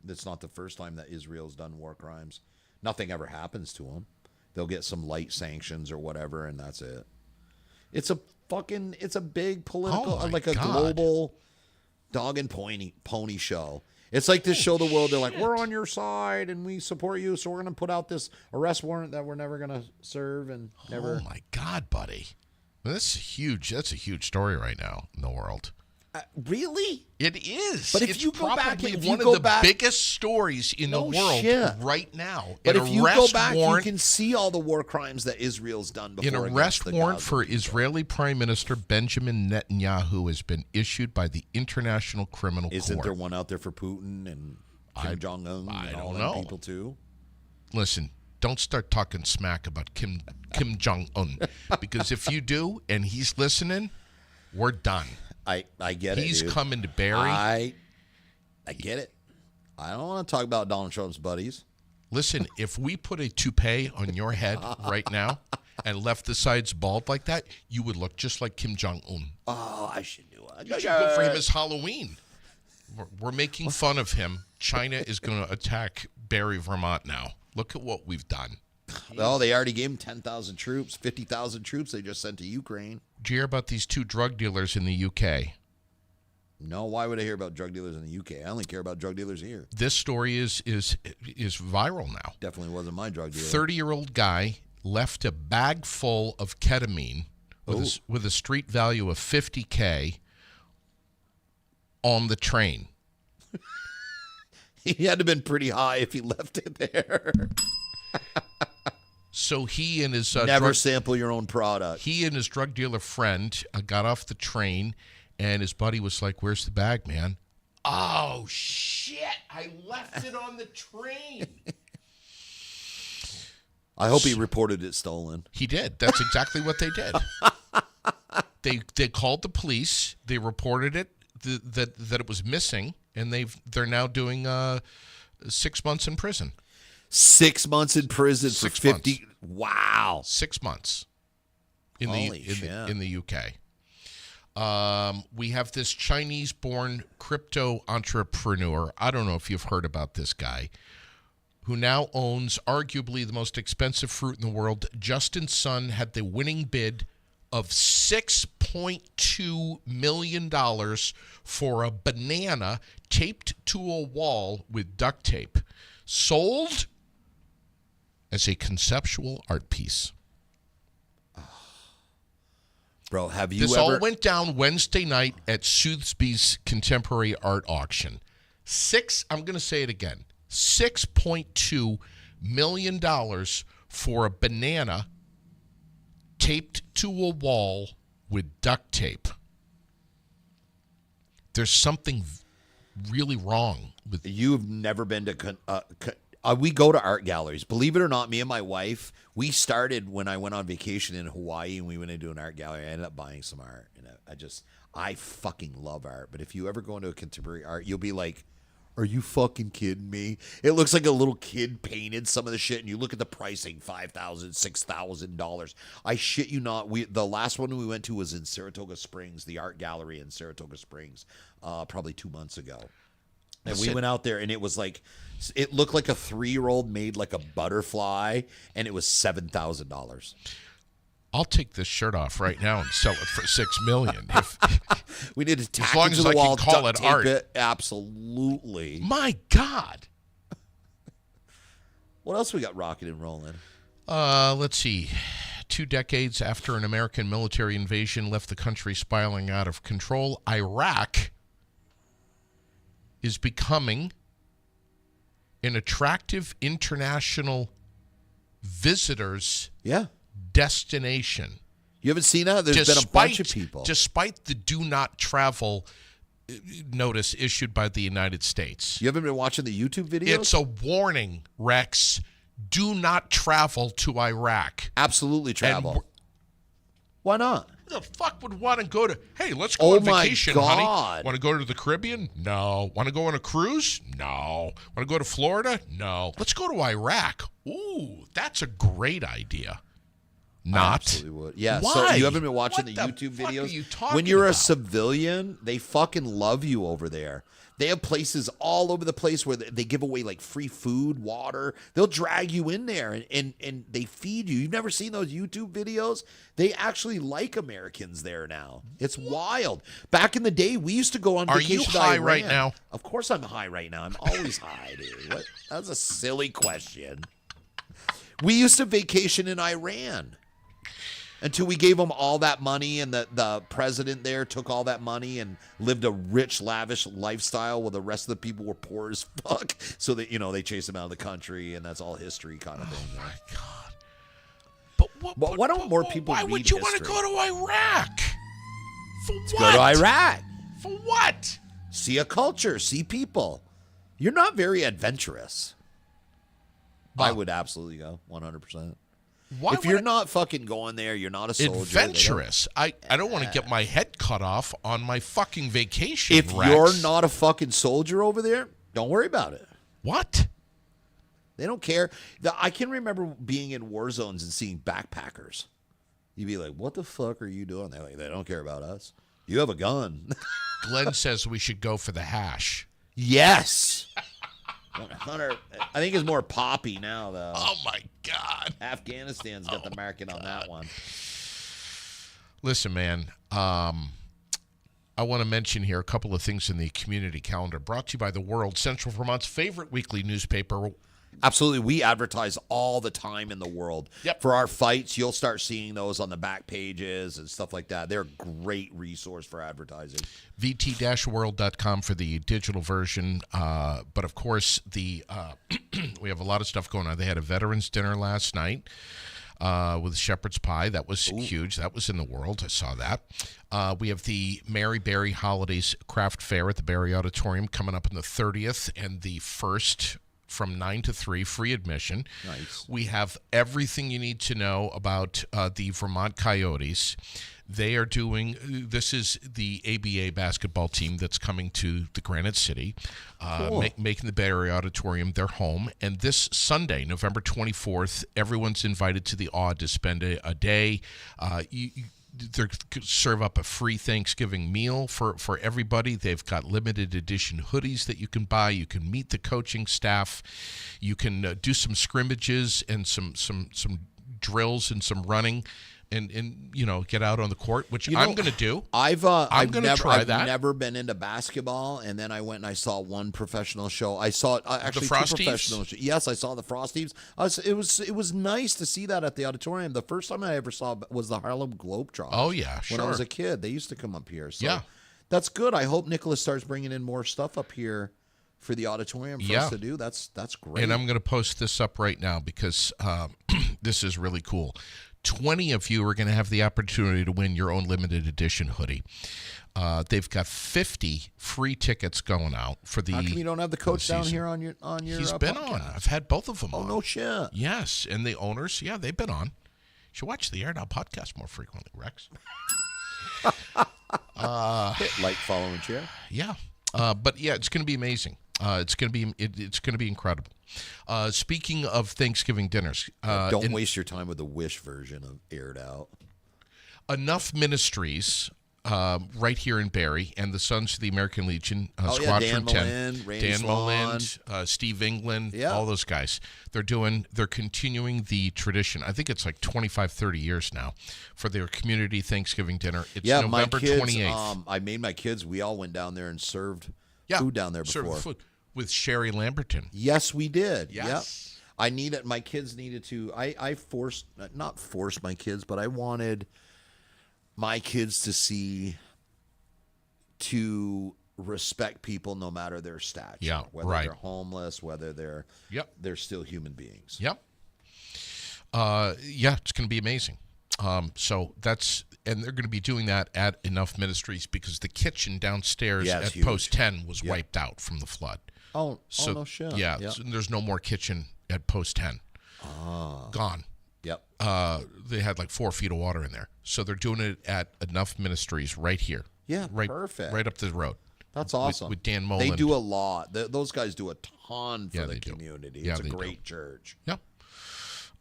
It's not the first time that Israel's done war crimes. Nothing ever happens to them. They'll get some light sanctions or whatever, and that's it. It's a big political, Oh my like a God. global dog and pony show. It's like to show the world they're like, we're on your side and we support you, so we're going to put out this arrest warrant that we're never going to serve and never. Oh, my God, buddy. That's huge. That's a huge story right now in the world. Really? It is. But if it's you go back- probably if you one go of the back- biggest stories in the No world shit. right now. But An if you go arrest back, warrant, you can see all the war crimes that Israel's done before. an against arrest the warrant Gaza for people. Israeli Prime Minister Benjamin Netanyahu has been issued by the International Criminal Isn't Court. there one out there for Putin and Kim Jong Un I and all don't them know. people too? Listen, don't start talking smack about Kim Jong Un, because if you do and he's listening, we're done. I get it. He's dude. coming to Barry. I get it. I don't want to talk about Donald Trump's buddies. Listen, if we put a toupee on your head right now and left the sides bald like that, you would look just like Kim Jong Un. Oh, I should do it. You should go for him as Halloween. We're making fun of him. China is going to attack Barry, Vermont now. Look at what we've done. Oh, they already gave him 10,000 troops, 50,000 troops they just sent to Ukraine. Did you hear about these two drug dealers in the UK? No, why would I hear about drug dealers in the UK? I only care about drug dealers here. This story is viral now. Definitely wasn't my drug dealer. 30-year-old guy left a bag full of ketamine with a street value of $50K on the train. He had to have been pretty high if he left it there. So he and his Never sample your own product. he and his drug dealer friend got off the train, and his buddy was like, "Where's the bag, man?" Oh shit! I left it on the train. I hope he reported it stolen. He did. That's exactly what they did. They called the police. They reported it that it was missing, and they're now doing 6 months in prison. 6 months in prison for 6 50. months. Wow. 6 months in Holy shit. in the UK. We have this Chinese-born crypto entrepreneur. I don't know if you've heard about this guy, who now owns arguably the most expensive fruit in the world. Justin Sun had the winning bid of $6.2 million for a banana taped to a wall with duct tape, sold as a conceptual art piece. Bro, have you This ever... all went down Wednesday night at Soothby's Contemporary Art Auction. I'm going to say it again, $6.2 million for a banana taped to a wall with duct tape. There's something really wrong with... You've never been to... we go to art galleries. Believe it or not, me and my wife, we started when I went on vacation in Hawaii and we went into an art gallery. I ended up buying some art. And I fucking love art. But if you ever go into a contemporary art, you'll be like, are you fucking kidding me? It looks like a little kid painted some of the shit, and you look at the pricing, $5,000, $6,000. I shit you not. The last one we went to was in Saratoga Springs, the art gallery in Saratoga Springs, probably 2 months ago. And we went out there, and it was like, it looked like a 3-year-old made like a butterfly, and it was $7,000. I'll take this shirt off right now and sell it for $6 million. We need to tack as long it as to the I wall, can call duct it tape art. it. Absolutely. My God. What else we got rocking and rolling? Let's see. 2 decades after an American military invasion left the country spiraling out of control, Iraq is becoming an attractive international visitors destination. You haven't seen that? There's been a bunch of people. Despite the do not travel notice issued by the United States. You haven't been watching the YouTube videos? It's a warning, Rex. Do not travel to Iraq. Absolutely travel. Why not? Who the fuck would want to go to, hey, let's go on vacation, honey. Want to go to the Caribbean? No. Want to go on a cruise? No. Want to go to Florida? No. Let's go to Iraq. Ooh, that's a great idea. Not. Absolutely would. Yeah, Why? so you haven't been watching What the YouTube fuck videos? Are you talking when you're about? a civilian, they fucking love you over there. They have places all over the place where they give away like free food, water. They'll drag you in there and they feed you. You've never seen those YouTube videos? They actually like Americans there now. It's wild. Back in the day, we used to go on vacation. Are you high to Iran. right now? Of course I'm high right now. I'm always high, dude. What? That's a silly question. We used to vacation in Iran. Until we gave them all that money, and the president there took all that money and lived a rich, lavish lifestyle while the rest of the people were poor as fuck. So that, they chased him out of the country, and that's all history kind of thing. Oh, my God. But why don't more people why read would you history? want to go to Iraq? For Let's what? go to Iraq. For what? See a culture, see people. You're not very adventurous. I would absolutely go, 100%. Why if you're not fucking going there, you're not a soldier. Adventurous. I don't want to get my head cut off on my fucking vacation, If Rex. you're not a fucking soldier over there, don't worry about it. What? They don't care. I can remember being in war zones and seeing backpackers. You'd be like, what the fuck are you doing? They're like, they don't care about us. You have a gun. Glenn says we should go for the hash. Yes. 100. I think it's more poppy now, though. Oh, my God. Afghanistan's got the market on that one. Listen, man, I want to mention here a couple of things in the community calendar brought to you by the World, Central Vermont's favorite weekly newspaper. Absolutely. We advertise all the time in the World. Yep. For our fights, you'll start seeing those on the back pages and stuff like that. They're a great resource for advertising. VT-world.com for the digital version. But, of course, we have a lot of stuff going on. They had a veterans dinner last night with shepherd's pie. That was huge. That was in the World. I saw that. We have the Mary Berry Holidays Craft Fair at the Berry Auditorium coming up on the 30th and the 1st from 9 to 3, free admission. Nice. We have everything you need to know about the Vermont Coyotes. They are doing, this is the ABA basketball team that's coming to the Granite City, Cool. making the Bay Area Auditorium their home. And this Sunday, November 24th, everyone's invited to the Aud to spend a day. They serve up a free Thanksgiving meal for everybody. They've got limited edition hoodies that you can buy. You can meet the coaching staff. You can do some scrimmages and some drills and some running. And get out on the court, which I'm going to do. I've never been into basketball, and then I went and I saw one professional show. I saw actually two professional shows. Yes, I saw the Frosties. It was nice to see that at the auditorium. The first time I ever saw it was the Harlem Globetrotters. Oh yeah, sure. When I was a kid, they used to come up here. So yeah, that's good. I hope Nicholas starts bringing in more stuff up here for the auditorium for us to do. That's great. And I'm going to post this up right now because this is really cool. 20 of you are going to have the opportunity to win your own limited edition hoodie. They've got 50 free tickets going out for the. How come you don't have the coach down here on your? He's been podcast? on. I've had both of them. Oh on. no shit. Yes, and the owners, they've been on. You should watch the Air Now podcast more frequently, Rex. Like, follow, and share. Yeah, but it's going to be amazing. It's going to be incredible. Speaking of Thanksgiving dinners, don't waste your time with the Wish version of Aired Out. Enough Ministries, right here in Barrie, and the Sons of the American Legion, Squadron 10, Dan Moland, Steve England, all those guys. They're continuing the tradition. I think it's like 25, 30 years now for their community Thanksgiving dinner. It's November 28th. I made my kids. We all went down there and served food down there before. Served food with Sherry Lamberton. Yes, we did. Yes. Yep. My kids needed to. I not forced my kids, but I wanted my kids to respect people no matter their stature. Yeah, whether right. they're homeless, whether they're still human beings. Yep. It's going to be amazing. And they're going to be doing that at Enough Ministries because the kitchen downstairs at huge. Post 10 was wiped out from the flood. Oh, no shit. Yeah, so there's no more kitchen at Post 10. Gone. Yep. They had like 4 feet of water in there. So they're doing it at Enough Ministries right here. Yeah, right, perfect. Right up the road. That's awesome. With Dan Moland. They do a lot. Those guys do a ton for the they do. community. Yeah, it's a they great church. Yep.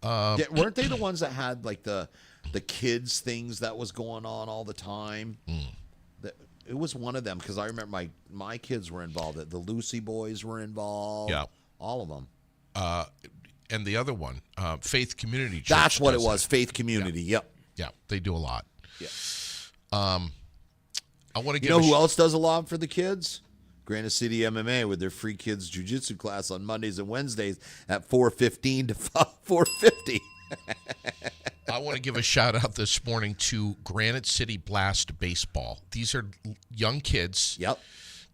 Weren't they the ones that had like the kids things that was going on all the time? It was one of them because I remember my kids were involved. The Lucy boys were involved. Yeah. All of them. And the other one, Faith Community Church. That's what it was. that. Faith Community. Yeah. Yep. Yeah, they do a lot. Yeah. I want to give. You know who else does a lot for the kids? Granite City MMA with their free kids jiu-jitsu class on Mondays and Wednesdays at 4:15 to 4:50. I want to give a shout out this morning to Granite City Blast Baseball. These are young kids,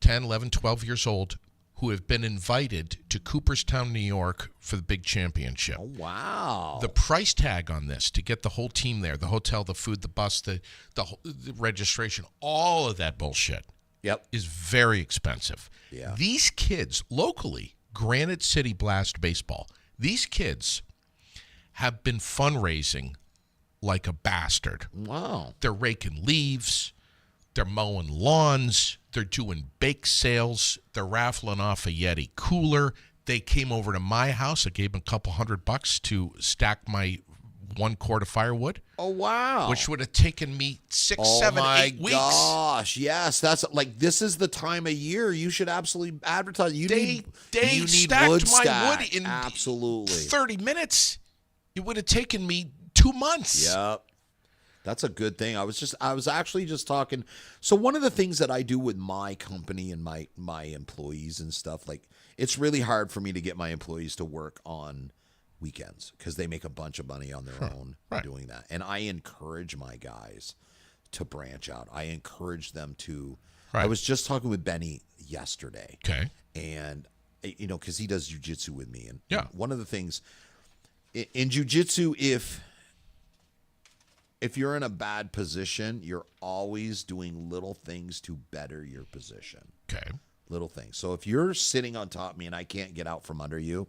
10, 11, 12 years old, who have been invited to Cooperstown, New York for the big championship. Oh, wow. The price tag on this to get the whole team there, the hotel, the food, the bus, the registration, all of that bullshit is very expensive. Yeah. These kids, locally, Granite City Blast Baseball, these kids have been fundraising like a bastard. Wow. They're raking leaves. They're mowing lawns. They're doing bake sales. They're raffling off a Yeti cooler. They came over to my house. I gave them a couple $100 to stack my 1 quart of firewood. Oh, wow. Which would have taken me 6, 7, 8 weeks. Oh, my gosh. Yes. That's like, this is the time of year you should absolutely advertise. You need stacked wood my stack. wood in absolutely 30 minutes. It would have taken me 2 months. Yep. That's a good thing. I was actually just talking. So one of the things that I do with my company and my employees and stuff, like, it's really hard for me to get my employees to work on weekends because they make a bunch of money on their own doing that. And I encourage my guys to branch out. I encourage them to. I was just talking with Benny yesterday. Okay. And because he does jiu-jitsu with me, and one of the things in jiu-jitsu, if you're in a bad position, you're always doing little things to better your position. Okay. Little things. So if you're sitting on top of me and I can't get out from under you,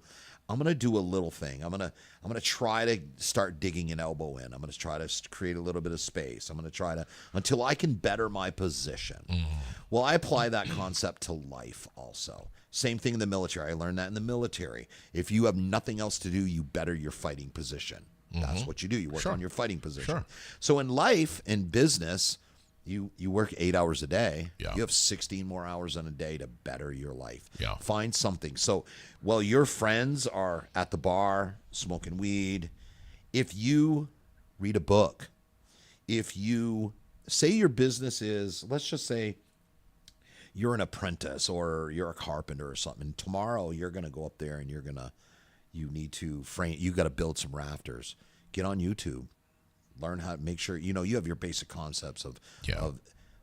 I'm gonna do a little thing. I'm gonna try to start digging an elbow in. I'm gonna try to create a little bit of space. I'm gonna try to until I can better my position. Well, I apply that concept to life also. Same thing in the military. I learned that in the military. If you have nothing else to do, you better your fighting position. That's what you do. You work on your fighting position. Sure. So in life, in business, you work 8 hours a day. Yeah. You have 16 more hours in a day to better your life. Yeah. Find something. So while your friends are at the bar smoking weed, if you read a book, if you say your business is, let's just say you're an apprentice or you're a carpenter or something, tomorrow you're going to go up there and you need to frame, you got to build some rafters. Get on YouTube. Learn how to make sure, you have your basic concepts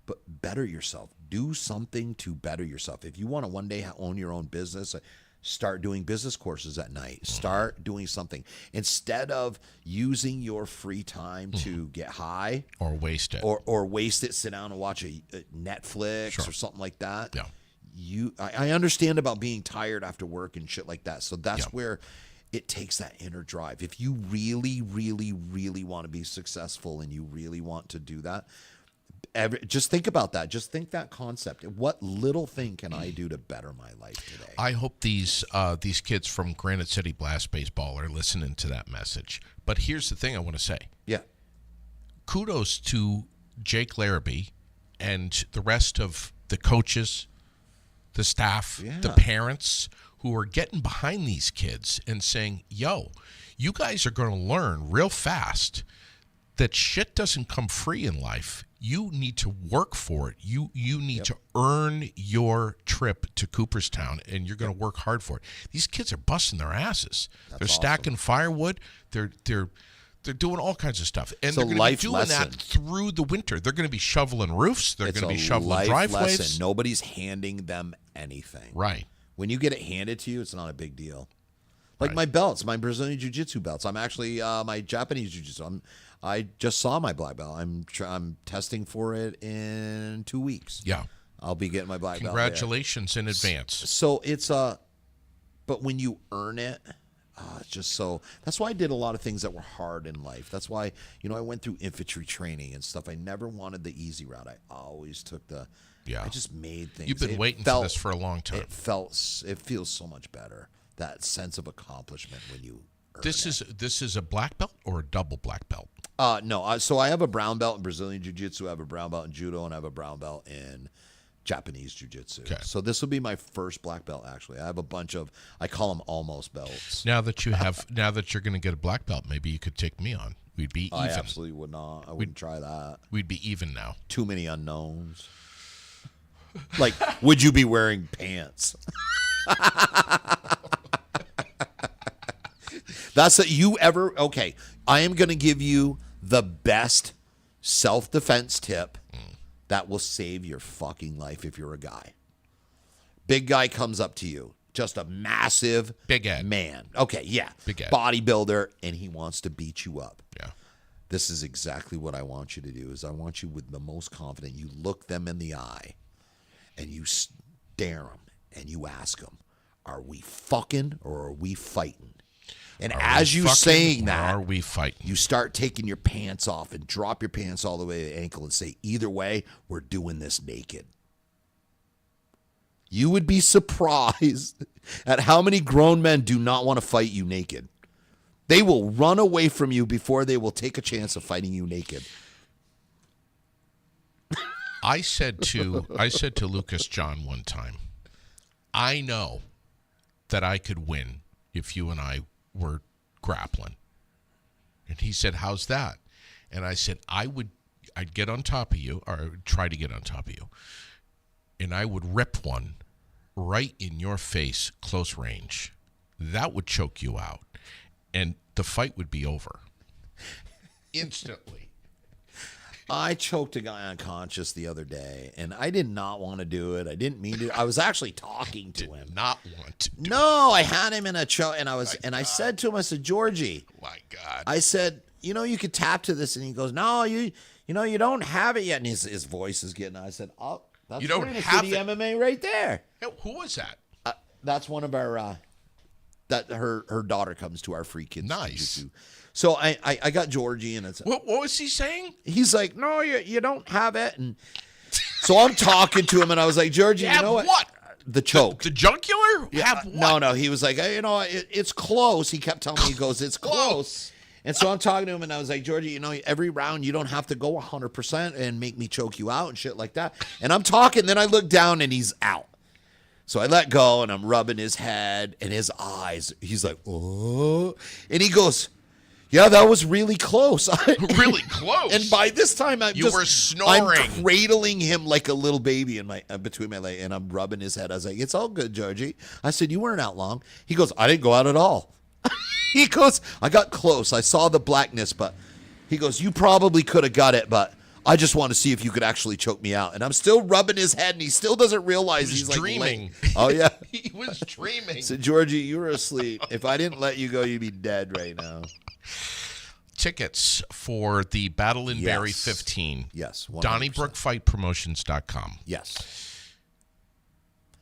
but better yourself. Do something to better yourself. If you want to one day own your own business, start doing business courses at night. Start doing something. Instead of using your free time to get high. Or waste it. Or waste it, sit down and watch a Netflix or something like that. Yeah. I understand about being tired after work and shit like that. So that's where it takes that inner drive. If you really, really, really want to be successful and you really want to do that, just think about that. Just think that concept. What little thing can I do to better my life today? I hope these kids from Granite City Blast Baseball are listening to that message. But here's the thing I want to say. Yeah. Kudos to Jake Larrabee and the rest of the coaches, the staff, the parents who are getting behind these kids and saying, yo, you guys are going to learn real fast that shit doesn't come free in life. You need to work for it. You need to earn your trip to Cooperstown, and you're going to work hard for it. These kids are busting their asses. They're stacking firewood. They're doing all kinds of stuff. And they're going to be doing that through the winter. They're going to be shoveling roofs. They're going to be shoveling driveways. Lesson. Nobody's handing them anything. Right. When you get it handed to you, it's not a big deal. Like my belts, my Brazilian Jiu-Jitsu belts. I'm actually my Japanese Jiu-Jitsu. I just saw my black belt. I'm testing for it in 2 weeks. Yeah. I'll be getting my black belt. Congratulations in advance. So it's but when you earn it, it's just so. That's why I did a lot of things that were hard in life. That's why I went through infantry training and stuff. I never wanted the easy route. I always took the. Yeah. I just made things. You've been waiting for this for a long time. It feels so much better. That sense of accomplishment when you earn This is a black belt or a double black belt? No. So I have a brown belt in Brazilian Jiu-Jitsu. I have a brown belt in Judo, and I have a brown belt in Japanese Jiu-Jitsu. Okay. So this will be my first black belt, actually. I have a bunch of, I call them almost belts. Now that you're going to get a black belt, maybe you could take me on. We'd be even. I absolutely would not. I wouldn't try that. We'd be even now. Too many unknowns. Like, would you be wearing pants? Okay, I am going to give you the best self-defense tip that will save your fucking life if you're a guy. Big guy comes up to you, just a massive Big Ed man. Okay, yeah. Big Ed. Bodybuilder, and he wants to beat you up. Yeah. This is exactly what I want you to do, is I want you with the most confident. You look them in the eye, and you stare them, and you ask them, are we fucking or are we fighting? And as you saying that, are we fighting? You start taking your pants off and drop your pants all the way to the ankle and say, either way, we're doing this naked. You would be surprised at how many grown men do not want to fight you naked. They will run away from you before they will take a chance of fighting you naked. I said to Lucas John one time, I know that I could win if you and I were grappling. And he said, how's that? And I said, I'd get on top of you, or try to get on top of you, and I would rip one right in your face, close range. That would choke you out, and the fight would be over instantly. I choked a guy unconscious the other day, and I did not want to do it. I didn't mean to. I was actually talking to him. Not want to. No, I had him in a choke, and I said to him, I said, Georgie, my God, I said, you could tap to this, and he goes, no, you don't have it yet, and his voice is getting. I said, oh, that's you don't Arena have City it. MMA right there. Who was that? That's one of our that her daughter comes to our free kids. Nice. Jiu-jitsu. So I got Georgie, and it's What was he saying? he's like, no, you don't have it, and so I'm talking to him, and I was like, Georgie, you Have know what? what? The choke. The jungular? Have what? No. He was like, hey, it's close. He kept telling me, he goes, it's close. And so I'm talking to him, and I was like, Georgie, every round you don't have to go 100% and make me choke you out and shit like that. And I'm talking, then I look down, and he's out. So I let go, and I'm rubbing his head and his eyes. He's like, oh. And he goes, yeah, that was really close. Really close. And by this time, You were snoring. I'm cradling him like a little baby in my between my legs, and I'm rubbing his head. I was like, it's all good, Georgie. I said, you weren't out long. He goes, I didn't go out at all. He goes, I got close. I saw the blackness, but he goes, you probably could have got it, but I just want to see if you could actually choke me out. And I'm still rubbing his head, and he still doesn't realize he's like dreaming. Oh, yeah. He was dreaming. So, Georgie, you were asleep. If I didn't let you go, you'd be dead right now. Tickets for the Battle in Barrie 15. Yes. 100%. DonniebrookFightPromotions.com. Yes.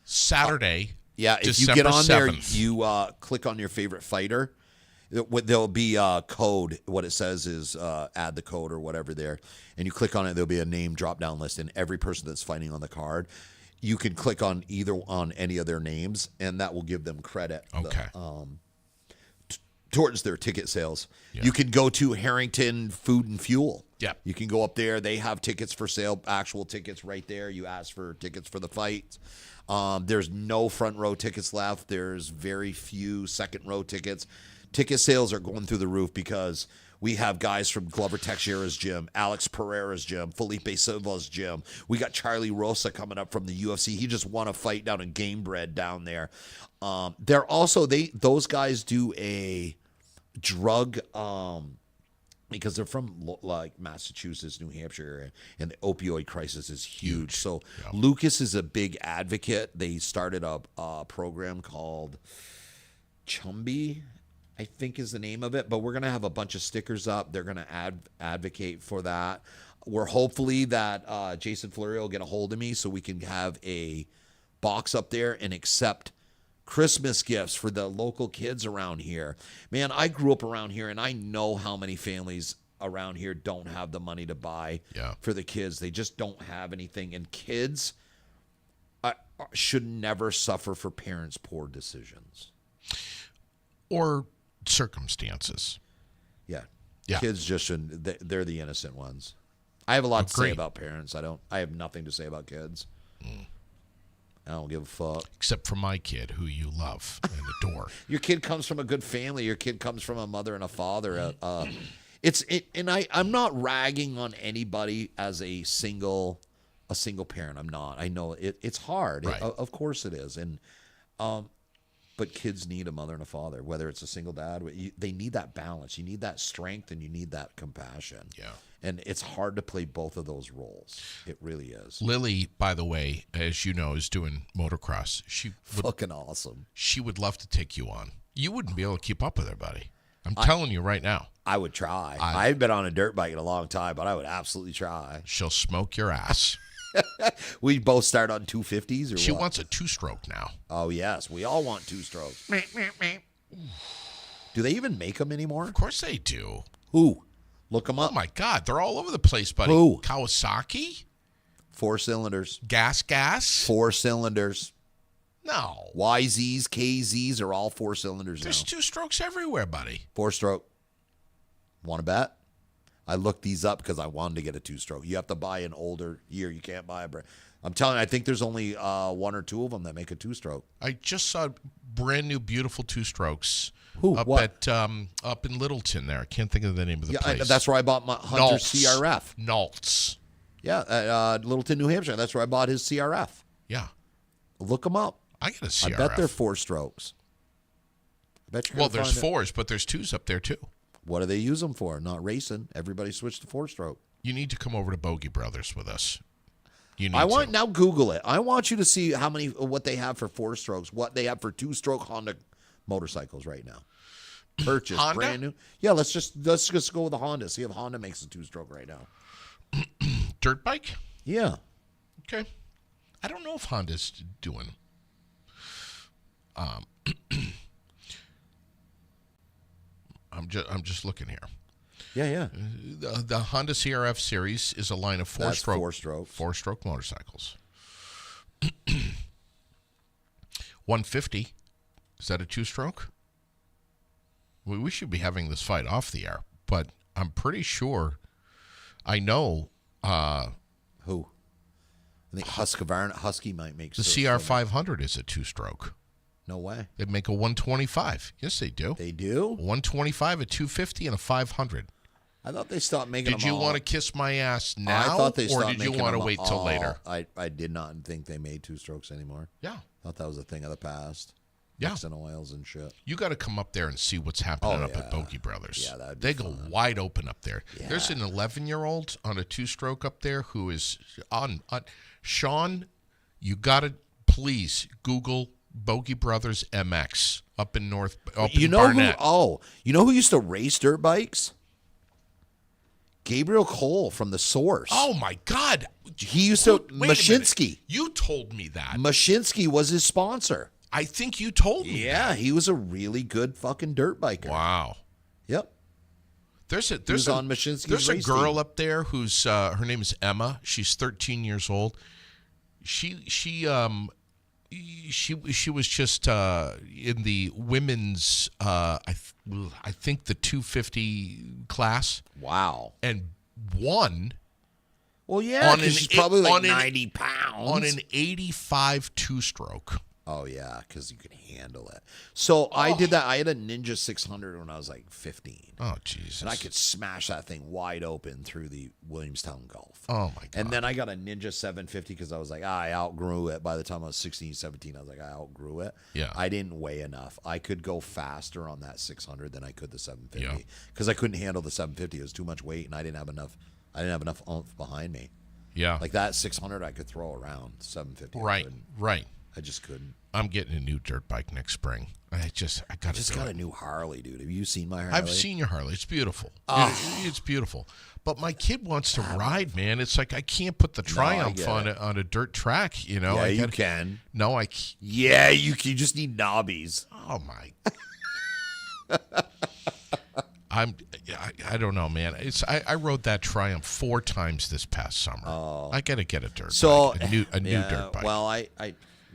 Saturday. Yeah, if December you get on 7th. there, you click on your favorite fighter. There'll be a code. What it says is add the code or whatever there. And you click on it, there'll be a name drop-down list. And every person that's fighting on the card, you can click on any of their names, and that will give them credit. Okay. Towards their ticket sales. Yeah. You can go to Harrington Food and Fuel. Yeah. You can go up there. They have tickets for sale, actual tickets right there. You ask for tickets for the fight. There's no front row tickets left. There's very few second row tickets. Ticket sales are going through the roof because we have guys from Glover Teixeira's gym, Alex Pereira's gym, Felipe Silva's gym. We got Charlie Rosa coming up from the UFC. He just won a fight down in Gamebred down there. They're also those guys do a drug because they're from like Massachusetts, New Hampshire area, and the opioid crisis is huge. So Yeah. Lucas is a big advocate. They started a program called Chumby, I think is the name of it. But we're gonna have a bunch of stickers up. They're gonna advocate for that. We're hopefully that Jason Fleury will get a hold of me so we can have a box up there and accept Christmas gifts for the local kids around here. Man, I grew up around here, and I know how many families around here don't have the money to buy for the kids. They just don't have anything. And kids should never suffer for parents' poor decisions. Or circumstances. Yeah. Yeah. Kids just shouldn't. They're the innocent ones. I have a lot to say Agreed. about parents. I have nothing to say about kids. I don't give a fuck. Except for my kid, who you love and adore. Your kid comes from a good family. Your kid comes from a mother and a father. I'm not ragging on anybody as a single parent. I'm not. I know it's hard. Right. Of course it is. And but kids need a mother and a father, whether it's a single dad. They need that balance. You need that strength, and you need that compassion. Yeah. And it's hard to play both of those roles. It really is. Lily, by the way, as you know, is doing motocross. Fucking awesome. She would love to take you on. You wouldn't be able to keep up with her, buddy. I'm telling you right now. I would try. I haven't been on a dirt bike in a long time, but I would absolutely try. She'll smoke your ass. We both start on 250s, or She what? wants a two-stroke now. Oh yes, we all want two strokes. Do they even make them anymore? Of course they do. Who? Look them Oh, up. my God. They're all over the place, buddy. Who? Kawasaki? 4 cylinders. Gas? 4 cylinders. No. YZs, KZs are all 4 cylinders There's now. two strokes everywhere, buddy. 4-stroke. Want to bet? I looked these up because I wanted to get a 2-stroke. You have to buy an older year. You can't buy a brand. I'm telling you, I think there's only 1 or 2 of them that make a 2-stroke. I just saw brand new, beautiful two strokes. Who? Up What? up in Littleton there. I can't think of the name of the place. That's where I bought my Hunter Naltz. CRF. Naltz. Yeah, Littleton, New Hampshire. That's where I bought his CRF. Yeah. Look them up. I got a CRF. I bet they're 4 strokes. I bet you're Well, gonna there's find it. 4s, but there's 2s up there, too. What do they use them for? Not racing. Everybody switched to 4-stroke. You need to come over to Bogey Brothers with us. You need I want to. now Google it. I want you to see what they have for 4 strokes, what they have for 2-stroke Honda motorcycles right now. Purchase Honda? brand new. Yeah, let's just go with the Honda. See if Honda makes a 2-stroke right now. Dirt bike? Yeah. Okay. I don't know if Honda's doing. I'm just looking here. Yeah. The Honda CRF series is a line of That's four-stroke motorcycles. 150. Is that a two-stroke? We should be having this fight off the air, but I'm pretty sure I know Who? I think Husky might make the CR500 is a two-stroke. No way. They make a 125. Yes, they do. They do? 125, a 250, and a 500. I thought they stopped making them. Did you all. want to kiss my ass now, I thought they or stopped did you making want to them wait till all. later? I did not think they made two strokes anymore. Yeah. I thought that was a thing of the past. Yeah. Mixing oils and shit. You got to come up there and see what's happening Oh, up at yeah. Bogey Brothers. Yeah, that'd be They go fun. wide open up there. Yeah. There's an 11-year-old on a two-stroke up there who is on Sean, you got to please Google Bogey Brothers MX up in You know Barnett. you know who used to race dirt bikes? Gabriel Cole from The Source. Oh my God! He used to Wait a minute. Mashinsky. You told me that. Mashinsky was his sponsor. I think you told me. Yeah, he was a really good fucking dirt biker. Wow. Yep. There's was on Mashinsky's There's a race girl team. up there who's her name is Emma. She's 13 years old. She was just in the women's I think the 250 class Wow. and won Well, yeah, on because an she's probably on like an- 90 pounds. on an 85 two-stroke. Oh, yeah, because you can handle it. So I did that. I had a Ninja 600 when I was like 15. Oh Jesus! And I could smash that thing wide open through the Williamstown Gulf. Oh my God! And then I got a Ninja 750 because I was like, I outgrew it. By the time I was 16, 17, I was like, I outgrew it. Yeah. I didn't weigh enough. I could go faster on that 600 than I could the 750 Yeah. because I couldn't handle the 750. It was too much weight, and I didn't have enough oomph behind me. yeah, Like that 600 I could throw around. 750 right. I just couldn't. I'm getting a new dirt bike next spring. I got to Just do got it. a new Harley, dude. Have you seen my Harley? I've seen your Harley. It's beautiful. Ah. It's beautiful. But my kid wants to ride, man. It's like I can't put the Triumph get on it. on a dirt track. You know, Yeah, you gotta- can. No, Yeah, you just need knobbies. Oh my. I don't know, man. I rode that Triumph 4 times this past summer. Oh. I got to get a dirt So bike. A new yeah, dirt bike. Well,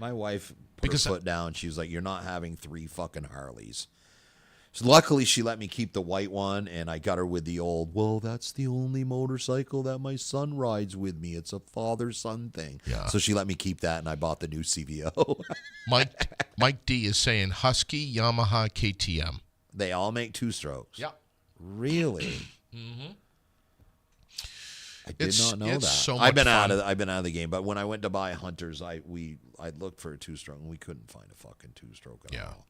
my wife put Because her foot down. She was like, "You're not having 3 fucking Harleys." So luckily, she let me keep the white one, and I got her with the old. Well, that's the only motorcycle that my son rides with me. It's a father-son thing. Yeah. So she let me keep that, and I bought the new CVO. Mike D is saying Husky, Yamaha, KTM. They all make 2 strokes. Yeah. Really? Mm-hmm. I did It's- not know it's that. so I've much been out fun. of the game, but when I went to buy Hunters, I looked for a 2-stroke and we couldn't find a fucking 2-stroke at Yeah. all.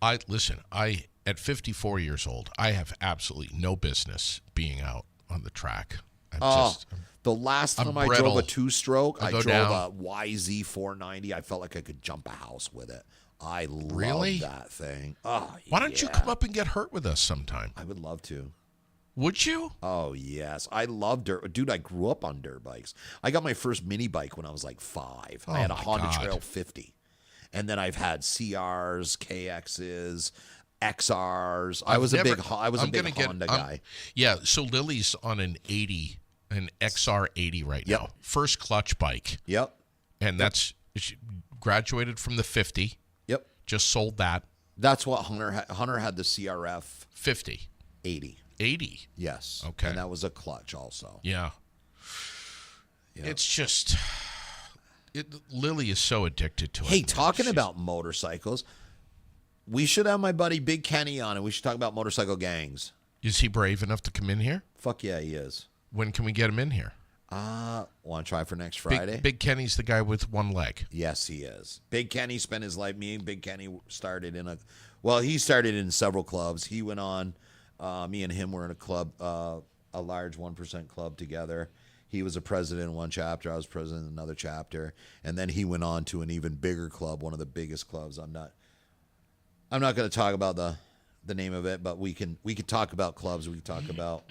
I at 54 years old, I have absolutely no business being out on the track. The last I'm time I brittle. drove a 2-stroke, I I go drove down. a YZ 490. I felt like I could jump a house with it. I Really? love that thing. Oh, Why don't you yeah. come up and get hurt with us sometime? I would love to. Would you? Oh, yes. I love dirt. Dude, I grew up on dirt bikes. I got my first mini bike when I was like 5. I had a my Honda God. Trail 50. And then I've had CRs, KXs, XRs. I was a big Honda guy. Yeah, so Lily's on an XR 80 right Yep. now. First clutch bike. Yep. And that's she graduated from the 50. Yep. Just sold that That's what Hunter had the CRF 50. 80. 80. Yes. Okay. And that was a clutch also. Yeah. Yeah. It's just Lily is so addicted to it. Hey, talking about motorcycles, we should have my buddy Big Kenny on and we should talk about motorcycle gangs. Is he brave enough to come in here? Fuck yeah, he is. When can we get him in here? Want to try for next Friday? Big Kenny's the guy with one leg. Yes, he is. Big Kenny spent his life. Me and Big Kenny started he started in several clubs. He went on. Me and him were in a club, a large 1% club together. He was a president in one chapter. I was president in another chapter, and then he went on to an even bigger club, one of the biggest clubs. I'm not going to talk about the name of it, but we could talk about clubs. We could talk about.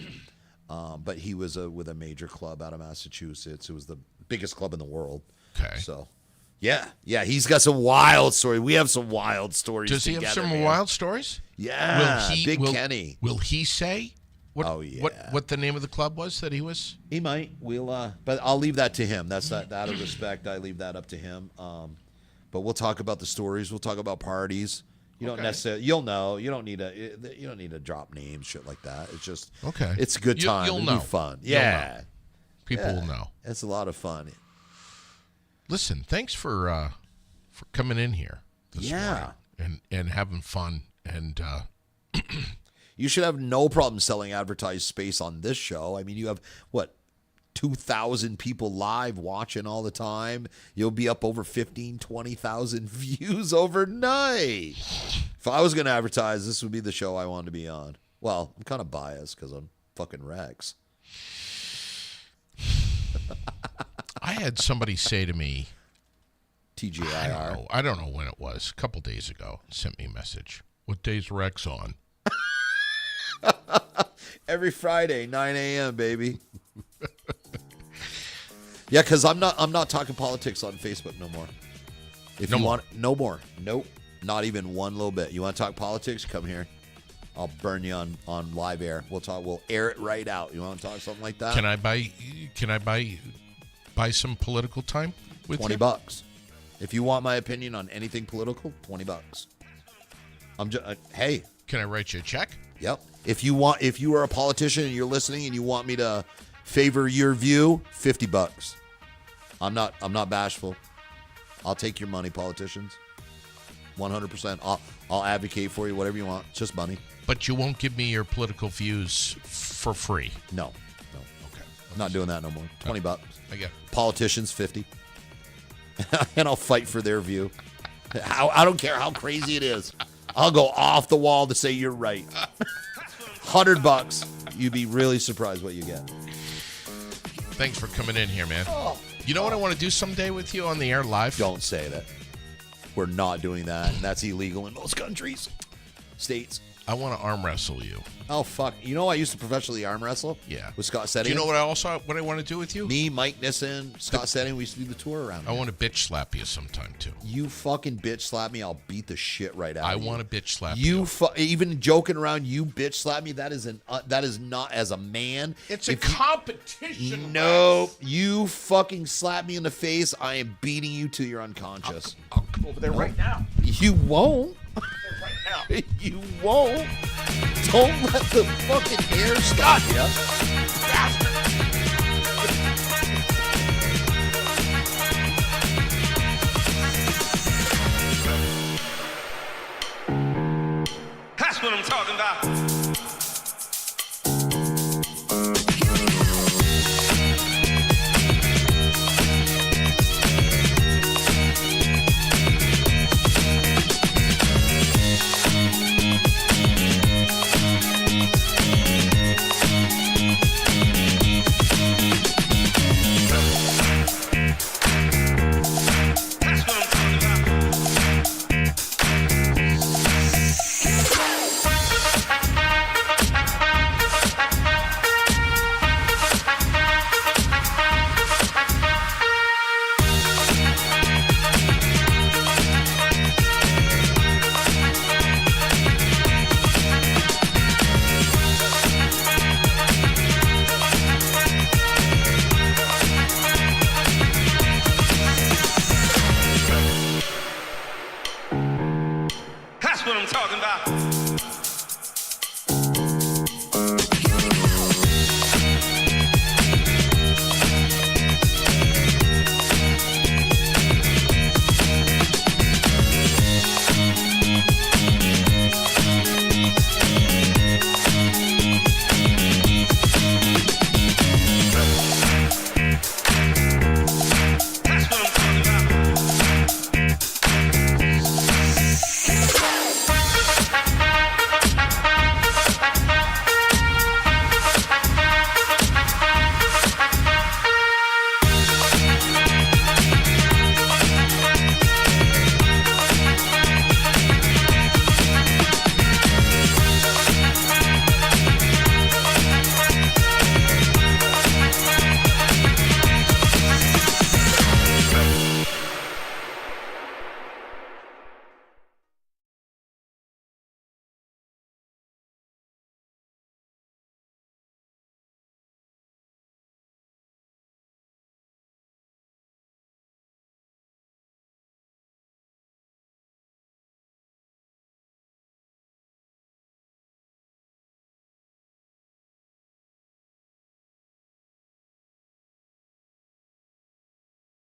But he was with a major club out of Massachusetts. It was the biggest club in the world. Okay. So Yeah, he's got some wild stories. We have some wild stories. Does he have together, some man. wild stories? Yeah, Big will, Kenny. Will he say what, Oh, yeah. what the name of the club was that he was? He might. But I'll leave that to him. That's that out of respect. I leave that up to him. But we'll talk about the stories. We'll talk about parties. You don't necessarily. You'll know. You don't need to drop names, shit like that. It's just Okay. It's a good time. You'll It'll know. be fun. You'll Yeah. know. People will know. It's a lot of fun. Listen, thanks for coming in here this Yeah. morning and having fun and You should have no problem selling advertised space on this show. I mean, you have, 2,000 people live watching all the time. You'll be up over 15, 20,000 views overnight. If I was going to advertise, this would be the show I wanted to be on. Well, I'm kind of biased because I'm fucking Rex. I had somebody say to me, TGIR. I don't know when it was, a couple days ago, sent me a message. What day's Rex on? Every Friday, 9 a.m., baby. Yeah, because I'm not talking politics on Facebook no more. If you want, no more. Nope. Not even one little bit. You want to talk politics? Come here. I'll burn you on live air. We'll talk. We'll air it right out. You want to talk something like that? Can I buy some political time with you? $20. If you want my opinion on anything political, $20. I'm just hey. Can I write you a check? Yep. If you are a politician and you're listening and you want me to favor your view, $50. I'm not bashful. I'll take your money, politicians. 100%. I'll advocate for you, whatever you want. It's just money. But you won't give me your political views for free. No. Okay. I'm not doing that no more. $20. I get it. Politicians, $50. And I'll fight for their view. I don't care how crazy it is. I'll go off the wall to say you're right. $100. You'd be really surprised what you get. Thanks for coming in here, man. You know what I want to do someday with you on the air live? Don't say that. We're not doing that, and that's illegal in most countries. States. I want to arm wrestle you. Oh, fuck. You know I used to professionally arm wrestle? Yeah. With Scott Setting? Do you know what I want to do with you? Me, Mike Nissen, Scott Setting, we used to do the tour around I want to bitch slap you sometime, too. You fucking bitch slap me, I'll beat the shit right out of you. I want to bitch slap you. Even joking around, you bitch slap me, that is not as a man. It's a competition. No, you fucking slap me in the face, I am beating you till you're unconscious. I'll come over there right now. You won't. Right now. You won't. Don't let the fucking air stop you. That's what I'm talking about.